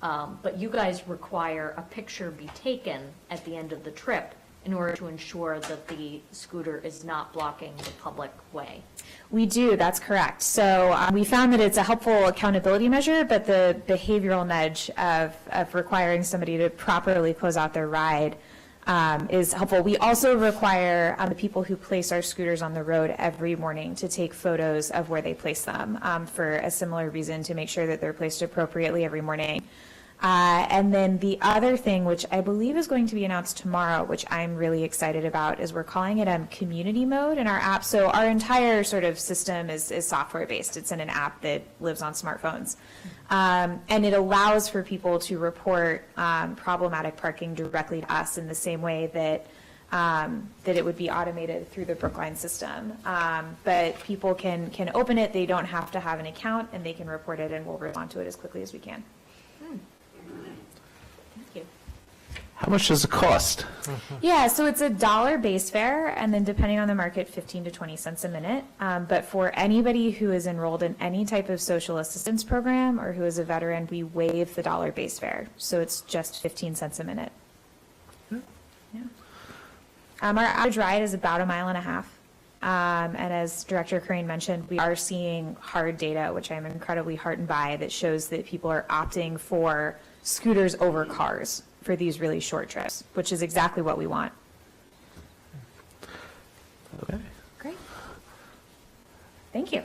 But you guys require a picture be taken at the end of the trip in order to ensure that the scooter is not blocking the public way. We do, that's correct. So we found that it's a helpful accountability measure, but the behavioral nudge of requiring somebody to properly close out their ride is helpful. We also require the people who place our scooters on the road every morning to take photos of where they place them for a similar reason, to make sure that they're placed appropriately every morning. And then the other thing, which I believe is going to be announced tomorrow, which I'm really excited about, is we're calling it community mode in our app. So our entire sort of system is software-based. It's in an app that lives on smartphones. And it allows for people to report problematic parking directly to us in the same way that it would be automated through the Brookline system. But people can open it, they don't have to have an account, and they can report it, and we'll respond to it as quickly as we can. Thank you. How much does it cost? Yeah, so it's $1 base fare, and then depending on the market, 15 to 20 cents a minute. But for anybody who is enrolled in any type of social assistance program or who is a veteran, we waive the $1 base fare. So it's just 15 cents a minute. Yeah. Our average ride is about 1.5 miles. And as Director Crane mentioned, we are seeing hard data, which I'm incredibly heartened by, that shows that people are opting for scooters over cars for these really short trips, which is exactly what we want. Okay. Great. Thank you.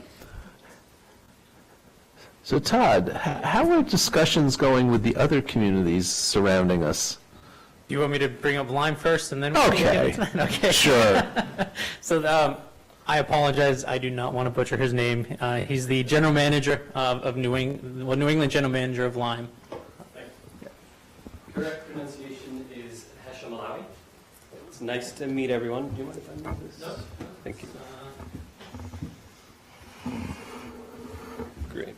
So Todd, how are discussions going with the other communities surrounding us? Do you want me to bring up Lyme first and then? Okay. Okay. Sure. So I apologize, I do not want to butcher his name. He's the general manager of New England general manager of Lyme. Correct pronunciation is Hashemalawi. It's nice to meet everyone. Do you mind if I move this? No. Thank you. Great.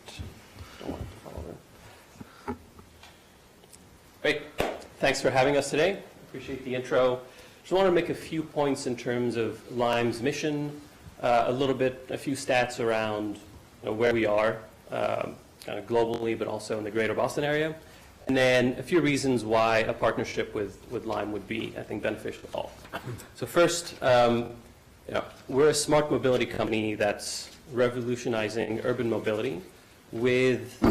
Don't want to follow that. Great. Thanks for having us today. Appreciate the intro. Just want to make a few points in terms of Lyme's mission, a few stats around where we are, kind of globally, but also in the greater Boston area. And then a few reasons why a partnership with Lyme would be, I think, beneficial to all. So first, we're a smart mobility company that's revolutionizing urban mobility with,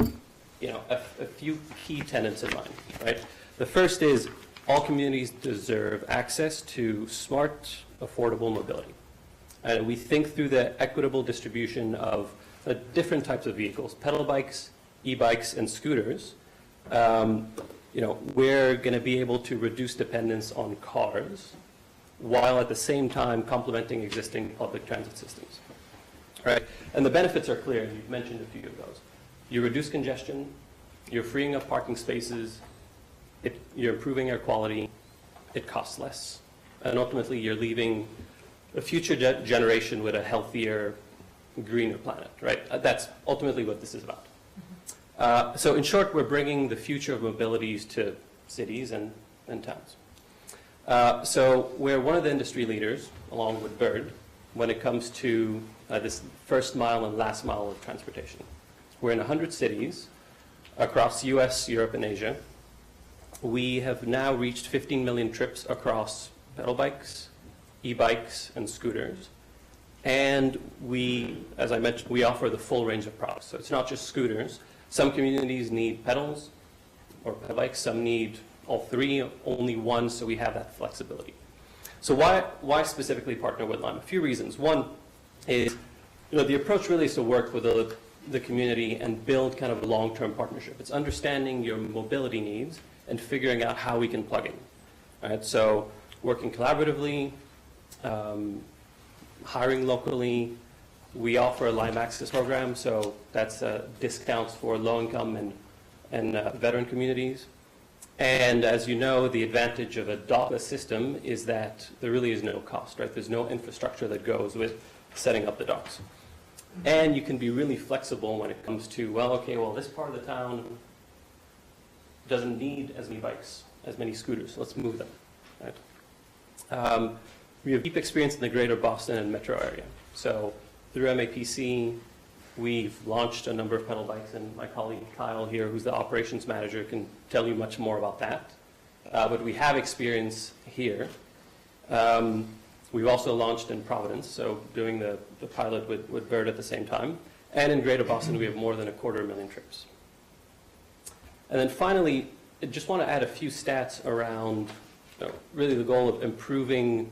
a few key tenets in mind, right? The first is all communities deserve access to smart, affordable mobility. And we think through the equitable distribution of different types of vehicles, pedal bikes, e-bikes, and scooters. We're going to be able to reduce dependence on cars while at the same time complementing existing public transit systems. Right? And the benefits are clear. You've mentioned a few of those. You reduce congestion, you're freeing up parking spaces, you're improving air quality, it costs less. And ultimately, you're leaving a future generation with a healthier, greener planet, right? That's ultimately what this is about. So in short, we're bringing the future of mobilities to cities and towns. So we're one of the industry leaders, along with Bird, when it comes to this first mile and last mile of transportation. We're in 100 cities across US, Europe, and Asia. We have now reached 15 million trips across pedal bikes, e-bikes, and scooters. And as I mentioned, we offer the full range of products. So it's not just scooters. Some communities need pedals or pedal bikes. Some need all three, only one, so we have that flexibility. So why specifically partner with Lyme? A few reasons. One is, the approach really is to work with the community and build kind of a long-term partnership. It's understanding your mobility needs and figuring out how we can plug in. All right? So working collaboratively, hiring locally. We offer a Lyme Access program, so that's discounts for low-income and veteran communities. And as you know, the advantage of a dockless system is that there really is no cost, right? There's no infrastructure that goes with setting up the docks. And you can be really flexible when it comes to, this part of the town doesn't need as many bikes, as many scooters, so let's move them, right? We have deep experience in the greater Boston and metro area. So through MAPC, we've launched a number of pedal bikes, and my colleague Kyle here, who's the operations manager, can tell you much more about that. But we have experience here. We've also launched in Providence, so doing the pilot with Bird at the same time. And in greater Boston, we have more than 250,000 trips. And then finally, I just want to add a few stats around really the goal of improving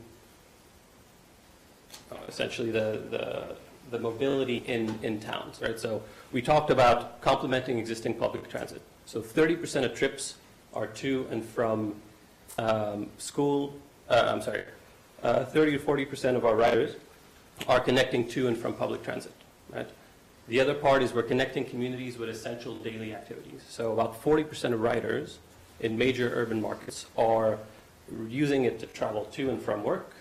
essentially the mobility in towns, right? So we talked about complementing existing public transit. So 30% of trips are to and from school, 30 to 40% of our riders are connecting to and from public transit, right? The other part is we're connecting communities with essential daily activities. So about 40% of riders in major urban markets are using it to travel to and from work,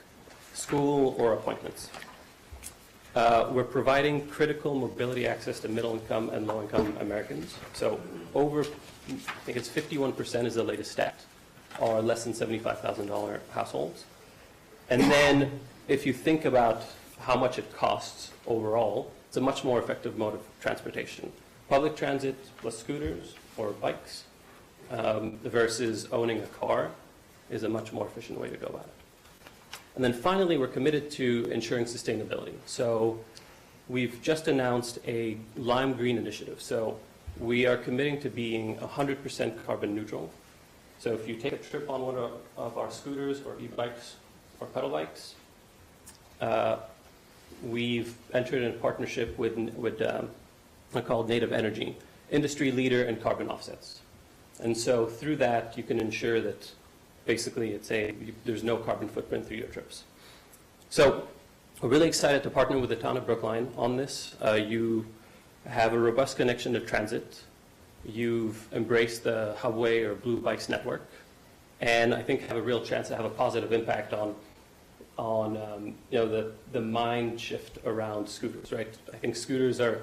school, or appointments. We're providing critical mobility access to middle-income and low-income Americans. So I think it's 51% is the latest stat, are less than $75,000 households. And then if you think about how much it costs overall, it's a much more effective mode of transportation. Public transit plus scooters or bikes versus owning a car is a much more efficient way to go about it. And then finally, we're committed to ensuring sustainability. So we've just announced a Lime Green initiative. So we are committing to being 100% carbon neutral. So if you take a trip on one of our scooters or e-bikes or pedal bikes, we've entered in a partnership with called Native Energy. industry leader in carbon offsets. And so through that, you can ensure that basically there's no carbon footprint through your trips. So we're really excited to partner with the town of Brookline on this. You have a robust connection to transit. You've embraced the Hubway or Blue Bikes network, and I think have a real chance to have a positive impact on the mind shift around scooters, right? I think scooters are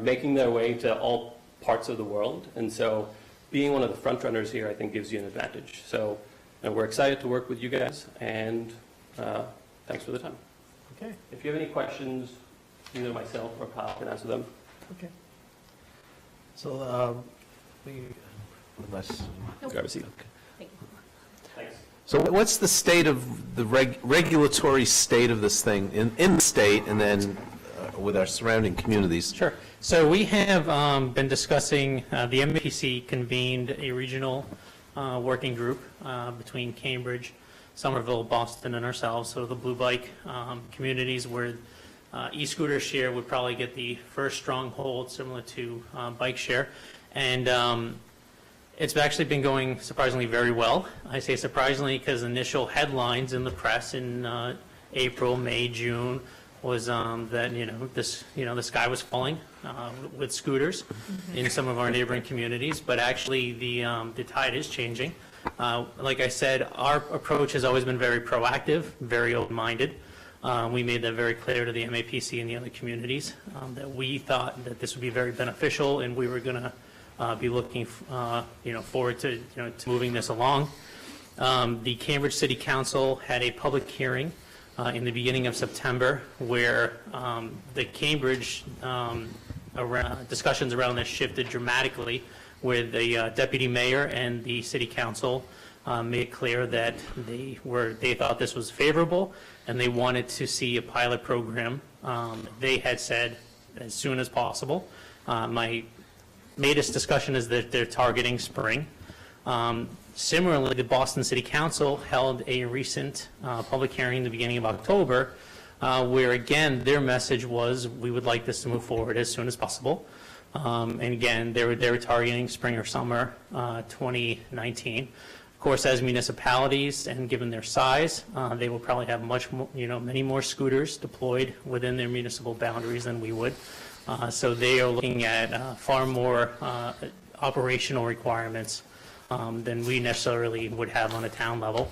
making their way to all parts of the world, and so being one of the front runners here, I think, gives you an advantage. So we're excited to work with you guys, and thanks for the time. Okay. If you have any questions, either myself or Kyle can answer them. Okay. So, unless... Grab a seat. Okay. Thanks. So what's the state of the regulatory state of this thing in the state and then with our surrounding communities? Sure. So we have been discussing, the MPC convened a regional working group between Cambridge, Somerville, Boston, and ourselves, so the Blue Bike communities where e-scooter share would probably get the first stronghold, similar to bike share. And it's actually been going surprisingly very well. I say surprisingly because initial headlines in the press in April, May, June was that the sky was falling with scooters in some of our neighboring communities. But actually, the tide is changing. Like I said, our approach has always been very proactive, very open-minded. We made that very clear to the MAPC and the other communities that we thought that this would be very beneficial, and we were going to be looking, forward to, to moving this along. The Cambridge City Council had a public hearing in the beginning of September where the Cambridge discussions around this shifted dramatically, where the deputy mayor and the city council made clear that they thought this was favorable and they wanted to see a pilot program. They had said as soon as possible. My latest discussion is that they're targeting spring. Similarly, the Boston City Council held a recent public hearing in the beginning of October where, again, their message was we would like this to move forward as soon as possible. And again, they were targeting spring or summer 2019. Of course, as municipalities and given their size, they will probably have much more, many more scooters deployed within their municipal boundaries than we would. So they are looking at far more operational requirements than we necessarily would have on a town level.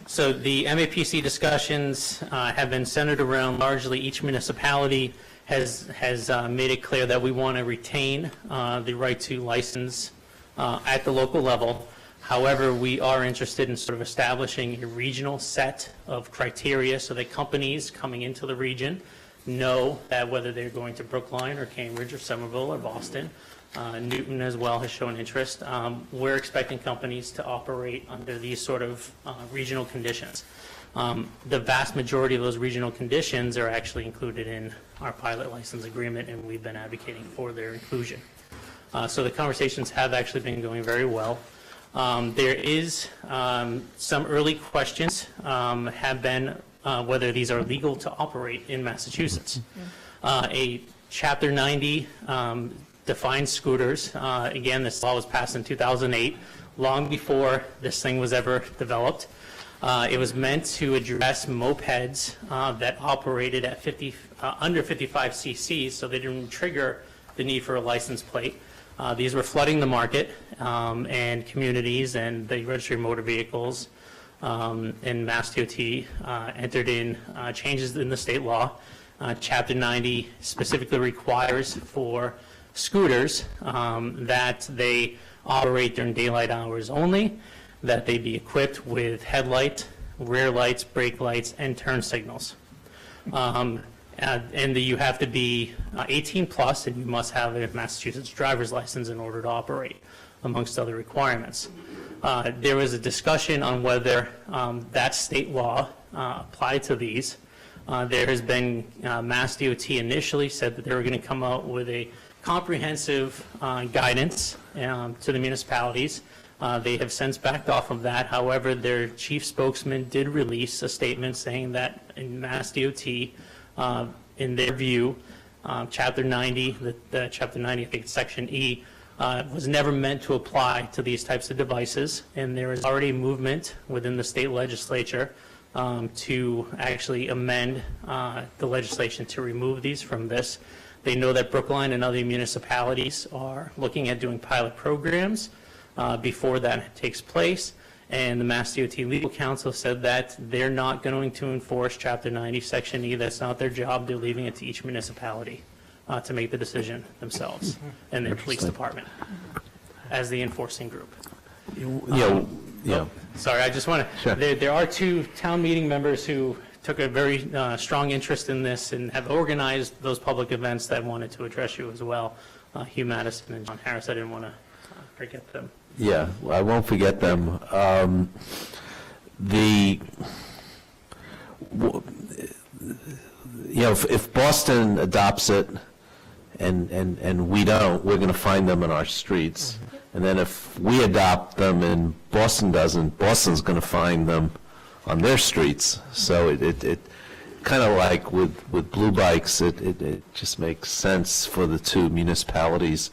So the MAPC discussions have been centered around largely each municipality has made it clear that we want to retain the right to license at the local level. However, we are interested in sort of establishing a regional set of criteria so that companies coming into the region know that whether they're going to Brookline or Cambridge or Somerville or Boston, Newton as well has shown interest. We're expecting companies to operate under these sort of regional conditions. The vast majority of those regional conditions are actually included in our pilot license agreement, and we've been advocating for their inclusion. So the conversations have actually been going very well. There is some early questions have been whether these are legal to operate in Massachusetts. A Chapter 90 defines scooters. Again, this law was passed in 2008, long before this thing was ever developed. It was meant to address mopeds that operated at under 55 cc's, so they didn't trigger the need for a license plate. These were flooding the market, and communities and the registry of motor vehicles and Mass DOT entered in changes in the state law. Chapter 90 specifically requires for scooters that they operate during daylight hours only, that they be equipped with headlight, rear lights, brake lights, and turn signals. And that you have to be 18 plus, and you must have a Massachusetts driver's license in order to operate, amongst other requirements. There was a discussion on whether that state law applied to these. There has been, Mass DOT initially said that they were going to come out with a comprehensive guidance to the municipalities. They have since backed off of that. However, their chief spokesman did release a statement saying that in Mass DOT, in their view, Chapter 90, the Chapter 90, I think it's Section E, was never meant to apply to these types of devices, and there is already movement within the state legislature to actually amend the legislation to remove these from this. They know that Brookline and other municipalities are looking at doing pilot programs before that takes place, and the Mass DOT Legal Counsel said that they're not going to enforce Chapter 90, Section E. That's not their job. They're leaving it to each municipality to make the decision themselves, and their police department as the enforcing group. Yeah. Sorry, I just want Sure. to, there are two town meeting members who took a very strong interest in this and have organized those public events that wanted to address you as well. Hugh Madison and John Harris, I didn't want to forget them. Yeah, I won't forget them. If Boston adopts it and we don't, we're going to find them in our streets. And then if we adopt them and Boston doesn't, Boston's going to find them on their streets. So it kind of like with blue bikes, it just makes sense for the two municipalities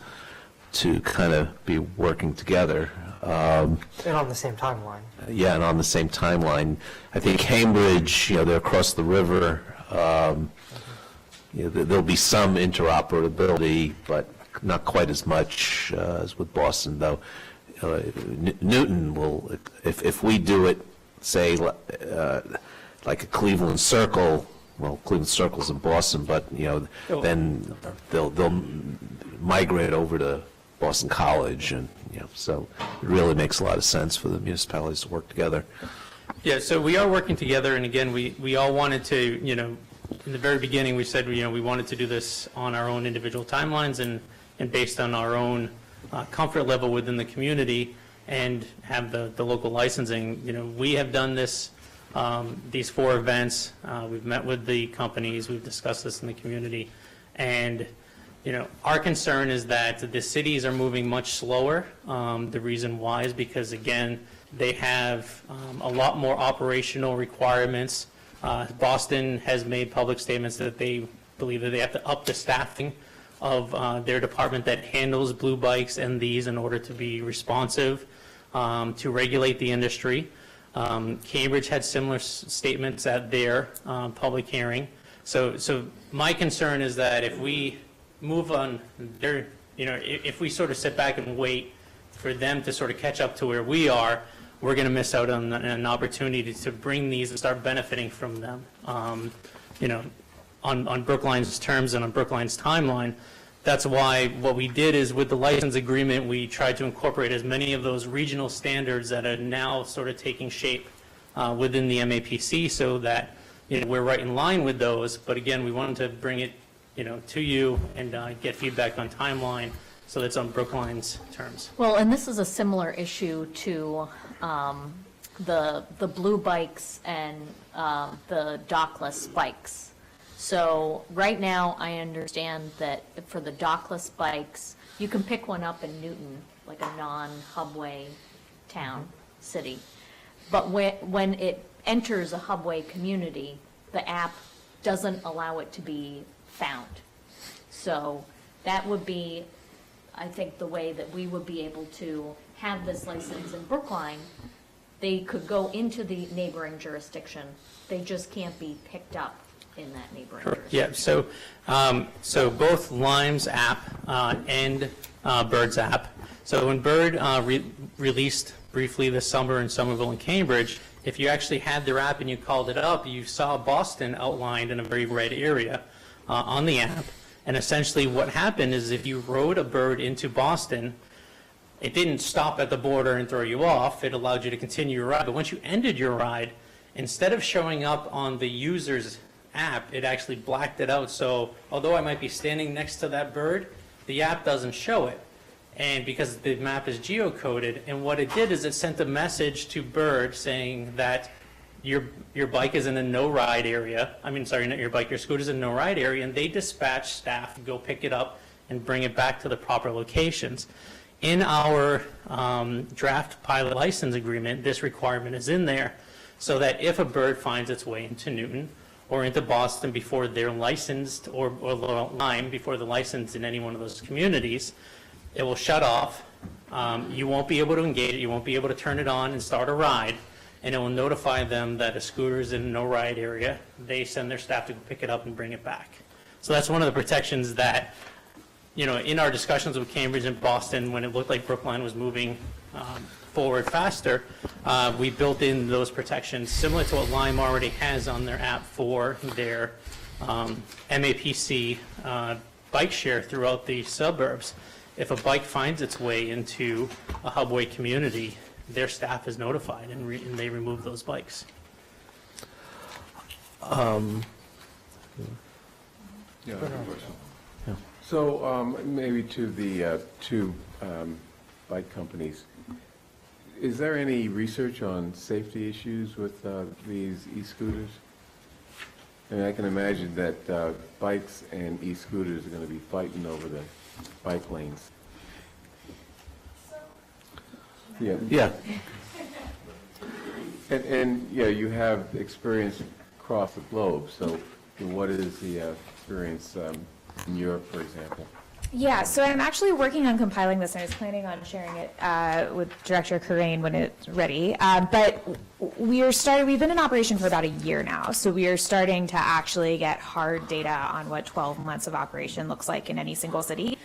to kind of be working together. And on the same timeline. Yeah, and on the same timeline. I think Cambridge, they're across the river. There'll be some interoperability, but not quite as much as with Boston, though. Newton will, if we do it, say, like a Cleveland Circle, well, Cleveland Circle's in Boston, but, then they'll migrate over to Boston College, and, so it really makes a lot of sense for the municipalities to work together. Yeah, so we are working together, and again, we all wanted to, in the very beginning, we said, we wanted to do this on our own individual timelines and based on our own comfort level within the community and have the local licensing. We have done this, these 4 events. We've met with the companies. We've discussed this in the community. And, our concern is that the cities are moving much slower. The reason why is because, again, they have a lot more operational requirements. Boston has made public statements that they believe that they have to up the staffing of their department that handles blue bikes and these in order to be responsive to regulate the industry. Cambridge had similar statements at their public hearing. So my concern is that if we move on their, if we sort of sit back and wait for them to sort of catch up to where we are, we're going to miss out on an opportunity to bring these and start benefiting from them, on Brookline's terms and on Brookline's timeline. That's why what we did is with the license agreement, we tried to incorporate as many of those regional standards that are now sort of taking shape within the MAPC so that we're right in line with those. But again, we wanted to bring it to you and get feedback on timeline so that's on Brookline's terms. Well, and this is a similar issue to the blue bikes and the dockless bikes. So right now, I understand that for the dockless bikes, you can pick one up in Newton, like a non-hubway town, city. But when it enters a hubway community, the app doesn't allow it to be found. So that would be, I think, the way that we would be able to have this license in Brookline. They could go into the neighboring jurisdiction. They just can't be picked up in that neighboring jurisdiction. Yeah, so both Lime's app and Bird's app. So when Bird released briefly this summer in Somerville and Cambridge, if you actually had their app and you called it up, you saw Boston outlined in a very red area on the app. And essentially what happened is if you rode a Bird into Boston, it didn't stop at the border and throw you off. It allowed you to continue your ride. But once you ended your ride, instead of showing up on the user's app, it actually blacked it out. So although I might be standing next to that Bird, the app doesn't show it. And because the map is geocoded, and what it did is it sent a message to Bird saying that your bike is in a no-ride area. I mean, sorry, not your bike, your scooter's in a no-ride area, and they dispatch staff to go pick it up and bring it back to the proper locations. In our draft pilot license agreement, this requirement is in there so that if a Bird finds its way into Newton or into Boston before they're licensed, or Lyme before they're licensed in any one of those communities, it will shut off. You won't be able to engage it, you won't be able to turn it on and start a ride, and it will notify them that a scooter is in a no-ride area. They send their staff to pick it up and bring it back. So that's one of the protections that, you know, in our discussions with Cambridge and Boston, when it looked like Brookline was moving forward faster, we built in those protections similar to what Lyme already has on their app for their MAPC bike share throughout the suburbs. If a bike finds its way into a Hubway community, their staff is notified and they remove those bikes. Yeah, I have a question. So maybe to the two bike companies, is there any research on safety issues with these e-scooters? I mean, I can imagine that bikes and e-scooters are going to be fighting over the bike lanes. Yeah. Yeah. And yeah, you have experience across the globe, so what is the experience in Europe, for example? Yeah, so I'm actually working on compiling this, and I was planning on sharing it with Director Corain when it's ready. But we've been in operation for about a year now, so we are starting to actually get hard data on what 12 months of operation looks like in any single city.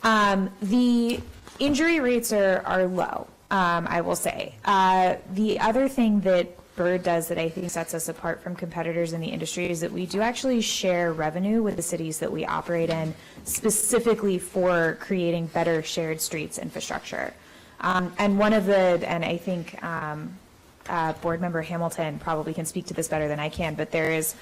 The injury rates are low, I will say. The other thing that Bird does that I think sets us apart from competitors in the industry is that we do actually share revenue with the cities that we operate in, specifically for creating better shared streets infrastructure. And I think Board Member Hamilton probably can speak to this better than I can, but there is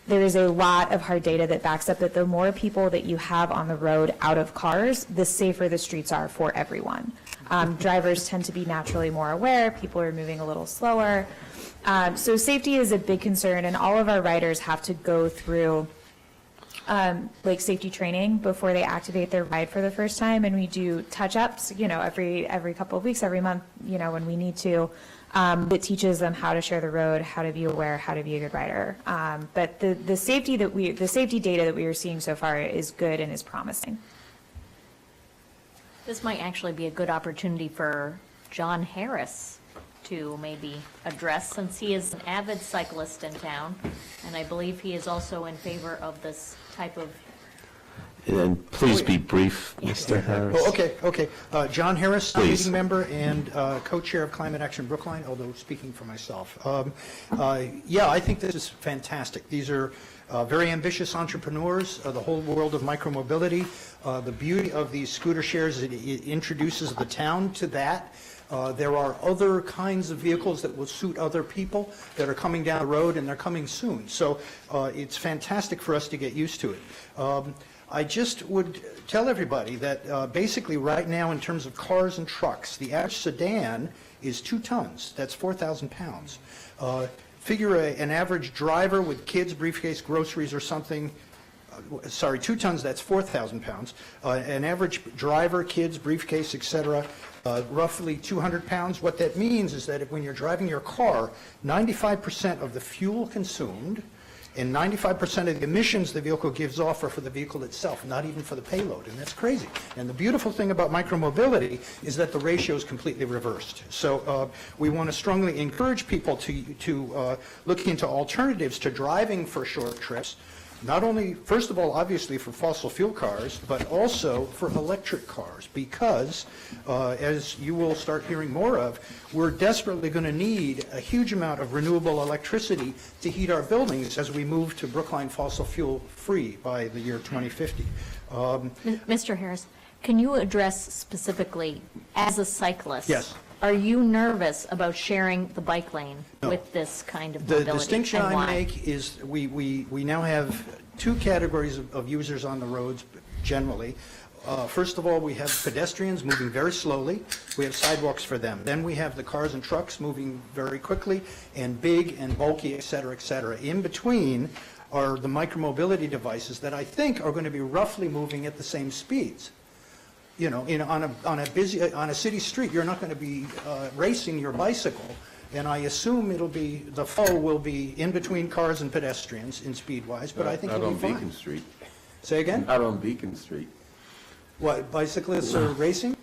a lot of hard data that backs up that the more people that you have on the road out of cars, the safer the streets are for everyone. Drivers tend to be naturally more aware, people are moving a little slower. So safety is a big concern, and all of our riders have to go through like safety training before they activate their ride for the first time, and we do touch-ups, you know, every couple of weeks, every month, you know, when we need to, that teaches them how to share the road, how to be aware, how to be a good rider. But the safety data that we are seeing so far is good and is promising. This might actually be a good opportunity for John Harris to maybe address, since he is an avid cyclist in town, and I believe he is also in favor of this type of... And please be brief, Mr. Harris. Oh, okay. John Harris, Please. meeting member and co-chair of Climate Action Brookline, although speaking for myself. Yeah, I think this is fantastic. These are very ambitious entrepreneurs, the whole world of micromobility. The beauty of these scooter shares, it introduces the town to that. There are other kinds of vehicles that will suit other people that are coming down the road, and they're coming soon. So it's fantastic for us to get used to it. I just would tell everybody that basically right now, in terms of cars and trucks, the average sedan is 2 tons. That's 4,000 pounds. Figure an average driver with kids, briefcase, groceries or something. 2 tons, that's 4,000 pounds. An average driver, kids, briefcase, etc., roughly 200 pounds. What that means is that when you're driving your car, 95% of the fuel consumed and 95% of the emissions the vehicle gives off are for the vehicle itself, not even for the payload, and that's crazy. And the beautiful thing about micromobility is that the ratio is completely reversed. So we want to strongly encourage people to look into alternatives to driving for short trips, not only, first of all, obviously for fossil fuel cars, but also for electric cars, because as you will start hearing more of, we're desperately going to need a huge amount of renewable electricity to heat our buildings as we move to Brookline fossil fuel free by the year 2050. Mr. Harris, can you address specifically, as a cyclist? Yes. Are you nervous about sharing the bike lane with this kind of mobility? The distinction and I why? make is we now have 2 categories of users on the roads generally. First of all, we have pedestrians moving very slowly. We have sidewalks for them. Then we have the cars and trucks moving very quickly and big and bulky, et cetera, et cetera. In between are the micromobility devices that I think are going to be roughly moving at the same speeds. You know, on a city street, you're not going to be racing your bicycle And I assume the flow will be in between cars and pedestrians in speed-wise, but I think Not it'll on be fine. Beacon Street. Say again? Not on Beacon Street. What, bicyclists are racing?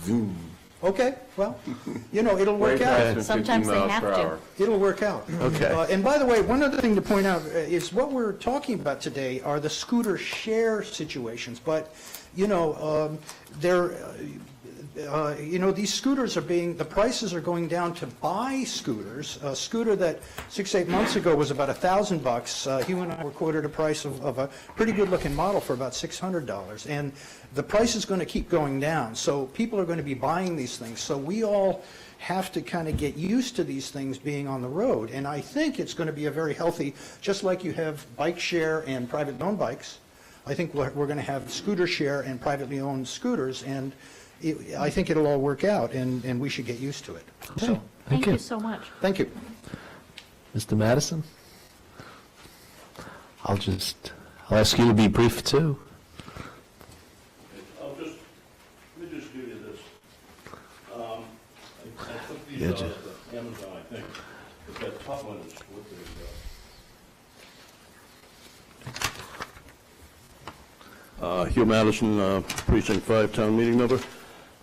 Zoom. Okay, well, it'll work Way out. faster than Sometimes 15 they miles have per to. hour. It'll work out. Okay. And by the way, one other thing to point out is what we're talking about today are the scooter share situations. But, these scooters the prices are going down to buy scooters. A scooter that 6-8 months ago was about $1,000. Hugh and I were quoted a price of a pretty good-looking model for about $600. And the price is going to keep going down. So people are going to be buying these things. So we all have to kind of get used to these things being on the road. And I think it's going to be a very healthy, just like you have bike share and privately owned bikes, I think we're going to have scooter share and privately owned scooters. And I think it'll all work out, and we should get used to it. So, Thank you so much. thank you. Mr. Madison? I'll ask you to be brief, too. Let me just give you this. I took these Yeah, out of the Amazon, I think. But that top one is what they Hugh Madison, Precinct 5, Town Meeting Member.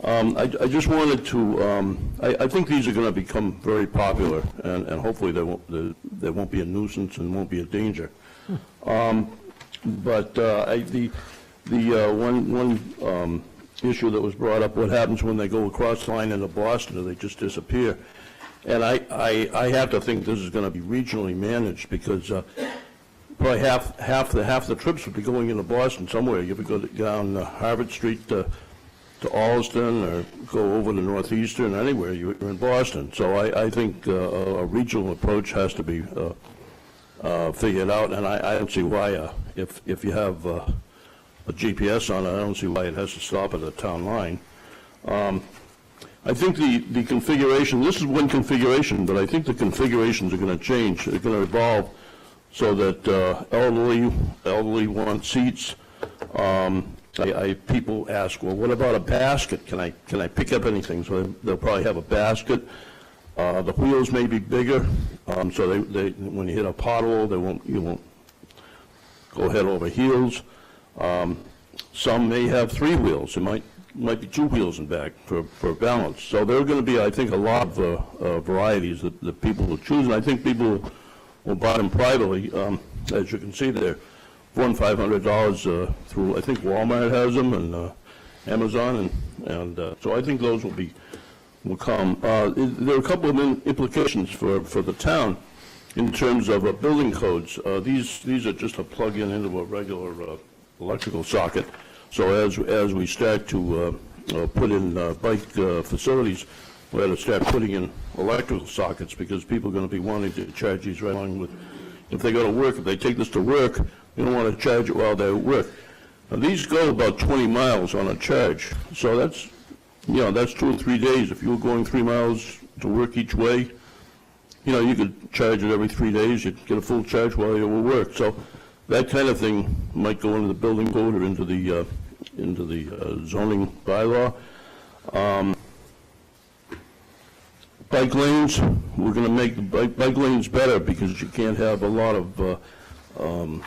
I just wanted to, I think these are going to become very popular, and hopefully they won't be a nuisance and won't be a danger. But the one issue that was brought up, what happens when they go across the line into Boston, or they just disappear? And I have to think this is going to be regionally managed, because probably half the trips would be going into Boston somewhere. You ever go down Harvard Street to Alston, or go over to Northeastern, anywhere, you're in Boston. So I think a regional approach has to be figured out, and I don't see why, if you have a GPS on it, I don't see why it has to stop at the town line. I think the configuration, this is one configuration, but I think the configurations are going to change. They're going to evolve so that elderly want seats. People ask, well, what about a basket? Can I pick up anything? So they'll probably have a basket. The wheels may be bigger, so they when you hit a pothole, you won't go head over heels. Some may have 3 wheels. It might be 2 wheels in back for balance. So there are going to be, I think, a lot of varieties that people will choose, and I think people will buy them privately. As you can see, they're $400 and $500 through, I think Walmart has them, and Amazon, and so I think those will come. There are a couple of implications for the town in terms of building codes. These are just a plug-in into a regular electrical socket. So as we start to put in bike facilities, we have to start putting in electrical sockets, because people are going to be wanting to charge these right along with, if they go to work, if they take this to work, you don't want to charge it while they're at work. Now, these go about 20 miles on a charge, so that's 2 or 3 days. If you were going 3 miles to work each way, you could charge it every 3 days. You'd get a full charge while you were at work. So that kind of thing might go into the building code or into the zoning bylaw. Bike lanes, we're going to make the bike lanes better, because you can't have a lot of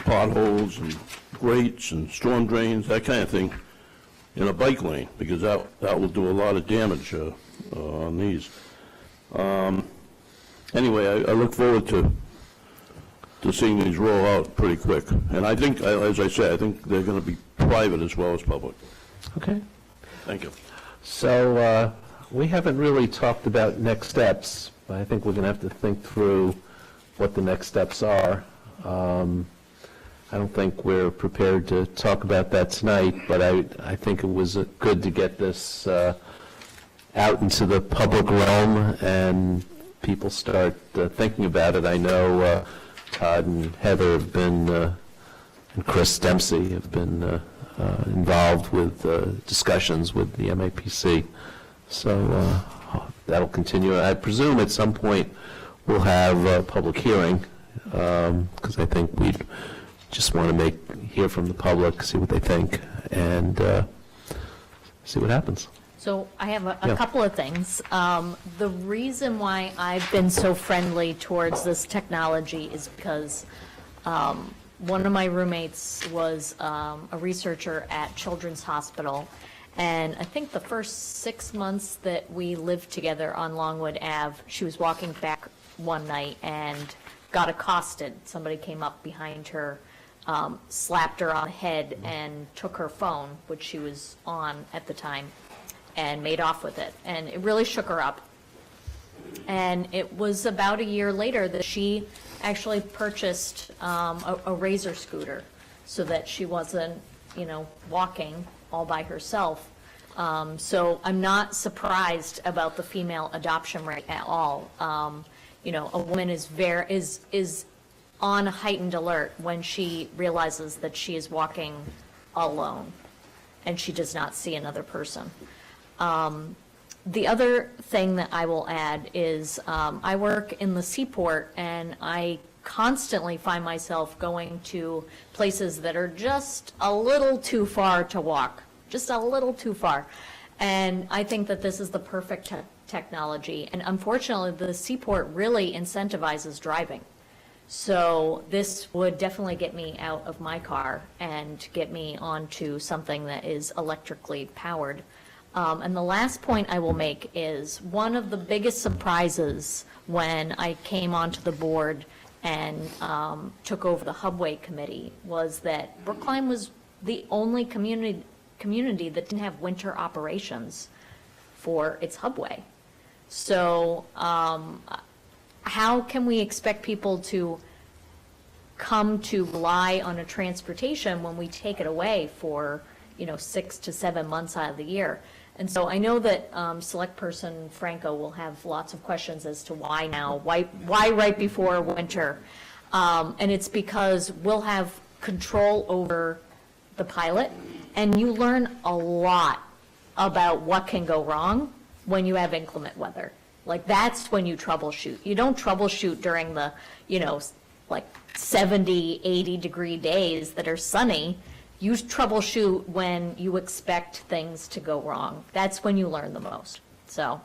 potholes and grates and storm drains, that kind of thing, in a bike lane, because that will do a lot of damage on these. Anyway, I look forward to seeing these roll out pretty quick. And I think, as I say, I think they're going to be private as well as public. Okay. Thank you. So we haven't really talked about next steps, but I think we're going to have to think through what the next steps are. I don't think we're prepared to talk about that tonight, but I think it was good to get this out into the public realm and people start thinking about it. I know Todd and Heather have been, and Chris Dempsey have been involved with discussions with the MAPC. So that'll continue. I presume at some point we'll have a public hearing, because I think we just want to hear from the public, see what they think, and see what happens. So I have a Yeah. couple of things. The reason why I've been so friendly towards this technology is because one of my roommates was a researcher at Children's Hospital, and I think the first 6 months that we lived together on Longwood Ave, she was walking back one night and got accosted. Somebody came up behind her, slapped her on the head, and took her phone, which she was on at the time, and made off with it. And it really shook her up. And it was about a year later that she actually purchased a Razor scooter so that she wasn't, walking all by herself. So I'm not surprised about the female adoption rate at all. A woman is on heightened alert when she realizes that she is walking alone and she does not see another person. The other thing that I will add is I work in the seaport, and I constantly find myself going to places that are just a little too far to walk, just a little too far. And I think that this is the perfect technology. And unfortunately, the seaport really incentivizes driving. So this would definitely get me out of my car and get me onto something that is electrically powered. And the last point I will make is one of the biggest surprises when I came onto the board and took over the Hubway Committee was that Brookline was the only community that didn't have winter operations for its Hubway. So how can we expect people to come to rely on a transportation when we take it away for 6 to 7 months out of the year? And so I know that Select Person Franco will have lots of questions as to why now, why right before winter? And it's because we'll have control over the pilot, and you learn a lot about what can go wrong when you have inclement weather. Like, that's when you troubleshoot. You don't troubleshoot during the, 70, 80-degree days that are sunny. You troubleshoot when you expect things to go wrong. That's when you learn the most. So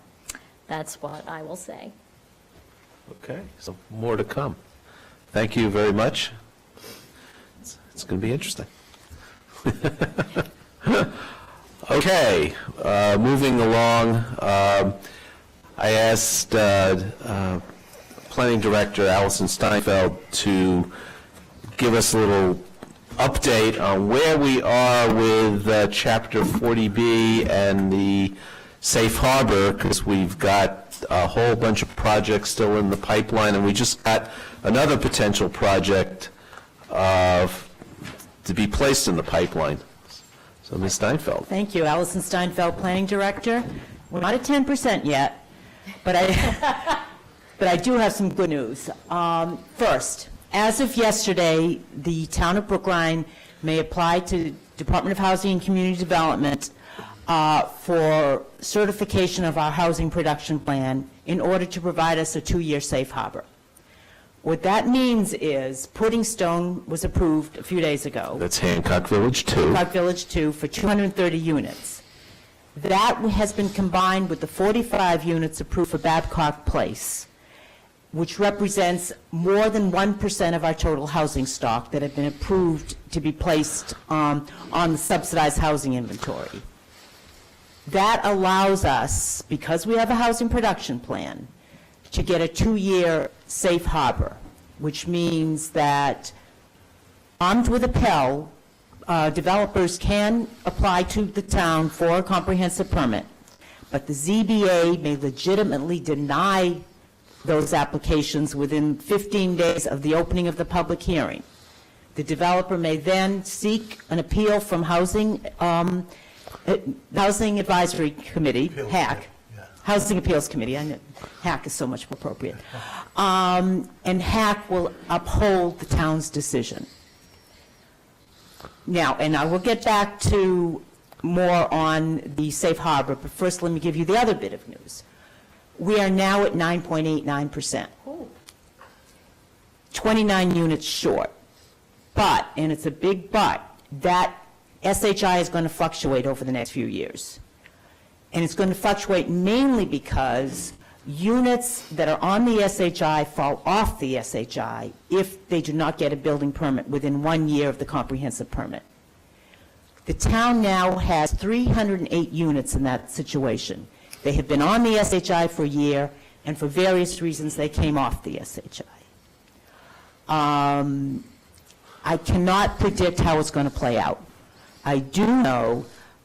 that's what I will say. Okay, so more to come. Thank you very much. It's going to be interesting. Okay, moving along, I asked Planning Director Allison Steinfeld to give us a little update on where we are with Chapter 40B and the Safe Harbor, because we've got a whole bunch of projects still in the pipeline, and we just got another potential project to be placed in the pipeline. So, Ms. Steinfeld. Thank you. Allison Steinfeld, Planning Director. We're not at 10% yet, but I do have some good news. First, as of yesterday, the town of Brookline may apply to Department of Housing and Community Development for certification of our housing production plan in order to provide us a 2-year safe harbor. What that means is Pudding Stone was approved a few days ago. That's Hancock Village 2. Hancock Village 2 for 230 units. That has been combined with the 45 units approved for Babcock Place, which represents more than 1% of our total housing stock that have been approved to be placed on the subsidized housing inventory. That allows us, because we have a housing production plan, to get a 2-year safe harbor, which means that armed with a Pell, developers can apply to the town for a comprehensive permit, but the ZBA may legitimately deny those applications within 15 days of the opening of the public hearing. The developer may then seek an appeal from Housing Advisory Committee, HAC, Housing Appeals Committee. I know HAC is so much more appropriate. And HAC will uphold the town's decision. Now, and I will get back to more on the safe harbor, but first let me give you the other bit of news. We are now at 9.89%. 29 units short. But, and it's a big but, that SHI is going to fluctuate over the next few years. And it's going to fluctuate mainly because units that are on the SHI fall off the SHI if they do not get a building permit within 1 year of the comprehensive permit. The town now has 308 units in that situation. They have been on the SHI for a year, and for various reasons, they came off the SHI. I cannot predict how it's going to play out. I do know,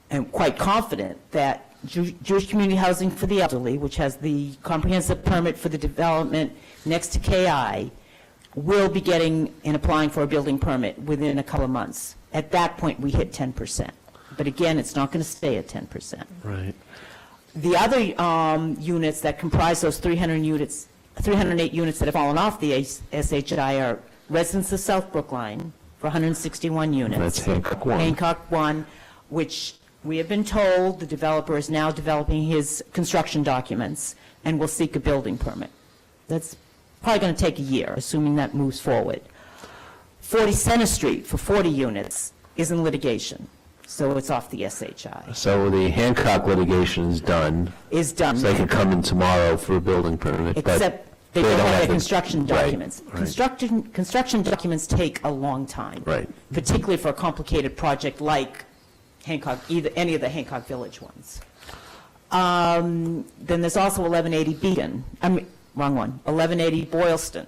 and quite confident, that Jewish Community Housing for the Elderly, which has the comprehensive permit for the development next to KI, will be getting and applying for a building permit within a couple of months. At that point, we hit 10%. But again, it's not going to stay at 10%. Right. The other units that comprise those 308 units that have fallen off the SHI are residents of South Brookline for 161 units. That's Hancock 1. Hancock 1, which we have been told the developer is now developing his construction documents and will seek a building permit. That's probably going to take a year, assuming that moves forward. 40 Center Street for 40 units is in litigation, so it's off the SHI. So the Hancock litigation is done. Is done. So they can come in tomorrow for a building permit, but Except they don't have the- the construction Right, documents. right. Construction documents take a long time. Right. Particularly for a complicated project like Hancock, any of the Hancock Village ones. Then there's also 1180 Beacon, wrong one, 1180 Boylston,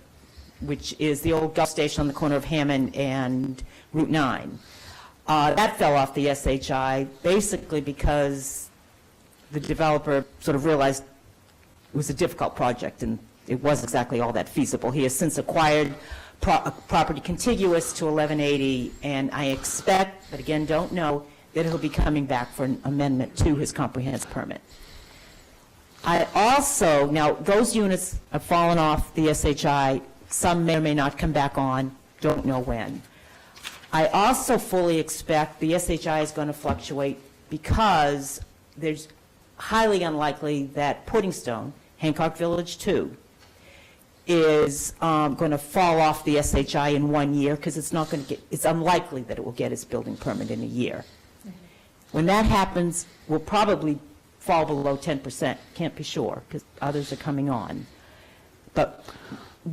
which is the old Gulf Station on the corner of Hammond and Route 9. That fell off the SHI basically because the developer sort of realized it was a difficult project and it wasn't exactly all that feasible. He has since acquired property contiguous to 1180, and I expect, but again, don't know, that he'll be coming back for an amendment to his comprehensive permit. I also, now, those units have fallen off the SHI. Some may or may not come back on, don't know when. I also fully expect the SHI is going to fluctuate because there's highly unlikely that Puddingstone, Hancock Village 2, is going to fall off the SHI in 1 year because it's not going to get, it's unlikely that it will get its building permit in a year. When that happens, we'll probably fall below 10%, can't be sure because others are coming on. But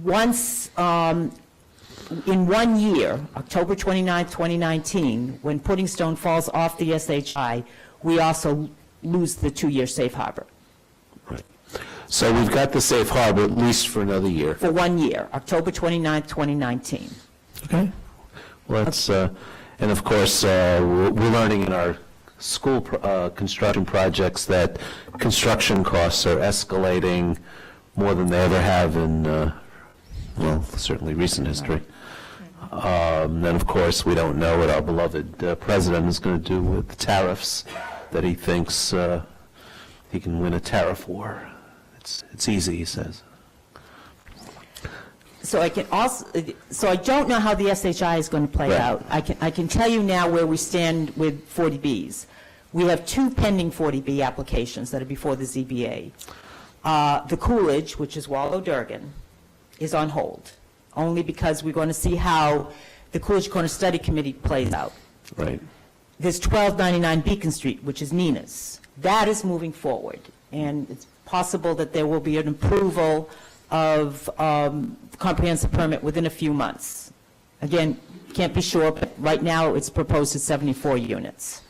once, in 1 year, October 29th, 2019, when Puddingstone falls off the SHI, we also lose the 2-year safe harbor. Right. So we've got the safe harbor at least for another year. For 1 year, October 29th, 2019. Okay. Well, that's, and of course, we're learning in our school construction projects that construction costs are escalating more than they ever have in, well, certainly recent history. Then, of course, we don't know what our beloved president is going to do with the tariffs, that he thinks he can win a tariff war. It's easy, he says. So I can also, so I don't know how the SHI is going to play Right. out. I can tell you now where we stand with 40Bs. We have 2 pending 40B applications that are before the ZBA. The Coolidge, which is Wallow Durgan, is on hold, only because we're going to see how the Coolidge Corner Study Committee plays out. Right. There's 1299 Beacon Street, which is Nina's. That is moving forward, and it's possible that there will be an approval of comprehensive permit within a few months. Again, can't be sure, but right now it's proposed at 74 units.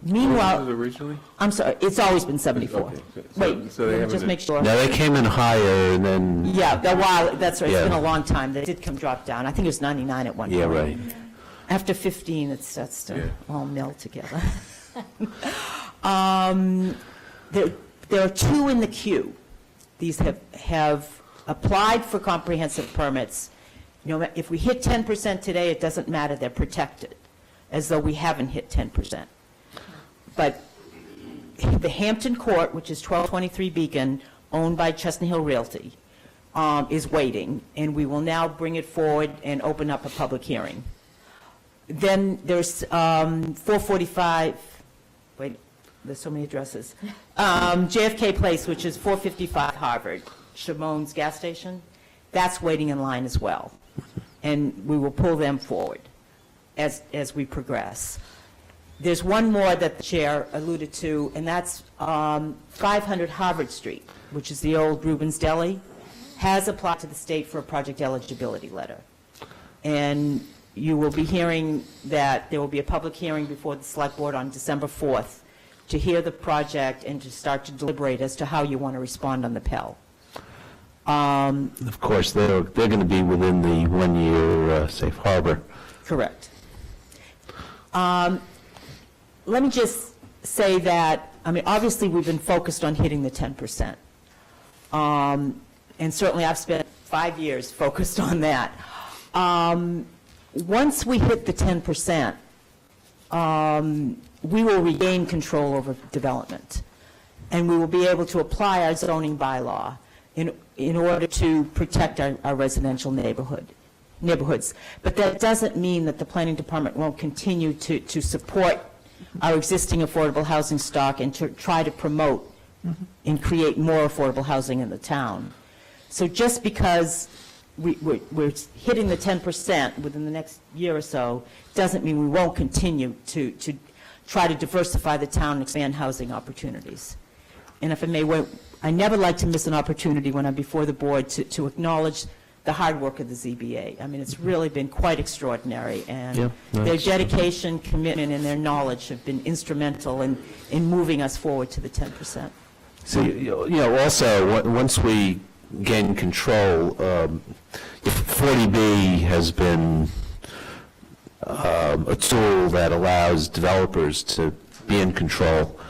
Meanwhile, What was it originally? I'm sorry, it's always been 74. Okay, so- Wait, so they let me haven't- just make sure. Now, they came in higher and then, Yeah, a while, that's right, it's been Yeah. a long time. They did come drop down. I think it was 99 at one point. yeah, right. After 15, it starts to Yeah. all meld together. There are 2 in the queue. These have applied for comprehensive permits. You know, if we hit 10% today, it doesn't matter, they're protected, as though we haven't hit 10%. But the Hampton Court, which is 1223 Beacon, owned by Chestnut Hill Realty, is waiting, and we will now bring it forward and open up a public hearing. Then there's 445, wait, there's so many addresses. JFK Place, which is 455 Harvard, Shimon's gas station, that's waiting in line as well. And we will pull them forward as we progress. There's one more that the chair alluded to, and that's 500 Harvard Street, which is the old Rubens Deli, has applied to the state for a project eligibility letter. And you will be hearing that there will be a public hearing before the Select Board on December 4th to hear the project and to start to deliberate as to how you want to respond on the Pell. Of course, they're going to be within the one-year safe harbor. Correct. Let me just say that, I mean, obviously, we've been focused on hitting the 10%. And certainly, I've spent 5 years focused on that. Once we hit the 10%, we will regain control over development. And we will be able to apply our zoning bylaw in order to protect our residential neighborhoods. But that doesn't mean that the planning department won't continue to support our existing affordable housing stock and to try to promote and create more affordable housing in the town. So just because we're hitting the 10% within the next year or so doesn't mean we won't continue to try to diversify the town and expand housing opportunities. And if I may, I never like to miss an opportunity when I'm before the board to acknowledge the hard work of the ZBA. I mean, it's really been quite extraordinary, and their dedication, commitment, and their knowledge have been instrumental in moving us forward to the 10%. So, also, once we gain control, 40B has been a tool that allows developers to be in control,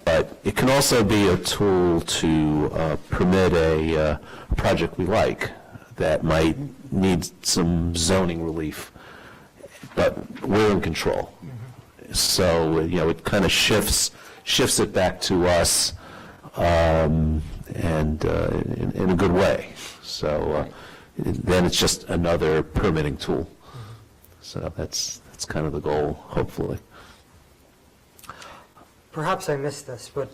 but it can also be a tool to permit a project we like that might need some zoning relief, but we're in control. So, it kind of shifts it back to us, and in a good way. So then it's just another permitting tool. So that's kind of the goal, hopefully. Perhaps I missed this, but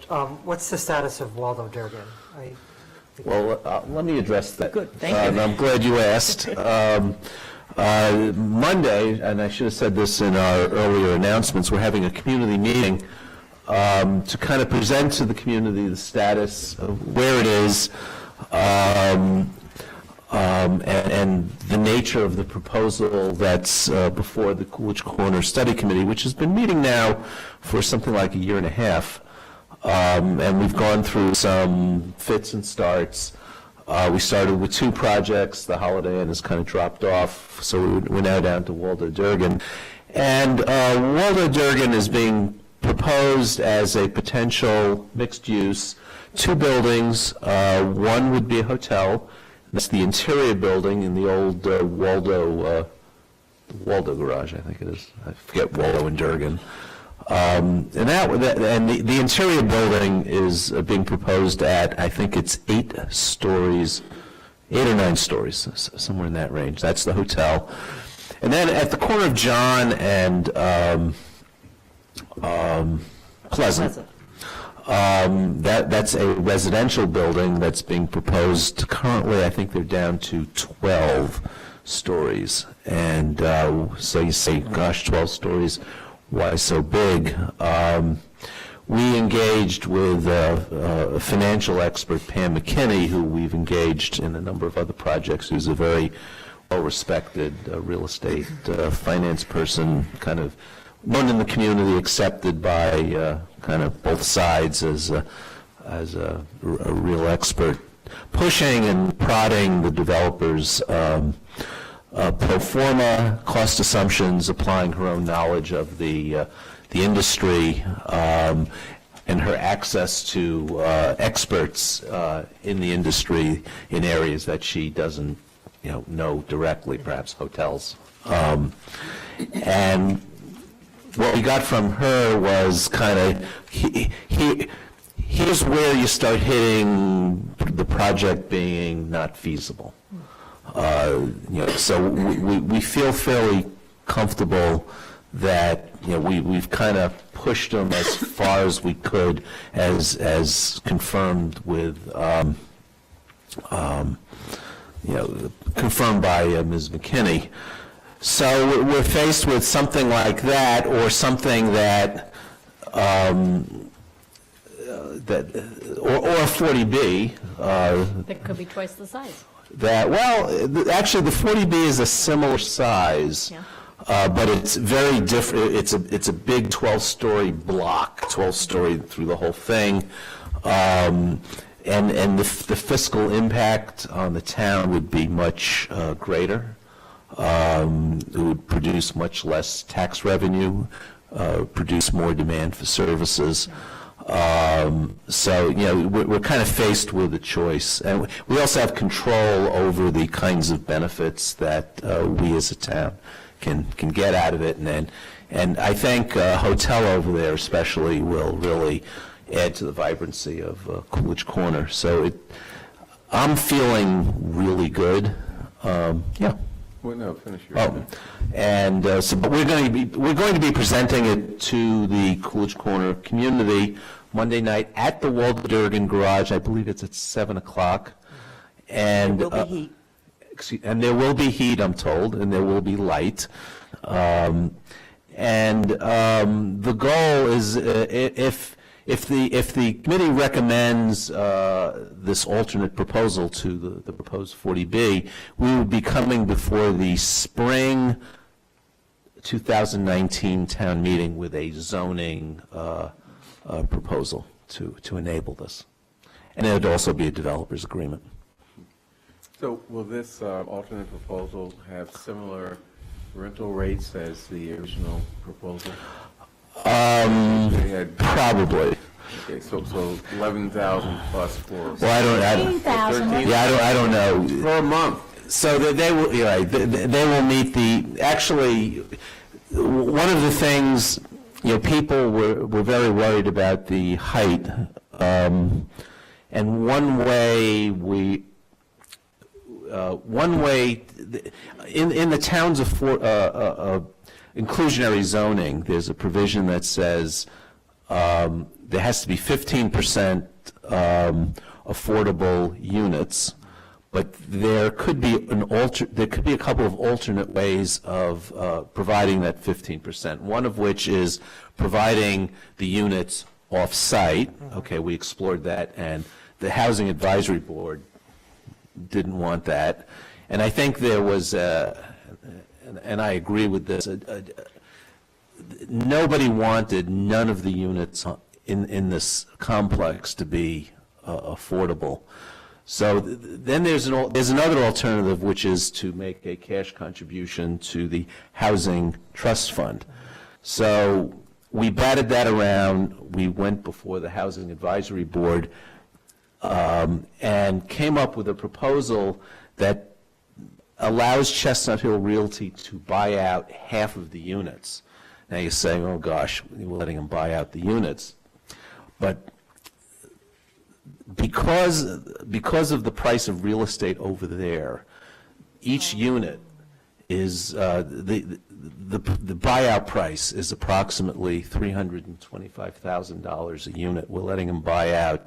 what's the status of Waldo Durgan? Well, let me address that. Good, thank you. I'm glad you asked. Monday, and I should have said this in our earlier announcements, we're having a community meeting to kind of present to the community the status of where it is and the nature of the proposal that's before the Coolidge Corner Study Committee, which has been meeting now for something like a year and a half. And we've gone through some fits and starts. We started with 2 projects. The Holiday Inn has kind of dropped off, so we're now down to Waldo Durgan. And Waldo Durgan is being proposed as a potential mixed use, 2 buildings. One would be a hotel. That's the interior building in the old Waldo garage, I think it is. I forget Waldo and Durgan. And the interior building is being proposed at, I think it's 8 stories, 8 or 9 stories, somewhere in that range. That's the hotel. And then at the corner of John and Pleasant, that's a residential building that's being proposed. Currently, I think they're down to 12 stories. And so you say, gosh, 12 stories. Why so big? We engaged with a financial expert, Pam McKinney, who we've engaged in a number of other projects, who's a very well-respected real estate finance person, kind of known in the community, accepted by kind of both sides as a real expert, pushing and prodding the developers' pro forma cost assumptions, applying her own knowledge of the industry, and her access to experts in the industry in areas that she doesn't, know directly, perhaps hotels. And what we got from her was kind of, here's where you start hitting the project being not feasible. So we feel fairly comfortable that we've kind of pushed them as far as we could, as confirmed with confirmed by Ms. McKinney. So we're faced with something like that, or something that, or a 40B, That could be twice the size. that, well, actually, the 40B is a similar size, Yeah. but it's very different. It's a big 12-story block, 12-story through the whole thing. And the fiscal impact on the town would be much greater. It would produce much less tax revenue, produce more demand for services. So, you know, we're kind of faced with a choice. And we also have control over the kinds of benefits that we as a town can get out of it. And I think a hotel over there especially will really add to the vibrancy of Coolidge Corner. So I'm feeling really good. Yeah. Well, no, finish your. Oh, and but we're going to be presenting it to the Coolidge Corner community Monday night at the Walter Durgan Garage. I believe it's at 7 o'clock. And There will be heat. And there will be heat, I'm told, and there will be light. And the goal is if the committee recommends this alternate proposal to the proposed 40B, we would be coming before the spring 2019 town meeting with a zoning proposal to enable this. And it would also be a developer's agreement. So will this alternate proposal have similar rental rates as the original proposal? They had- Probably. Okay, so 11,000 plus for. Well, I don't. 13,000. Yeah, I don't know. For a month. So they will, you're right, they will meet actually, one of the things, you know, people were very worried about the height. And one way in the towns of inclusionary zoning, there's a provision that says there has to be 15% affordable units, but there could be a couple of alternate ways of providing that 15%. One of which is providing the units off-site. Okay, we explored that, and the Housing Advisory Board didn't want that. And I think there was, and I agree with this, nobody wanted none of the units in this complex to be affordable. So then there's another alternative, which is to make a cash contribution to the Housing Trust Fund. So we batted that around. We went before the Housing Advisory Board and came up with a proposal that allows Chestnut Hill Realty to buy out half of the units. Now you're saying, oh gosh, we're letting them buy out the units. But because of the price of real estate over there, each unit is, the buyout price is approximately $325,000 a unit. We're letting them buy out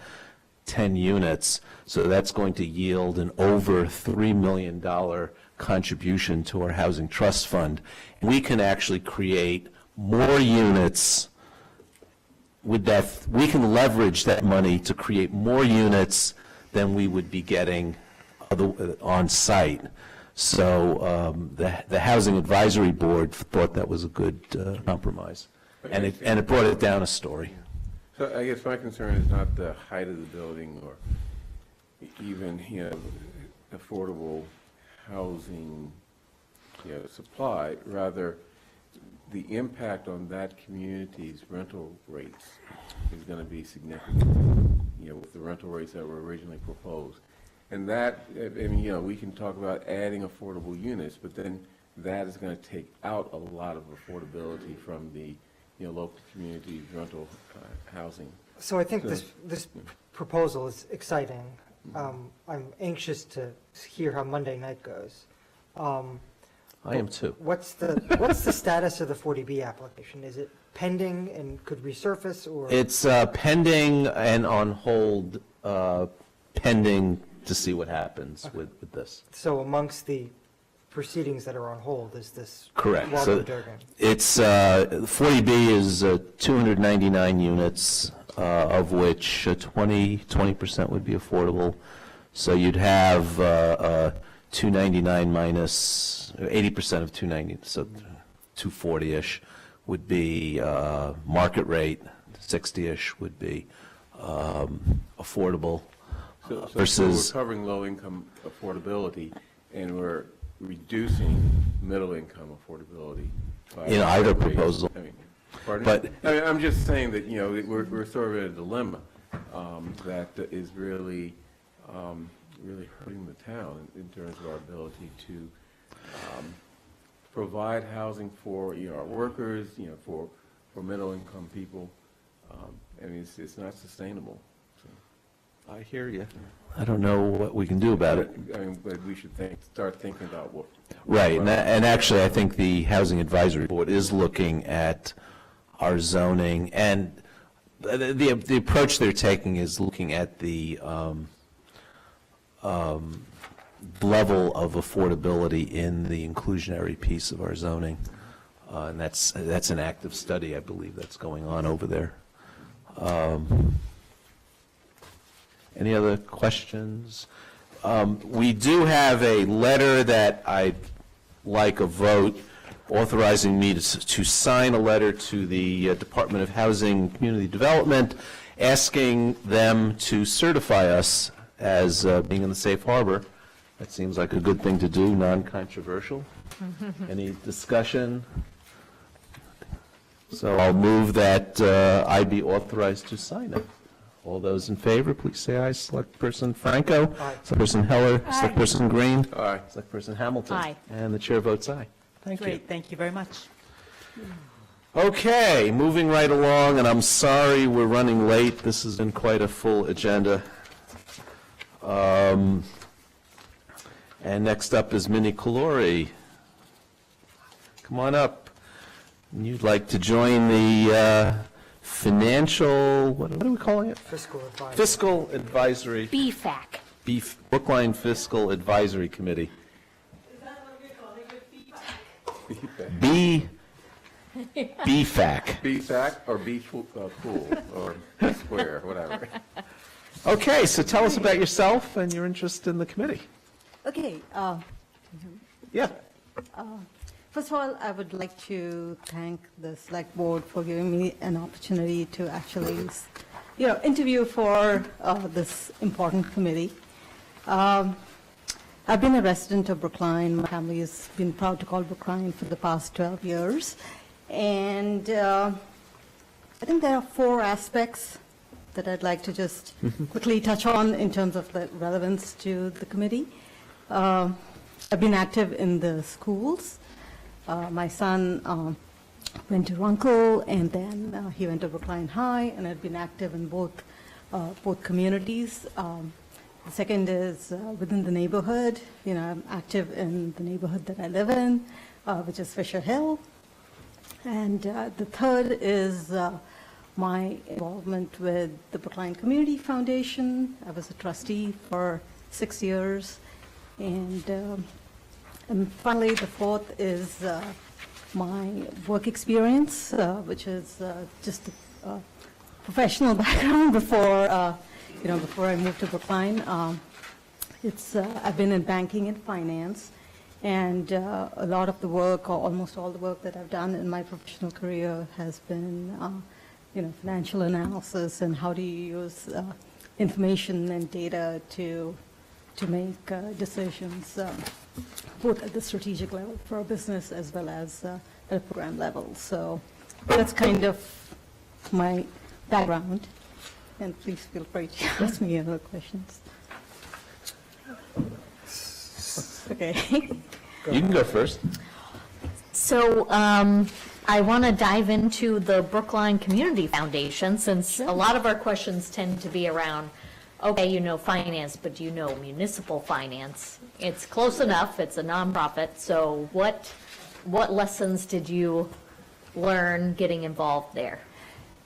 10 units, so that's going to yield an over $3 million contribution to our Housing Trust Fund. And we can actually create more units with that. We can leverage that money to create more units than we would be getting on site. So the Housing Advisory Board thought that was a good compromise, and it brought it down a story. So I guess my concern is not the height of the building or even, affordable housing, supply, rather the impact on that community's rental rates is going to be significant, with the rental rates that were originally proposed. And that, we can talk about adding affordable units, but then that is going to take out a lot of affordability from the, local community rental housing. So I think this proposal is exciting. I'm anxious to hear how Monday night goes. I am too. What's the status of the 40B application? Is it pending and could resurface, or? It's pending and on hold, pending to see what happens with this. So amongst the proceedings that are on hold is this. Correct. Walter So Durgan. it's, 40B is 299 units, of which 20% would be affordable. So you'd have 299 minus 80% of 290, so 240-ish would be market rate, 60-ish would be affordable. So versus. we're covering low-income affordability, and we're reducing middle-income affordability. by In either raise. proposal. I mean, pardon? But- I mean, I'm just saying that, you know, we're sort of in a dilemma that is really, really hurting the town in terms of our ability to provide housing for, you know, our workers, you know, for middle-income people. I mean, it's not sustainable. I hear you. I don't know what we can do about it. I mean, but we should start thinking about what. Right, and actually, I think the Housing Advisory Board is looking at our zoning, and the approach they're taking is looking at the level of affordability in the inclusionary piece of our zoning. And that's an active study, I believe, that's going on over there. Any other questions? We do have a letter that I'd like a vote authorizing me to sign a letter to the Department of Housing and Community Development, asking them to certify us as being in the safe harbor. That seems like a good thing to do, non-controversial. Any discussion? So I'll move that I be authorized to sign it. All those in favor, please say aye. Selectperson Franco? Aye. Selectperson Heller? Aye. Selectperson Green? Aye. Selectperson Hamilton? Aye. And the chair votes aye. Thank you. Great, thank you very much. Okay, moving right along, and I'm sorry we're running late. This has been quite a full agenda. And next up is Minnie Calori. Come on up. You'd like to join the financial, what are we calling it? Fiscal advisory. Fiscal Advisory, BFAC. Brookline Fiscal Advisory Committee. B, BFAC. BFAC or pool or square, whatever. Okay, so tell us about yourself and your interest in the committee. Okay, Yeah. first of all, I would like to thank the Select Board for giving me an opportunity to actually, interview for this important committee. I've been a resident of Brookline. My family has been proud to call Brookline for the past 12 years. And I think there are 4 aspects that I'd like to just quickly touch on in terms of the relevance to the committee. I've been active in the schools. My son went to Runkle, and then he went to Brookline High, and I've been active in both communities. The second is within the neighborhood. I'm active in the neighborhood that I live in, which is Fisher Hill. And the third is my involvement with the Brookline Community Foundation. I was a trustee for 6 years. And finally, the fourth is my work experience, which is just a professional background before I moved to Brookline. I've been in banking and finance, and a lot of the work, or almost all the work that I've done in my professional career has been, financial analysis and how do you use information and data to make decisions, both at the strategic level for a business as well as at a program level. So that's kind of my background. And please feel free to ask me other questions. Okay. You can go first. So I want to dive into the Brookline Community Foundation, since a lot of our questions tend to be around, okay, you know finance, but do you know municipal finance? It's close enough, it's a nonprofit, so what lessons did you learn getting involved there?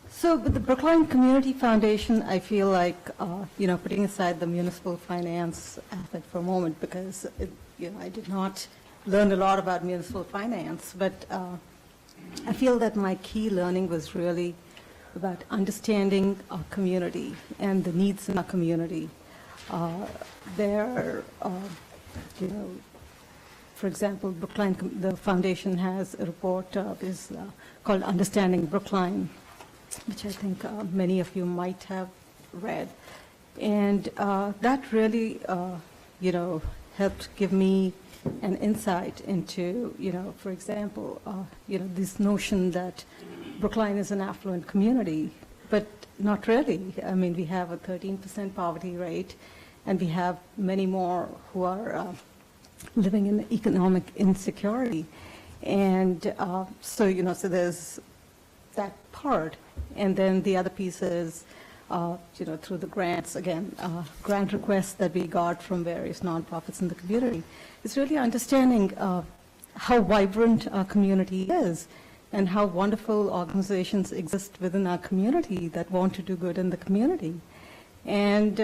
So with the Brookline Community Foundation, I feel like, putting aside the municipal finance aspect for a moment, because, I did not learned a lot about municipal finance, but I feel that my key learning was really about understanding our community and the needs in our community. For example, Brookline, the foundation has a report called Understanding Brookline, which I think many of you might have read. And that really, helped give me an insight into, for example, this notion that Brookline is an affluent community, but not really. I mean, we have a 13% poverty rate, and we have many more who are living in economic insecurity. And so there's that part. And then the other piece is, through the grants, again, grant requests that we got from various nonprofits in the community. It's really understanding how vibrant our community is and how wonderful organizations exist within our community that want to do good in the community. And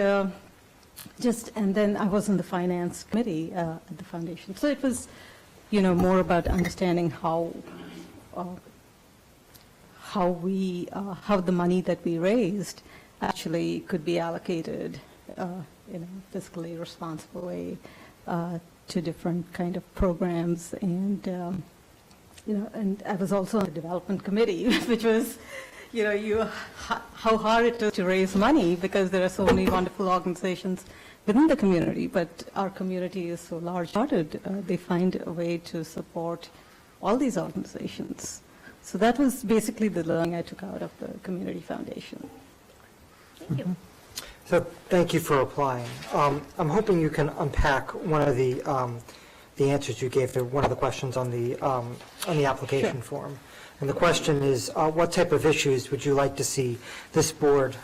and then I was in the finance committee at the foundation. So it was, more about understanding how the money that we raised actually could be allocated in a fiscally responsible way to different kind of programs. And, and I was also on the development committee, which was, how hard it is to raise money because there are so many wonderful organizations within the community, but our community is so large-hearted, they find a way to support all these organizations. So that was basically the learning I took out of the Community Foundation. Thank you. So thank you for applying. I'm hoping you can unpack one of the answers you gave to one of the questions on the application form. And the question is, what type of issues would you like to see this board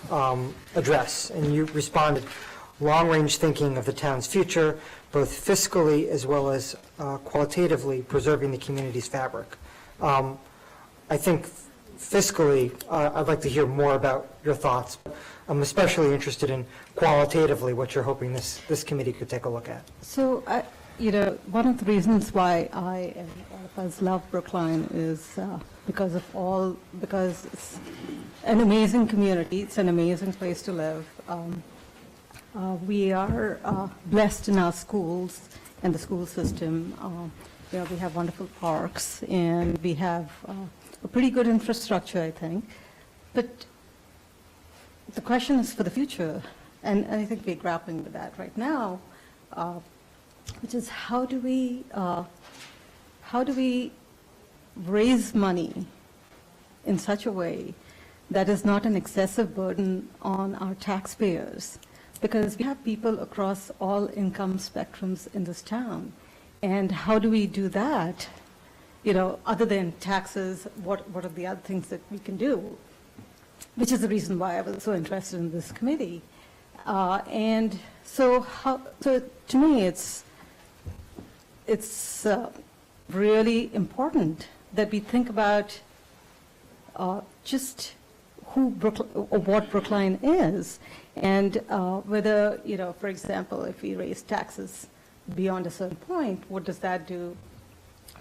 address? And you responded, long-range thinking of the town's future, both fiscally as well as qualitatively preserving the community's fabric. I think fiscally, I'd like to hear more about your thoughts. I'm especially interested in qualitatively what you're hoping this committee could take a look at. So, one of the reasons why I and all of us love Brookline is because it's an amazing community. It's an amazing place to live. We are blessed in our schools and the school system. We have wonderful parks, and we have a pretty good infrastructure, I think. But the question is for the future, and I think we're grappling with that right now, which is how do we raise money in such a way that is not an excessive burden on our taxpayers? Because we have people across all income spectrums in this town. And how do we do that? Other than taxes, what are the other things that we can do? Which is the reason why I was so interested in this committee. And so to me, it's really important that we think about just what Brookline is, and whether, for example, if we raise taxes beyond a certain point, what does that do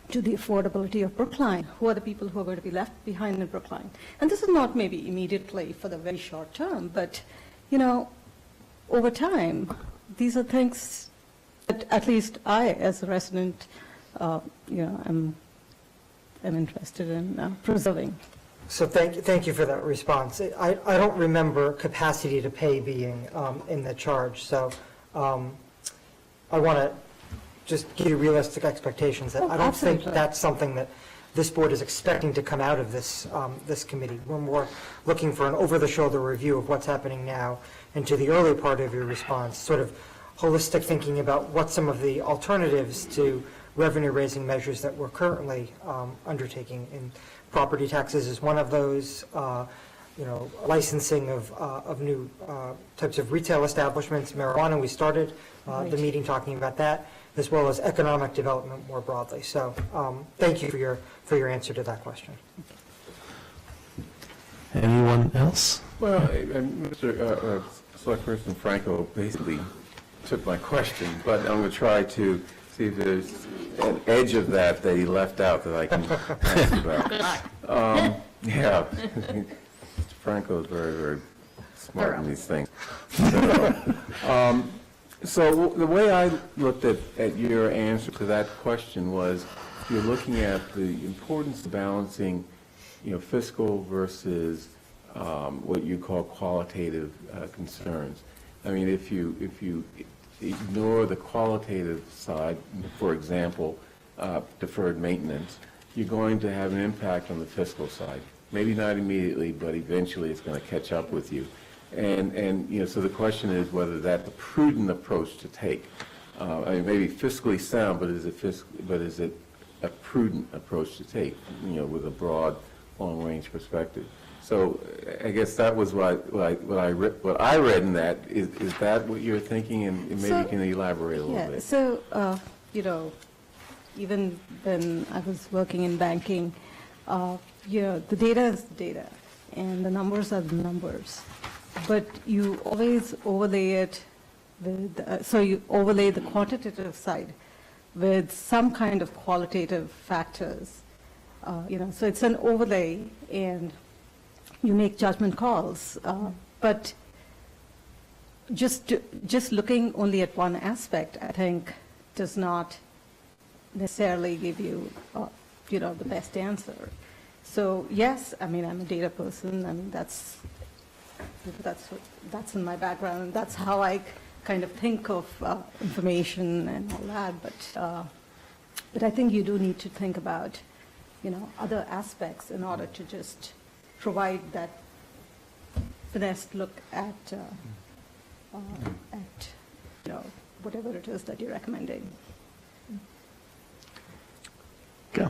to the affordability of Brookline? Who are the people who are going to be left behind in Brookline? And this is not maybe immediately for the very short term, but, over time, these are things that at least I, as a resident, I'm interested in preserving. So thank you for that response. I don't remember capacity to pay being in the charge, so I want to just give you realistic expectations that I don't think that's something that this board is expecting to come out of this committee. We're more looking for an over-the-shoulder review of what's happening now, and to the early part of your response, sort of holistic thinking about what some of the alternatives to revenue-raising measures that we're currently undertaking. And property taxes is one of those. Licensing of new types of retail establishments, marijuana. We started the meeting talking about that, as well as economic development more broadly. So thank you for your answer to that question. Anyone else? Well, Mr. Selectperson Franco basically took my question, but I'm going to try to see if there's an edge of that he left out that I can ask about. Yeah. Mr. Franco is very, very smart in these things. So the way I looked at your answer to that question was, you're looking at the importance of balancing, fiscal versus what you call qualitative concerns. I mean, if you ignore the qualitative side, for example, deferred maintenance, you're going to have an impact on the fiscal side. Maybe not immediately, but eventually it's going to catch up with you. And so the question is whether that's a prudent approach to take. I mean, maybe fiscally sound, but is it a prudent approach to take, with a broad, long-range perspective? So I guess that was what I read in that. Is that what you're thinking? And maybe you can elaborate a little bit. So, even when I was working in banking, the data is data, and the numbers are the numbers. But you always overlay it with, so you overlay the quantitative side with some kind of qualitative factors. So it's an overlay, and you make judgment calls. But just looking only at one aspect, I think, does not necessarily give you, the best answer. So yes, I mean, I'm a data person. I mean, that's in my background, and that's how I kind of think of information and all that. But I think you do need to think about, other aspects in order to just provide that finessed look at whatever it is that you're recommending. Go.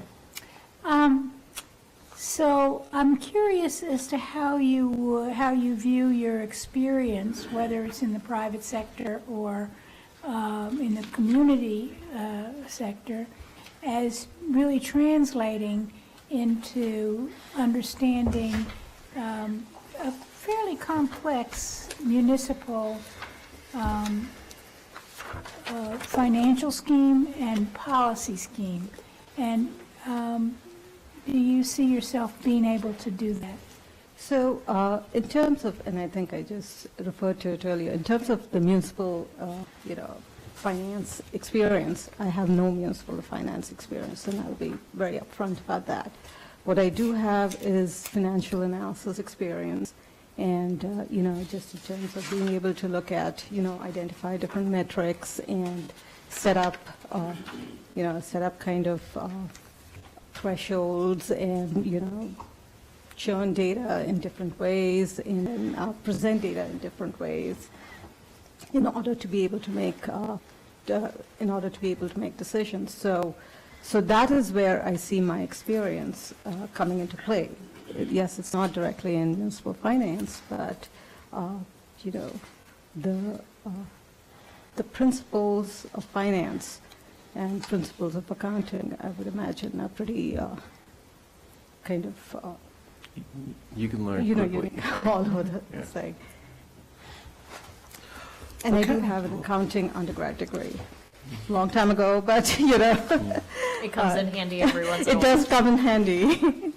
So I'm curious as to how you view your experience, whether it's in the private sector or in the community sector, as really translating into understanding a fairly complex municipal financial scheme and policy scheme. And do you see yourself being able to do that? So in terms of, and I think I just referred to it earlier, in terms of the municipal, finance experience, I have no municipal finance experience, and I'll be very upfront about that. What I do have is financial analysis experience, and, just in terms of being able to look at, identify different metrics and set up kind of thresholds and, churn data in different ways and present data in different ways in order to be able to make decisions. So that is where I see my experience coming into play. Yes, it's not directly in municipal finance, but the principles of finance and principles of accounting, I would imagine, are pretty kind of you can learn quickly. all over the thing. And I do have an accounting undergrad degree. Long time ago, but It comes in handy every once in a it while. does come in handy.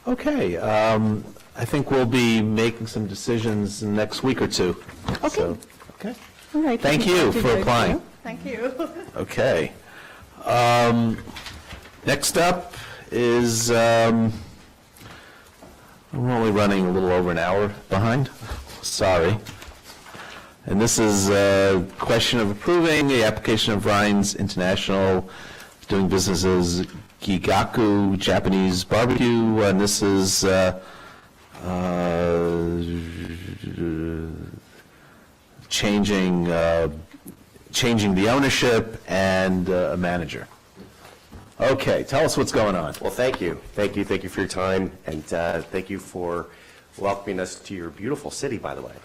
Okay, I think we'll be making some decisions in the next week or two. Okay. So, okay. All right. Thank you for applying. Thank you. Okay. Next up is, we're only running a little over an hour behind. Sorry. And this is a question of approving the application of Rhines International, doing business as Gigaku Japanese Barbecue, and this is changing the ownership and a manager. Okay, tell us what's going on. Well, thank you for your time, and thank you for welcoming us to your beautiful city, by the way.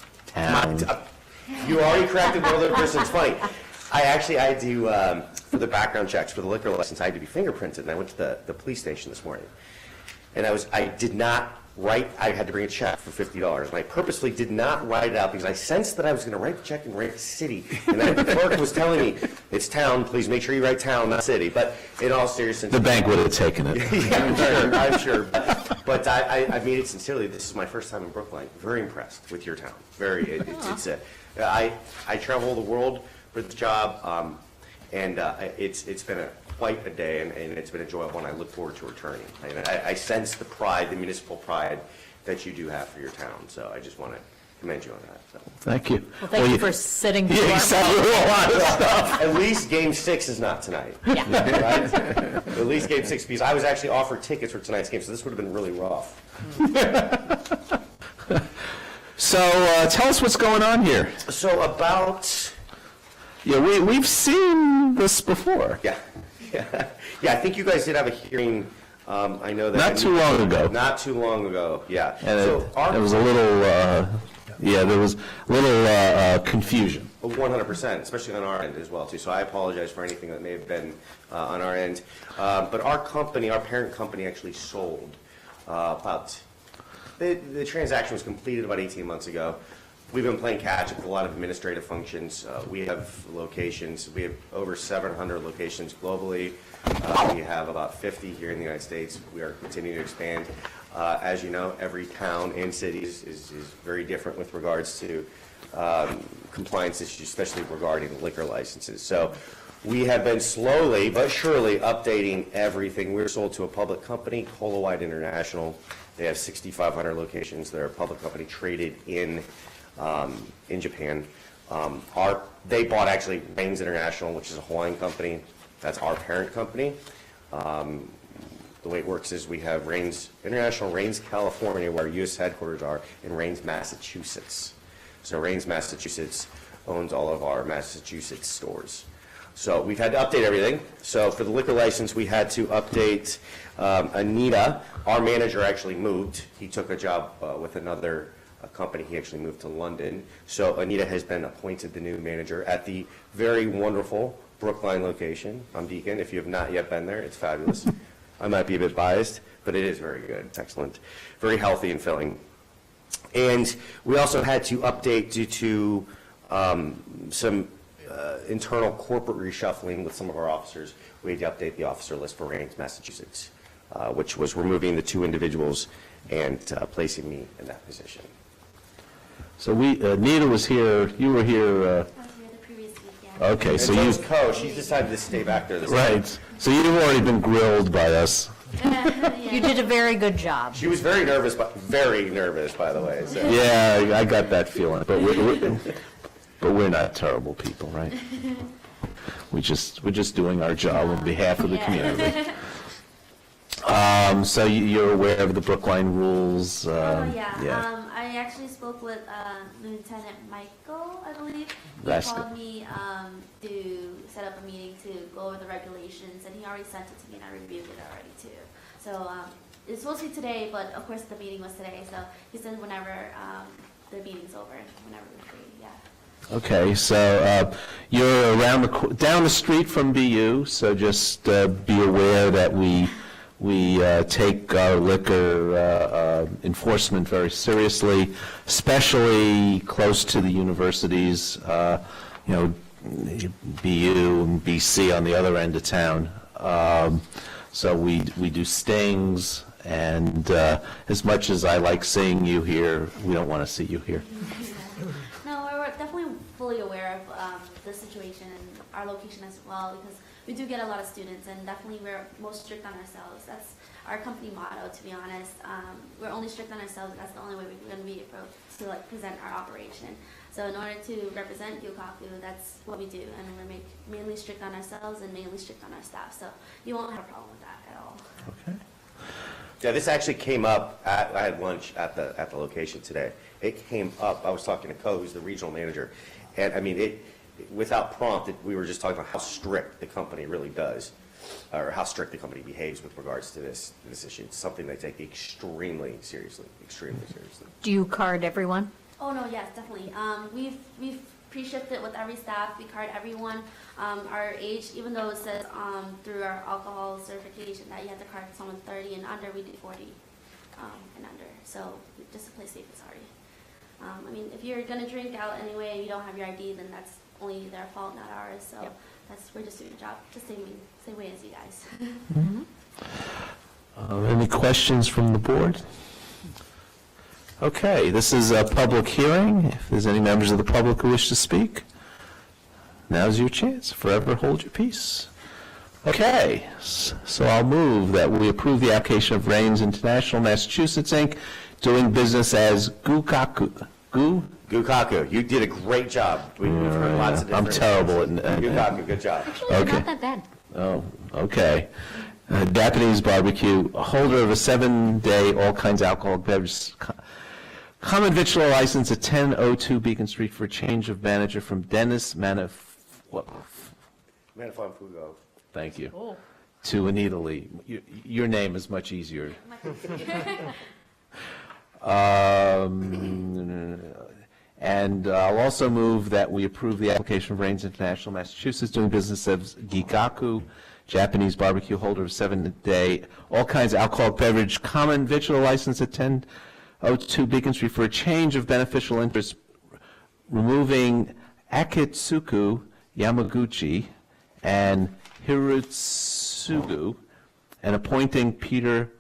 You already corrected the other person's fight. I do, for the background checks, for the liquor license, I had to be fingerprinted, and I went to the police station this morning. And I did not I had to bring a check for $50. And I purposely did not write it out because I sensed that I was going to write the check and write city. And then the clerk was telling me, it's town, please make sure you write town, not city. But in all seriousness. The bank would have taken it. Yeah, I'm sure. But I mean it sincerely. This is my first time in Brookline. Very impressed with your town. I travel the world for this job, and it's been quite a day, and it's been enjoyable, and I look forward to returning. I sense the pride, the municipal pride that you do have for your town, so I just want to commend you on that. So. Thank you. Well, thank you for sitting through Yeah, our you sat through a lot of stuff. At least Game 6 is not tonight. Yeah. Right? At least Game 6, because I was actually offered tickets for tonight's game, so this would have been really rough. So tell us what's going on here. So about... Yeah, we've seen this before. Yeah. Yeah, I think you guys did have a hearing, I know that... Not too long ago. Not too long ago, yeah. And So it was a little, there was a little confusion. 100%, especially on our end as well, too. So I apologize for anything that may have been on our end. But our company, our parent company actually sold the transaction was completed about 18 months ago. We've been playing catch up with a lot of administrative functions. We have locations. We have over 700 locations globally. We have about 50 here in the United States. We are continuing to expand. As you know, every town and city is very different with regards to compliance issues, especially regarding liquor licenses. So we have been slowly but surely updating everything. We're sold to a public company, Colawide International. They have 6,500 locations. They're a public company traded in Japan. They bought actually Reigns International, which is a Hawaiian company. That's our parent company. The way it works is we have Reigns International, Reigns, California, where our U.S. headquarters are, and Reigns, Massachusetts. So Reigns, Massachusetts owns all of our Massachusetts stores. So we've had to update everything. So for the liquor license, we had to update Anita. Our manager actually moved. He took a job with another company. He actually moved to London. So Anita has been appointed the new manager at the very wonderful Brookline location on Beacon. If you have not yet been there, it's fabulous. I might be a bit biased, but it is very good. It's excellent. Very healthy and filling. And we also had to update due to some internal corporate reshuffling with some of our officers. We had to update the officer list for Reigns, Massachusetts, which was removing the 2 individuals and placing me in that position. So Nita was here, you were here. I was here the previous week, yeah. Okay, so and you. Joe's she's decided to stay back there this Right, time. so you've already been grilled by us. You did a very good job. She was very nervous, by the way. So. Yeah, I got that feeling, but we're not terrible people, right? We're just doing our job on behalf of the community. So you're aware of the Brookline rules? Yeah. I actually spoke with Lieutenant Michael, I believe. He called me to set up a meeting to go over the regulations, and he already sent it to me, and I reviewed it already too. So it's supposed to be today, but of course the meeting was today, so he said whenever the meeting's over, whenever we're free, yeah. Okay, so you're down the street from BU, so just be aware that we take our liquor enforcement very seriously, especially close to the universities, BU and BC on the other end of town. So we do stings, and as much as I like seeing you here, we don't want to see you here. No, we're definitely fully aware of the situation and our location as well, because we do get a lot of students, and definitely we're most strict on ourselves. That's our company motto, to be honest. We're only strict on ourselves. That's the only way we're going to be able to present our operation. So in order to represent Yukaku, that's what we do, and we're mainly strict on ourselves and mainly strict on our staff. So you won't have a problem with that at all. Okay. Yeah, this actually came up I had lunch at the location today. It came up. I was talking to Ko, who's the regional manager, and I mean without prompt, we were just talking about how strict the company really does, or how strict the company behaves with regards to this issue. It's something they take extremely seriously, extremely seriously. Do you card everyone? Oh no, yes, definitely. We've pre-shipped it with every staff. We card everyone. Our age, even though it says through our alcohol certification that you have to card someone 30 and under, we do 40. and under. So just to play safe and sorry. I mean, if you're gonna drink out anyway and you don't have your ID, then that's only their fault, not ours. So we're just doing a job, just same way as you guys. Any questions from the board? Okay, this is a public hearing. If there's any members of the public who wish to speak, now's your chance. Forever hold your peace. Okay, so I'll move that we approve the application of Rains International Massachusetts, Inc., doing business as Gukaku. Gukaku, you did a great job. We've heard lots of different... I'm terrible at... Gukaku, good job. Okay. Not that bad. Oh, okay. Japanese barbecue, holder of a 7-day all kinds of alcoholic beverage common victular license at 1002 Beacon Street for a change of manager from Dennis Manifugo. Thank you. To Anita Lee. Your name is much easier. And I'll also move that we approve the application of Rains International Massachusetts, doing business as Gikaku, Japanese barbecue, holder of 7-day all kinds of alcoholic beverage common victular license at 1002 Beacon Street for a change of beneficial interest, removing Akitsuku Yamaguchi and Hirutsugu, and appointing Peter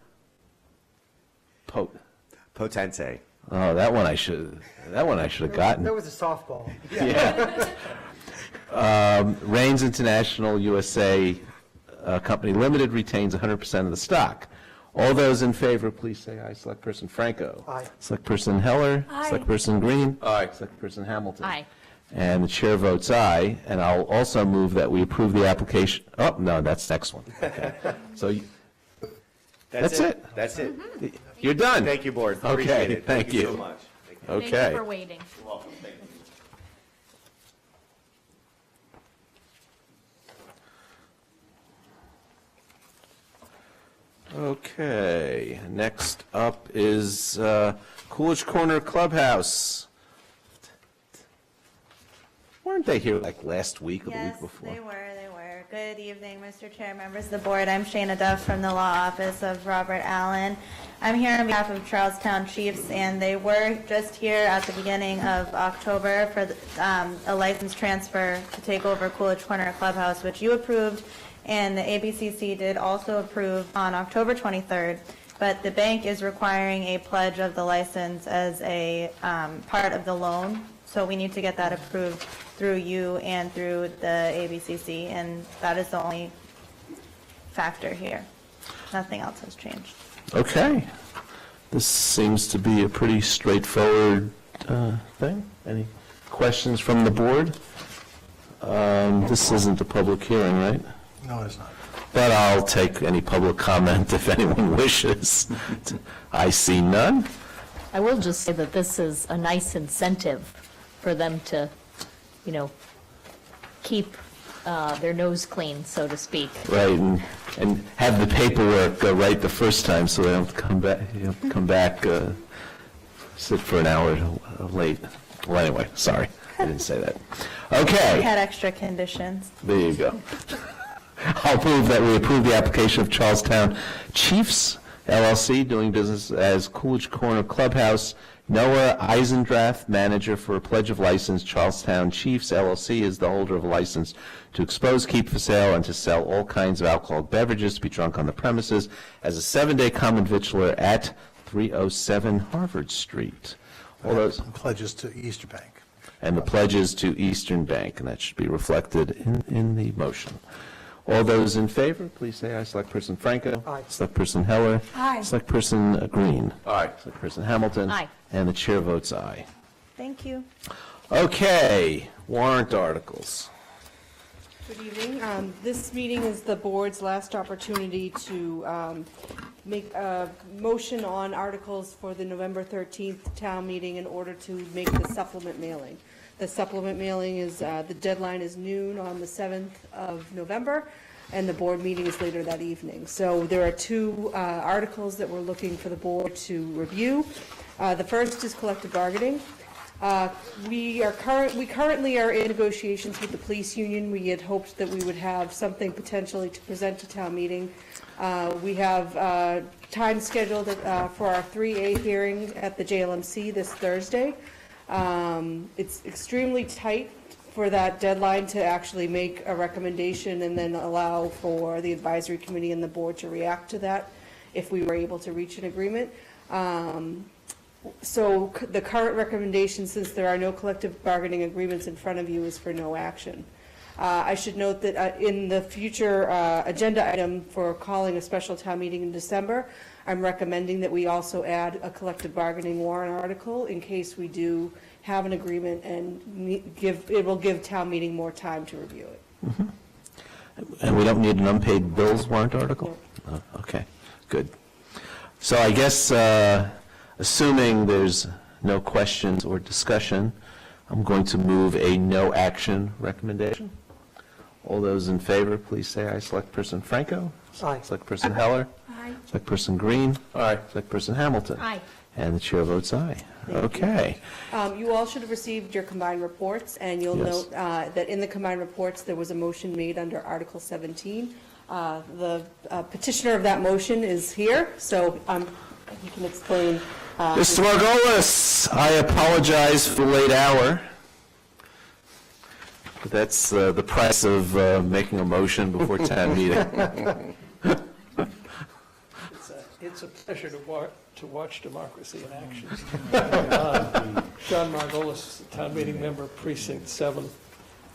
Potente. Oh, that one I should have gotten. That was a softball. Yeah. Rains International USA Company Limited retains 100% of the stock. All those in favor, please say aye. Select Person Franco. Aye. Select Person Heller. Aye. Select Person Green. Aye. Select Person Hamilton. Aye. And the chair votes aye. And I'll also move that we approve the application. Oh, no, that's next one. Okay. So that's it. That's it. You're done. Thank you, board. Okay, Appreciate it. thank you. so much. Okay. Thank you for waiting. You're welcome. Thank you. Okay, next up is Coolidge Corner Clubhouse. Weren't they here like last week or the week before? Yes, they were. Good evening, Mr. Chair, members of the board. I'm Shana Duff from the Law Office of Robert Allen. I'm here on behalf of Charlestown Chiefs, and they were just here at the beginning of October for a license transfer to take over Coolidge Corner Clubhouse, which you approved, and the ABCC did also approve on October 23rd. But the bank is requiring a pledge of the license as a part of the loan, so we need to get that approved through you and through the ABCC, and that is the only factor here. Nothing else has changed. Okay. This seems to be a pretty straightforward thing. Any questions from the board? This isn't a public hearing, right? No, it's not. But I'll take any public comment if anyone wishes. I see none. I will just say that this is a nice incentive for them to, keep their nose clean, so to speak. Right, and have the paperwork right the first time so they don't come back, sit for an hour late. Well, anyway, sorry, I didn't say that. Okay. We had extra conditions. There you go. I'll move that we approve the application of Charlestown Chiefs LLC, doing business as Coolidge Corner Clubhouse. Noah Eisendrath, manager for a pledge of license. Charlestown Chiefs LLC is the holder of a license to expose, keep for sale, and to sell all kinds of alcoholic beverages to be drunk on the premises as a 7-day common victular at 307 Harvard Street. All those Pledges to Easter Bank. and the pledges to Eastern Bank, and that should be reflected in the motion. All those in favor, please say aye. Select Person Franco. Aye. Select Person Heller. Aye. Select Person Green. Aye. Select Person Hamilton. Aye. And the chair votes aye. Thank you. Okay, warrant articles. Good evening. This meeting is the board's last opportunity to make a motion on articles for the November 13th town meeting in order to make the supplement mailing. The supplement mailing is, the deadline is noon on the 7th of November, and the board meeting is later that evening. So there are two articles that we're looking for the board to review. The first is collective bargaining. We currently are in negotiations with the police union. We had hoped that we would have something potentially to present to town meeting. We have time scheduled for our 3A hearing at the JLMC this Thursday. It's extremely tight for that deadline to actually make a recommendation and then allow for the advisory committee and the board to react to that if we were able to reach an agreement. So the current recommendation, since there are no collective bargaining agreements in front of you, is for no action. I should note that in the future agenda item for calling a special town meeting in December, I'm recommending that we also add a collective bargaining warrant article in case we do have an agreement, and it will give town meeting more time to review it. And we don't need an unpaid bills warrant article? No. Okay, good. So I guess, assuming there's no questions or discussion, I'm going to move a no action recommendation. All those in favor, please say aye. Select person Franco? Aye. Select person Heller? Aye. Select person Green? Aye. Select person Hamilton? Aye. And the chair votes aye. Okay. You all should have received your combined reports, and you'll Yes. note that in the combined reports, there was a motion made under Article 17. The petitioner of that motion is here, so you can explain. Mr. Margolis, I apologize for the late hour. But that's the price of making a motion before town meeting. It's a pleasure to watch democracy in action. John Margolis, town meeting member, Precinct 7.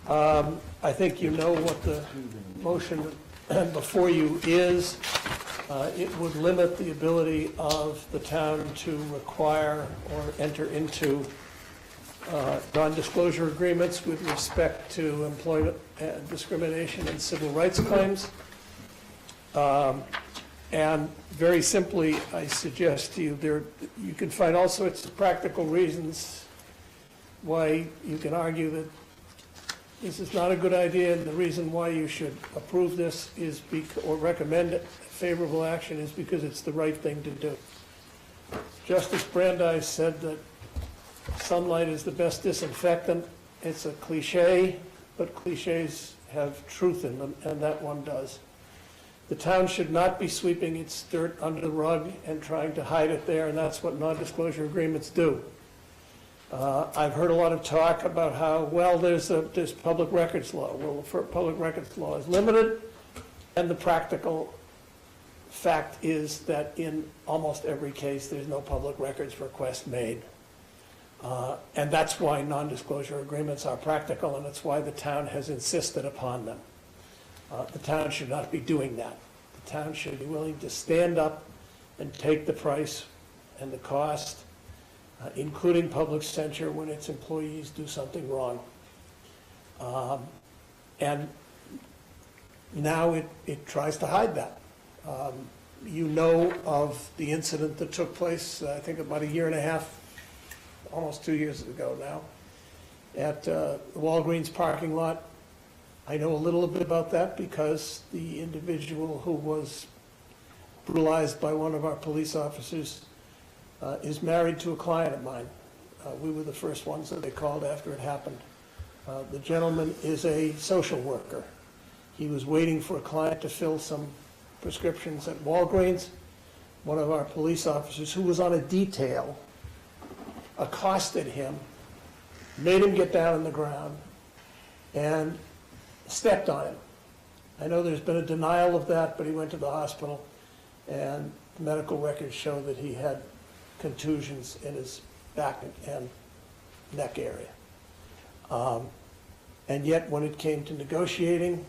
I think you know what the motion before you is. It would limit the ability of the town to require or enter into non-disclosure agreements with respect to employment discrimination and civil rights claims. And very simply, I suggest to you, you can find all sorts of practical reasons why you can argue that this is not a good idea, and the reason why you should approve this is or recommend favorable action is because it's the right thing to do. Justice Brandeis said that sunlight is the best disinfectant. It's a cliche, but cliches have truth in them, and that one does. The town should not be sweeping its dirt under the rug and trying to hide it there, and that's what non-disclosure agreements do. I've heard a lot of talk about how, well, there's public records law. Well, the public records law is limited, and the practical fact is that in almost every case, there's no public records request made. And that's why non-disclosure agreements are practical, and it's why the town has insisted upon them. The town should not be doing that. The town should be willing to stand up and take the price and the cost, including public censure when its employees do something wrong. And now it tries to hide that. You know of the incident that took place, I think about a year and a half, almost 2 years ago now, at the Walgreens parking lot. I know a little bit about that because the individual who was brutalized by one of our police officers is married to a client of mine. We were the first ones that they called after it happened. The gentleman is a social worker. He was waiting for a client to fill some prescriptions at Walgreens. One of our police officers, who was on a detail, accosted him, made him get down on the ground, and stepped on him. I know there's been a denial of that, but he went to the hospital, and the medical records show that he had contusions in his back and neck area. And yet, when it came to negotiating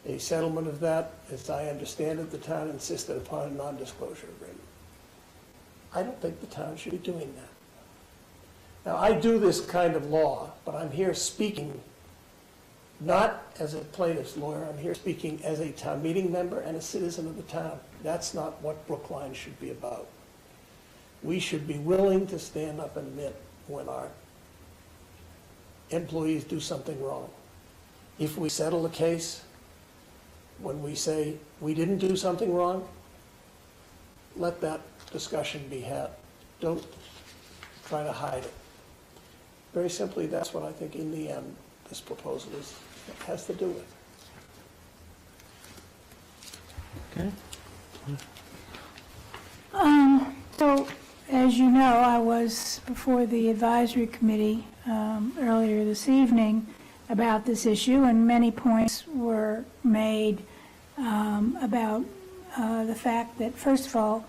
a settlement of that, as I understand it, the town insisted upon a non-disclosure agreement. I don't think the town should be doing that. Now, I do this kind of law, but I'm here speaking not as a plaintiff's lawyer. I'm here speaking as a town meeting member and a citizen of the town. That's not what Brookline should be about. We should be willing to stand up and admit when our employees do something wrong. If we settle a case, when we say we didn't do something wrong, let that discussion be had. Don't try to hide it. Very simply, that's what I think in the end this proposal has to do with. Okay. So, as you know, I was before the advisory committee earlier this evening about this issue, and many points were made about the fact that, first of all,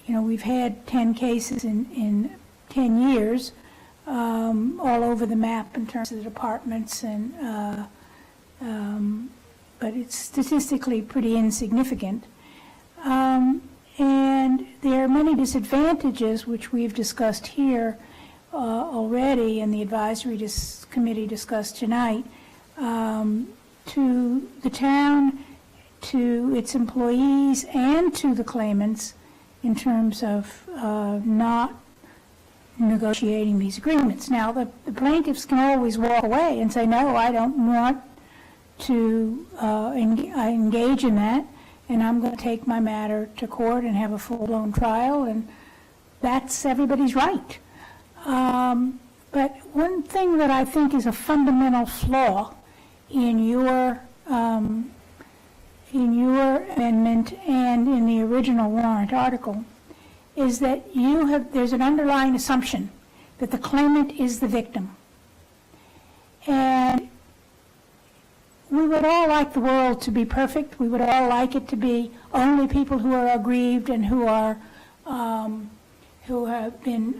you know, we've had 10 cases in 10 years all over the map in terms of the departments, and but it's statistically pretty insignificant. And there are many disadvantages, which we've discussed here already, and the advisory committee discussed tonight, to the town, to its employees, and to the claimants in terms of not negotiating these agreements. Now, the plaintiffs can always walk away and say, no, I don't want to engage in that, and I'm going to take my matter to court and have a full-blown trial, and that's everybody's right. But one thing that I think is a fundamental flaw in your amendment and in the original warrant article is that there's an underlying assumption that the claimant is the victim. And we would all like the world to be perfect. We would all like it to be only people who are aggrieved and who have been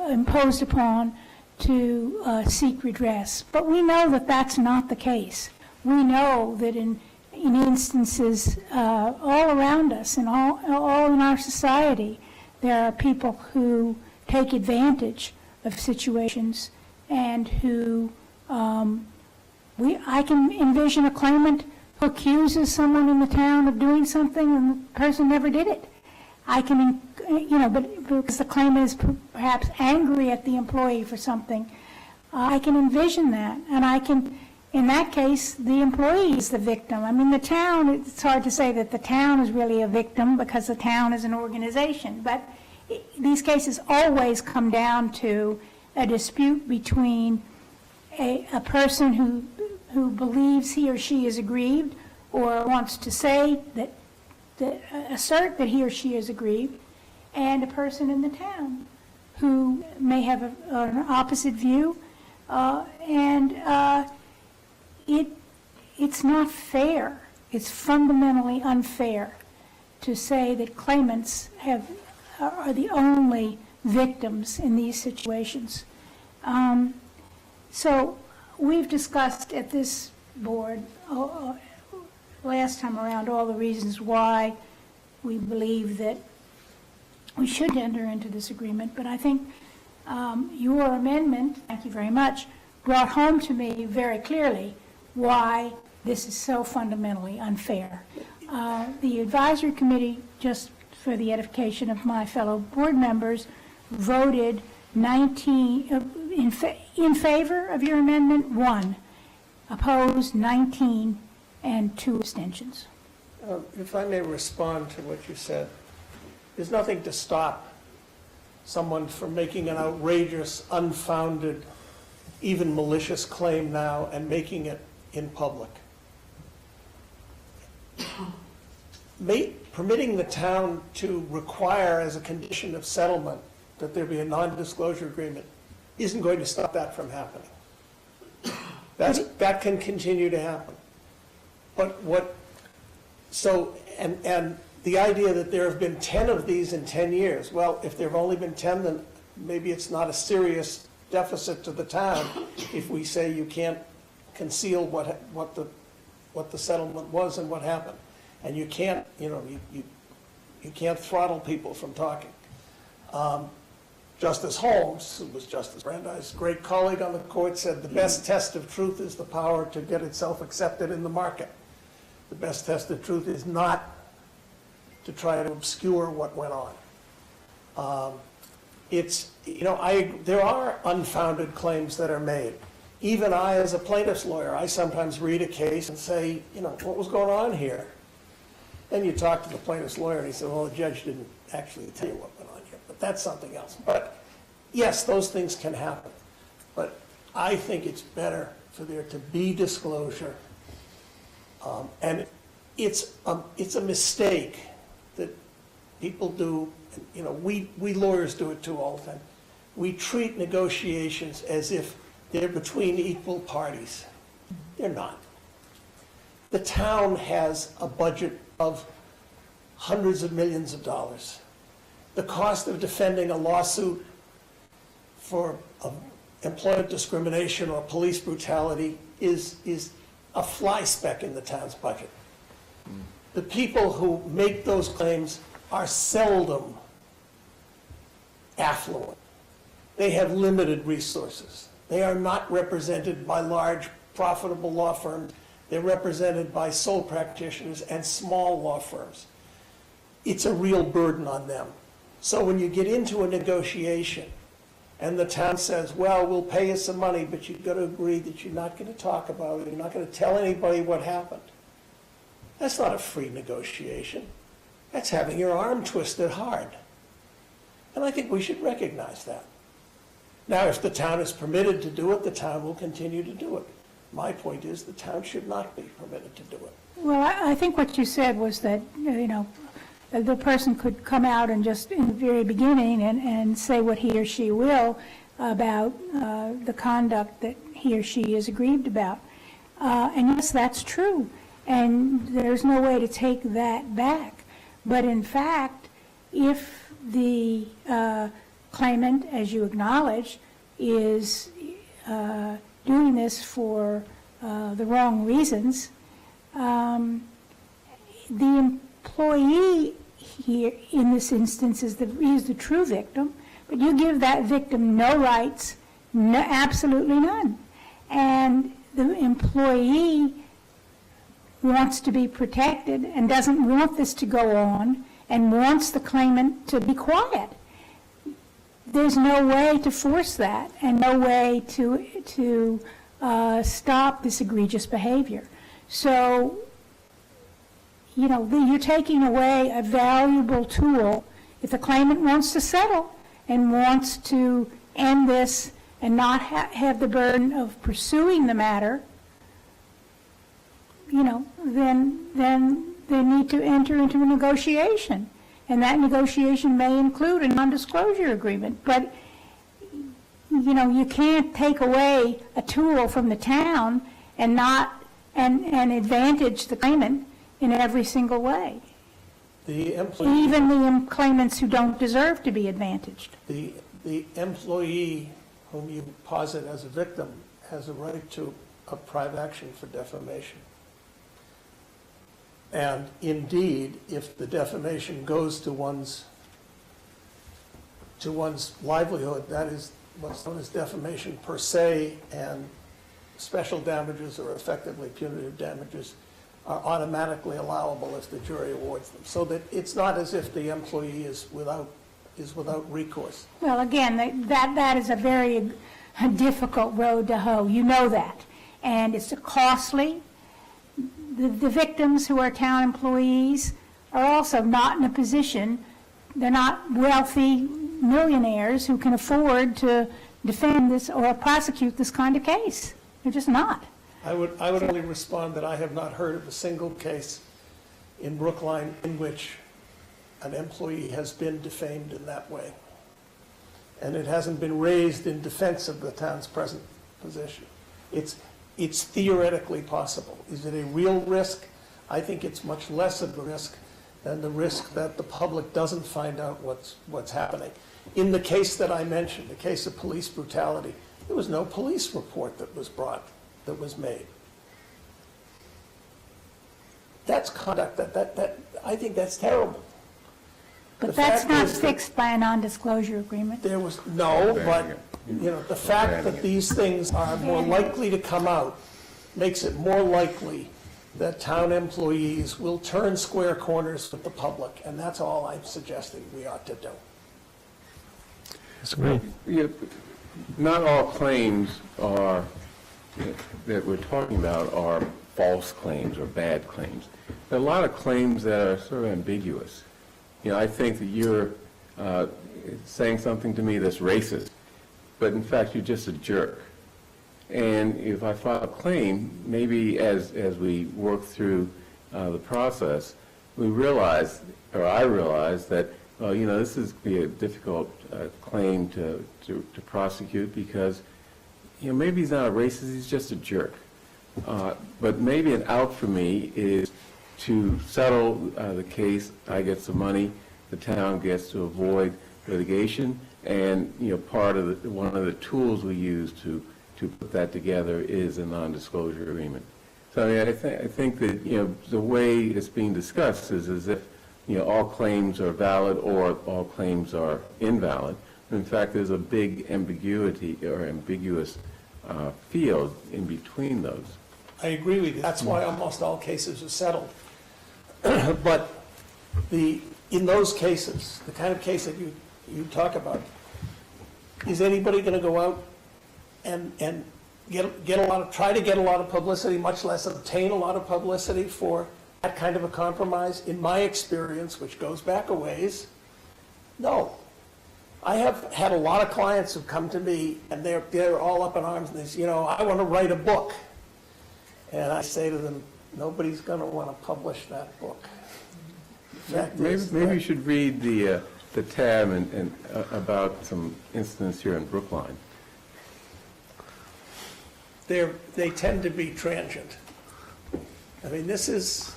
imposed upon to seek redress. But we know that that's not the case. We know that in instances all around us and all in our society, there are people who take advantage of situations and who I can envision a claimant who accuses someone in the town of doing something and the person never did it. I can, but because the claimant is perhaps angry at the employee for something, I can envision that. And I can, in that case, the employee is the victim. I mean, the town, it's hard to say that the town is really a victim because the town is an organization. But these cases always come down to a dispute between a person who believes he or she is aggrieved or wants to say that assert that he or she is aggrieved, and a person in the town who may have an opposite view, it's not fair. It's fundamentally unfair to say that claimants are the only victims in these situations. So we've discussed at this board last time around all the reasons why we believe that we should enter into this agreement, but I think your amendment, thank you very much, brought home to me very clearly why this is so fundamentally unfair. The advisory committee, just for the edification of my fellow board members, voted 19 in favor of your amendment, 1, opposed 19, and 2 abstentions. If I may respond to what you said, there's nothing to stop someone from making an outrageous, unfounded, even malicious claim now and making it in public. Permitting the town to require as a condition of settlement that there be a non-disclosure agreement isn't going to stop that from happening. That can continue to happen. But and the idea that there have been 10 of these in 10 years, well, if there have only been 10, then maybe it's not a serious deficit to the town if we say you can't conceal what the settlement was and what happened. And you can't, you can't throttle people from talking. Justice Holmes, who was Justice Brandeis' great colleague on the court, said the best test of truth is the power to get itself accepted in the market. The best test of truth is not to try to obscure what went on. There are unfounded claims that are made. Even I, as a plaintiff's lawyer, I sometimes read a case and say, what was going on here? Then you talk to the plaintiff's lawyer and he said, well, the judge didn't actually tell you what went on here, but that's something else. But yes, those things can happen. But I think it's better for there to be disclosure. And it's a mistake that people do, you know, we lawyers do it too all the time. We treat negotiations as if they're between equal parties. They're not. The town has a budget of hundreds of millions of dollars. The cost of defending a lawsuit for employment discrimination or police brutality is a fly speck in the town's budget. The people who make those claims are seldom affluent. They have limited resources. They are not represented by large, profitable law firms. They're represented by sole practitioners and small law firms. It's a real burden on them. So when you get into a negotiation and the town says, well, we'll pay you some money, but you've got to agree that you're not going to talk about it, you're not going to tell anybody what happened. That's not a free negotiation. That's having your arm twisted hard. And I think we should recognize that. Now, if the town is permitted to do it, the town will continue to do it. My point is the town should not be permitted to do it. Well, I think what you said was that, you know, the person could come out and just in the very beginning and say what he or she will about the conduct that he or she is aggrieved about. And yes, that's true. And there's no way to take that back. But in fact, if the claimant, as you acknowledge, is doing this for the wrong reasons, the employee here in this instance is the true victim, but you give that victim no rights, absolutely none. And the employee wants to be protected and doesn't want this to go on and wants the claimant to be quiet. There's no way to force that and no way to stop this egregious behavior. So, you know, you're taking away a valuable tool. If the claimant wants to settle and wants to end this and not have the burden of pursuing the matter, you know, then they need to enter into a negotiation. And that negotiation may include a non-disclosure agreement. But, you know, you can't take away a tool from the town and not, and advantage the claimant in every single way. Even the claimants who don't deserve to be advantaged. The employee whom you posit as a victim has a right to a private action for defamation. And indeed, if the defamation goes to one's livelihood, that is what's known as defamation per se, and special damages or effectively punitive damages are automatically allowable if the jury awards them. So that it's not as if the employee is without recourse. Well, again, that is a very difficult road to hoe. You know that. And it's costly. The victims who are town employees are also not in a position, they're not wealthy millionaires who can afford to defend this or prosecute this kind of case. They're just not. I would only respond that I have not heard of a single case in Brookline in which an employee has been defamed in that way. And it hasn't been raised in defense of the town's present position. It's theoretically possible. Is it a real risk? I think it's much less of a risk than the risk that the public doesn't find out what's happening. In the case that I mentioned, the case of police brutality, there was no police report that was made. That's conduct that I think that's terrible. But that's not fixed by a non-disclosure agreement. There was, no, but, you know, the fact that these things are more likely to come out makes it more likely that town employees will turn square corners with the public, and that's all I'm suggesting we ought to do. That's great. Not all claims are, that we're talking about are false claims or bad claims. There are a lot of claims that are sort of ambiguous. You know, I think that you're saying something to me that's racist, but in fact, you're just a jerk. And if I file a claim, maybe as we work through the process, we realize, or I realize that, well, you know, this is be a difficult claim to prosecute because, you know, maybe he's not a racist, he's just a jerk. But maybe an out for me is to settle the case, I get some money, the town gets to avoid litigation, and, you know, one of the tools we use to put that together is a non-disclosure agreement. So I mean, I think that, you know, the way it's being discussed is as if, you know, all claims are valid or all claims are invalid. In fact, there's a big ambiguity or ambiguous field in between those. I agree with you. That's why almost all cases are settled. But in those cases, the kind of case that you talk about, is anybody going to go out and try to get a lot of publicity, much less obtain a lot of publicity for that kind of a compromise? In my experience, which goes back a ways, no. I have had a lot of clients who come to me and they're all up in arms and they say, you know, I want to write a book. And I say to them, nobody's going to want to publish that book. Maybe you should read the tab and about some incidents here in Brookline. They tend to be transient. I mean, this is,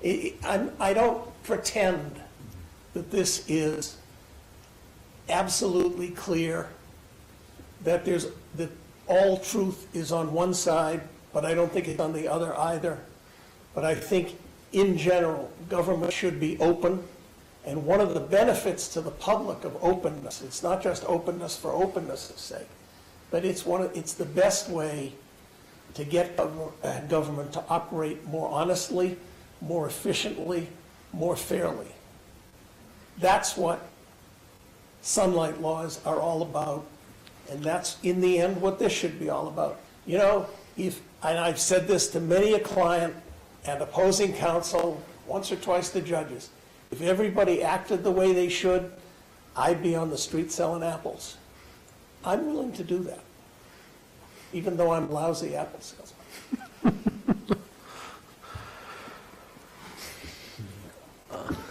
I don't pretend that this is absolutely clear, that all truth is on one side, but I don't think it's on the other either. But I think, in general, government should be open, and one of the benefits to the public of openness, it's not just openness for openness' sake, but it's the best way to get government to operate more honestly, more efficiently, more fairly. That's what sunlight laws are all about, and that's, in the end, what this should be all about. You know, and I've said this to many a client and opposing counsel, once or twice to judges, if everybody acted the way they should, I'd be on the street selling apples. I'm willing to do that, even though I'm a lousy apple salesman.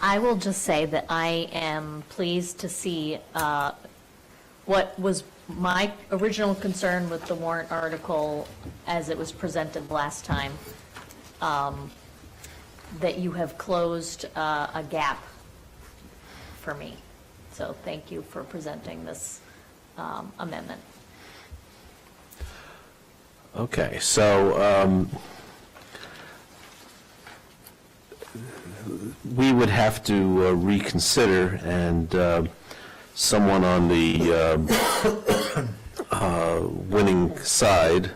I will just say that I am pleased to see what was my original concern with the warrant article as it was presented last time, that you have closed a gap for me. So thank you for presenting this amendment. Okay, so we would have to reconsider, and someone on the winning side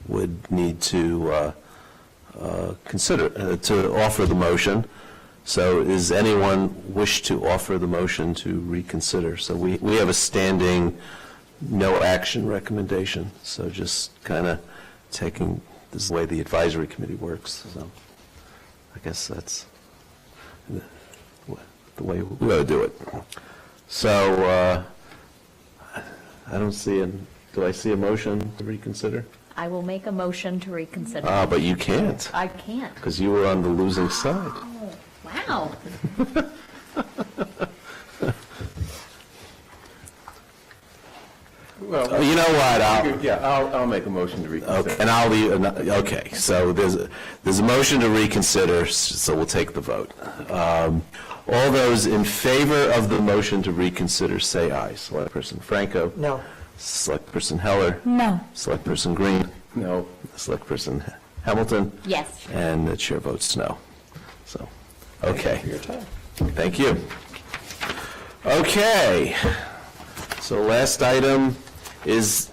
would need to consider, to offer the motion. So does anyone wish to offer the motion to reconsider? So we have a standing no action recommendation, so just kind of taking, this is the way the advisory committee works, so I guess that's the way we ought to do it. So I don't see do I see a motion to reconsider? I will make a motion to reconsider. But you can't, I can't. because you were on the losing side. Oh, wow. Well, You know what, I'll make a motion to reconsider. okay, and I'll leave, okay, so there's a motion to reconsider, so we'll take the vote. All those in favor of the motion to reconsider, say aye. Select Person Franco? No. Select Person Heller? No. Select Person Green? No. Select Person Hamilton? Yes. And the chair votes no. So, okay. For your time. Thank you. Okay. So last item is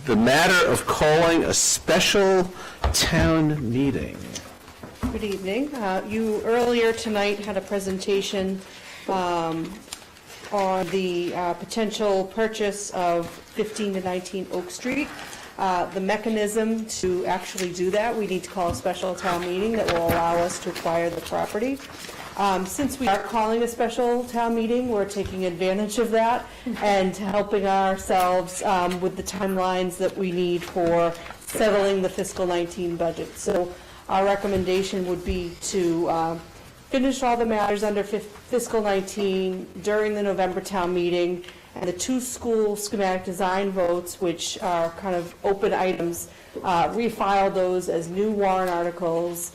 the matter of calling a special town meeting. Good evening. You earlier tonight had a presentation on the potential purchase of 15 to 19 Oak Street. the mechanism to actually do that, we need to call a special town meeting that will allow us to acquire the property. Since we are calling a special town meeting, we're taking advantage of that and helping ourselves with the timelines that we need for settling the fiscal 19 budget. So our recommendation would be to finish all the matters under fiscal 19 during the November town meeting, and the 2 school schematic design votes, which are kind of open items, refile those as new warrant articles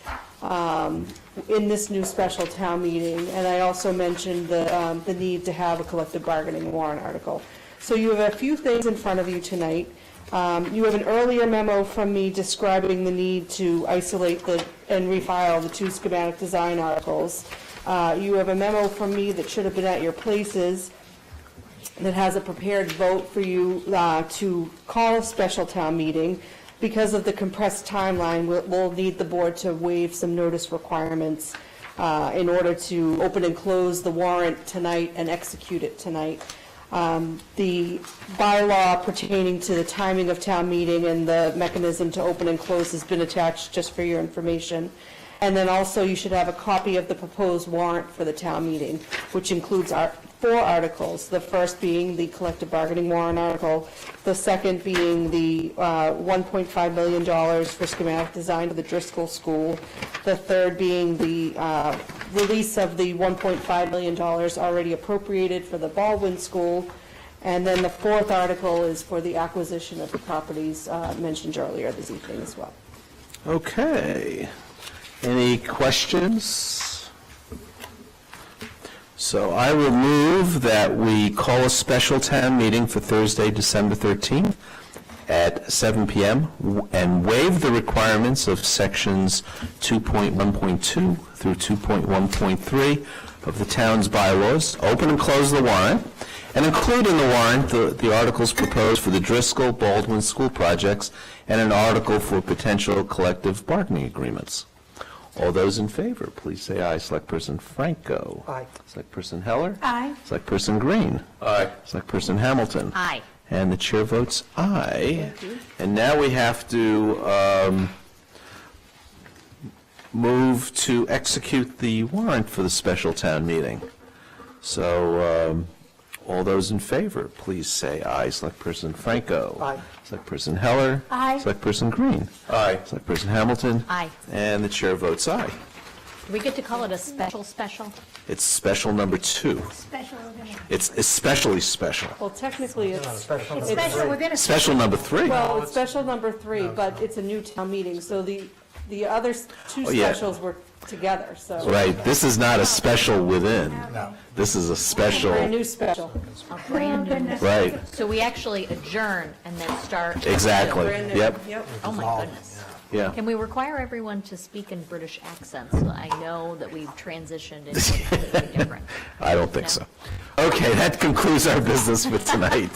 in this new special town meeting. And I also mentioned the need to have a collective bargaining warrant article. So you have a few things in front of you tonight. You have an earlier memo from me describing the need to isolate and refile the 2 schematic design articles. You have a memo from me that should have been at your places that has a prepared vote for you to call a special town meeting. Because of the compressed timeline, we'll need the board to waive some notice requirements in order to open and close the warrant tonight and execute it tonight. The bylaw pertaining to the timing of town meeting and the mechanism to open and close has been attached just for your information. And then also you should have a copy of the proposed warrant for the town meeting, which includes our 4 articles, the first being the collective bargaining warrant article, the second being the $1.5 million for schematic design to the Driscoll School, the third being the release of the $1.5 million already appropriated for the Baldwin School, and then the 4th article is for the acquisition of the properties mentioned earlier this evening as well. Okay. Any questions? So I will move that we call a special town meeting for Thursday, December 13th at 7 p.m. and waive the requirements of sections 2.1.2 through 2.1.3 of the town's bylaws, open and close the warrant, and include in the warrant the articles proposed for the Driscoll Baldwin school projects and an article for potential collective bargaining agreements. All those in favor, please say aye. Selectperson Franco. Aye. Selectperson Heller. Aye. Selectperson Green. Aye. Selectperson Hamilton. Aye. And the chair votes aye. And now we have to move to execute the warrant for the special town meeting. So all those in favor, please say aye. Selectperson Franco. Aye. Selectperson Heller. Aye. Selectperson Green. Aye. Selectperson Hamilton. Aye. And the chair votes aye. Do we get to call it a special? It's special number 2. Special, we're gonna, It's especially special. Well, technically, it's it's special, we're gonna. Special number 3. Well, it's special number 3, but it's a new town meeting, so the other 2 Oh, yeah. specials were together, so. Right, this is not a special within. This is a special, Brand new special. A brand new. right, So we actually adjourn and then start. exactly, Brand new. yep, Yep. Oh, my goodness. yeah. Can we require everyone to speak in British accents so I know that we've transitioned into something different? I don't think No? so. Okay, that concludes our business for tonight.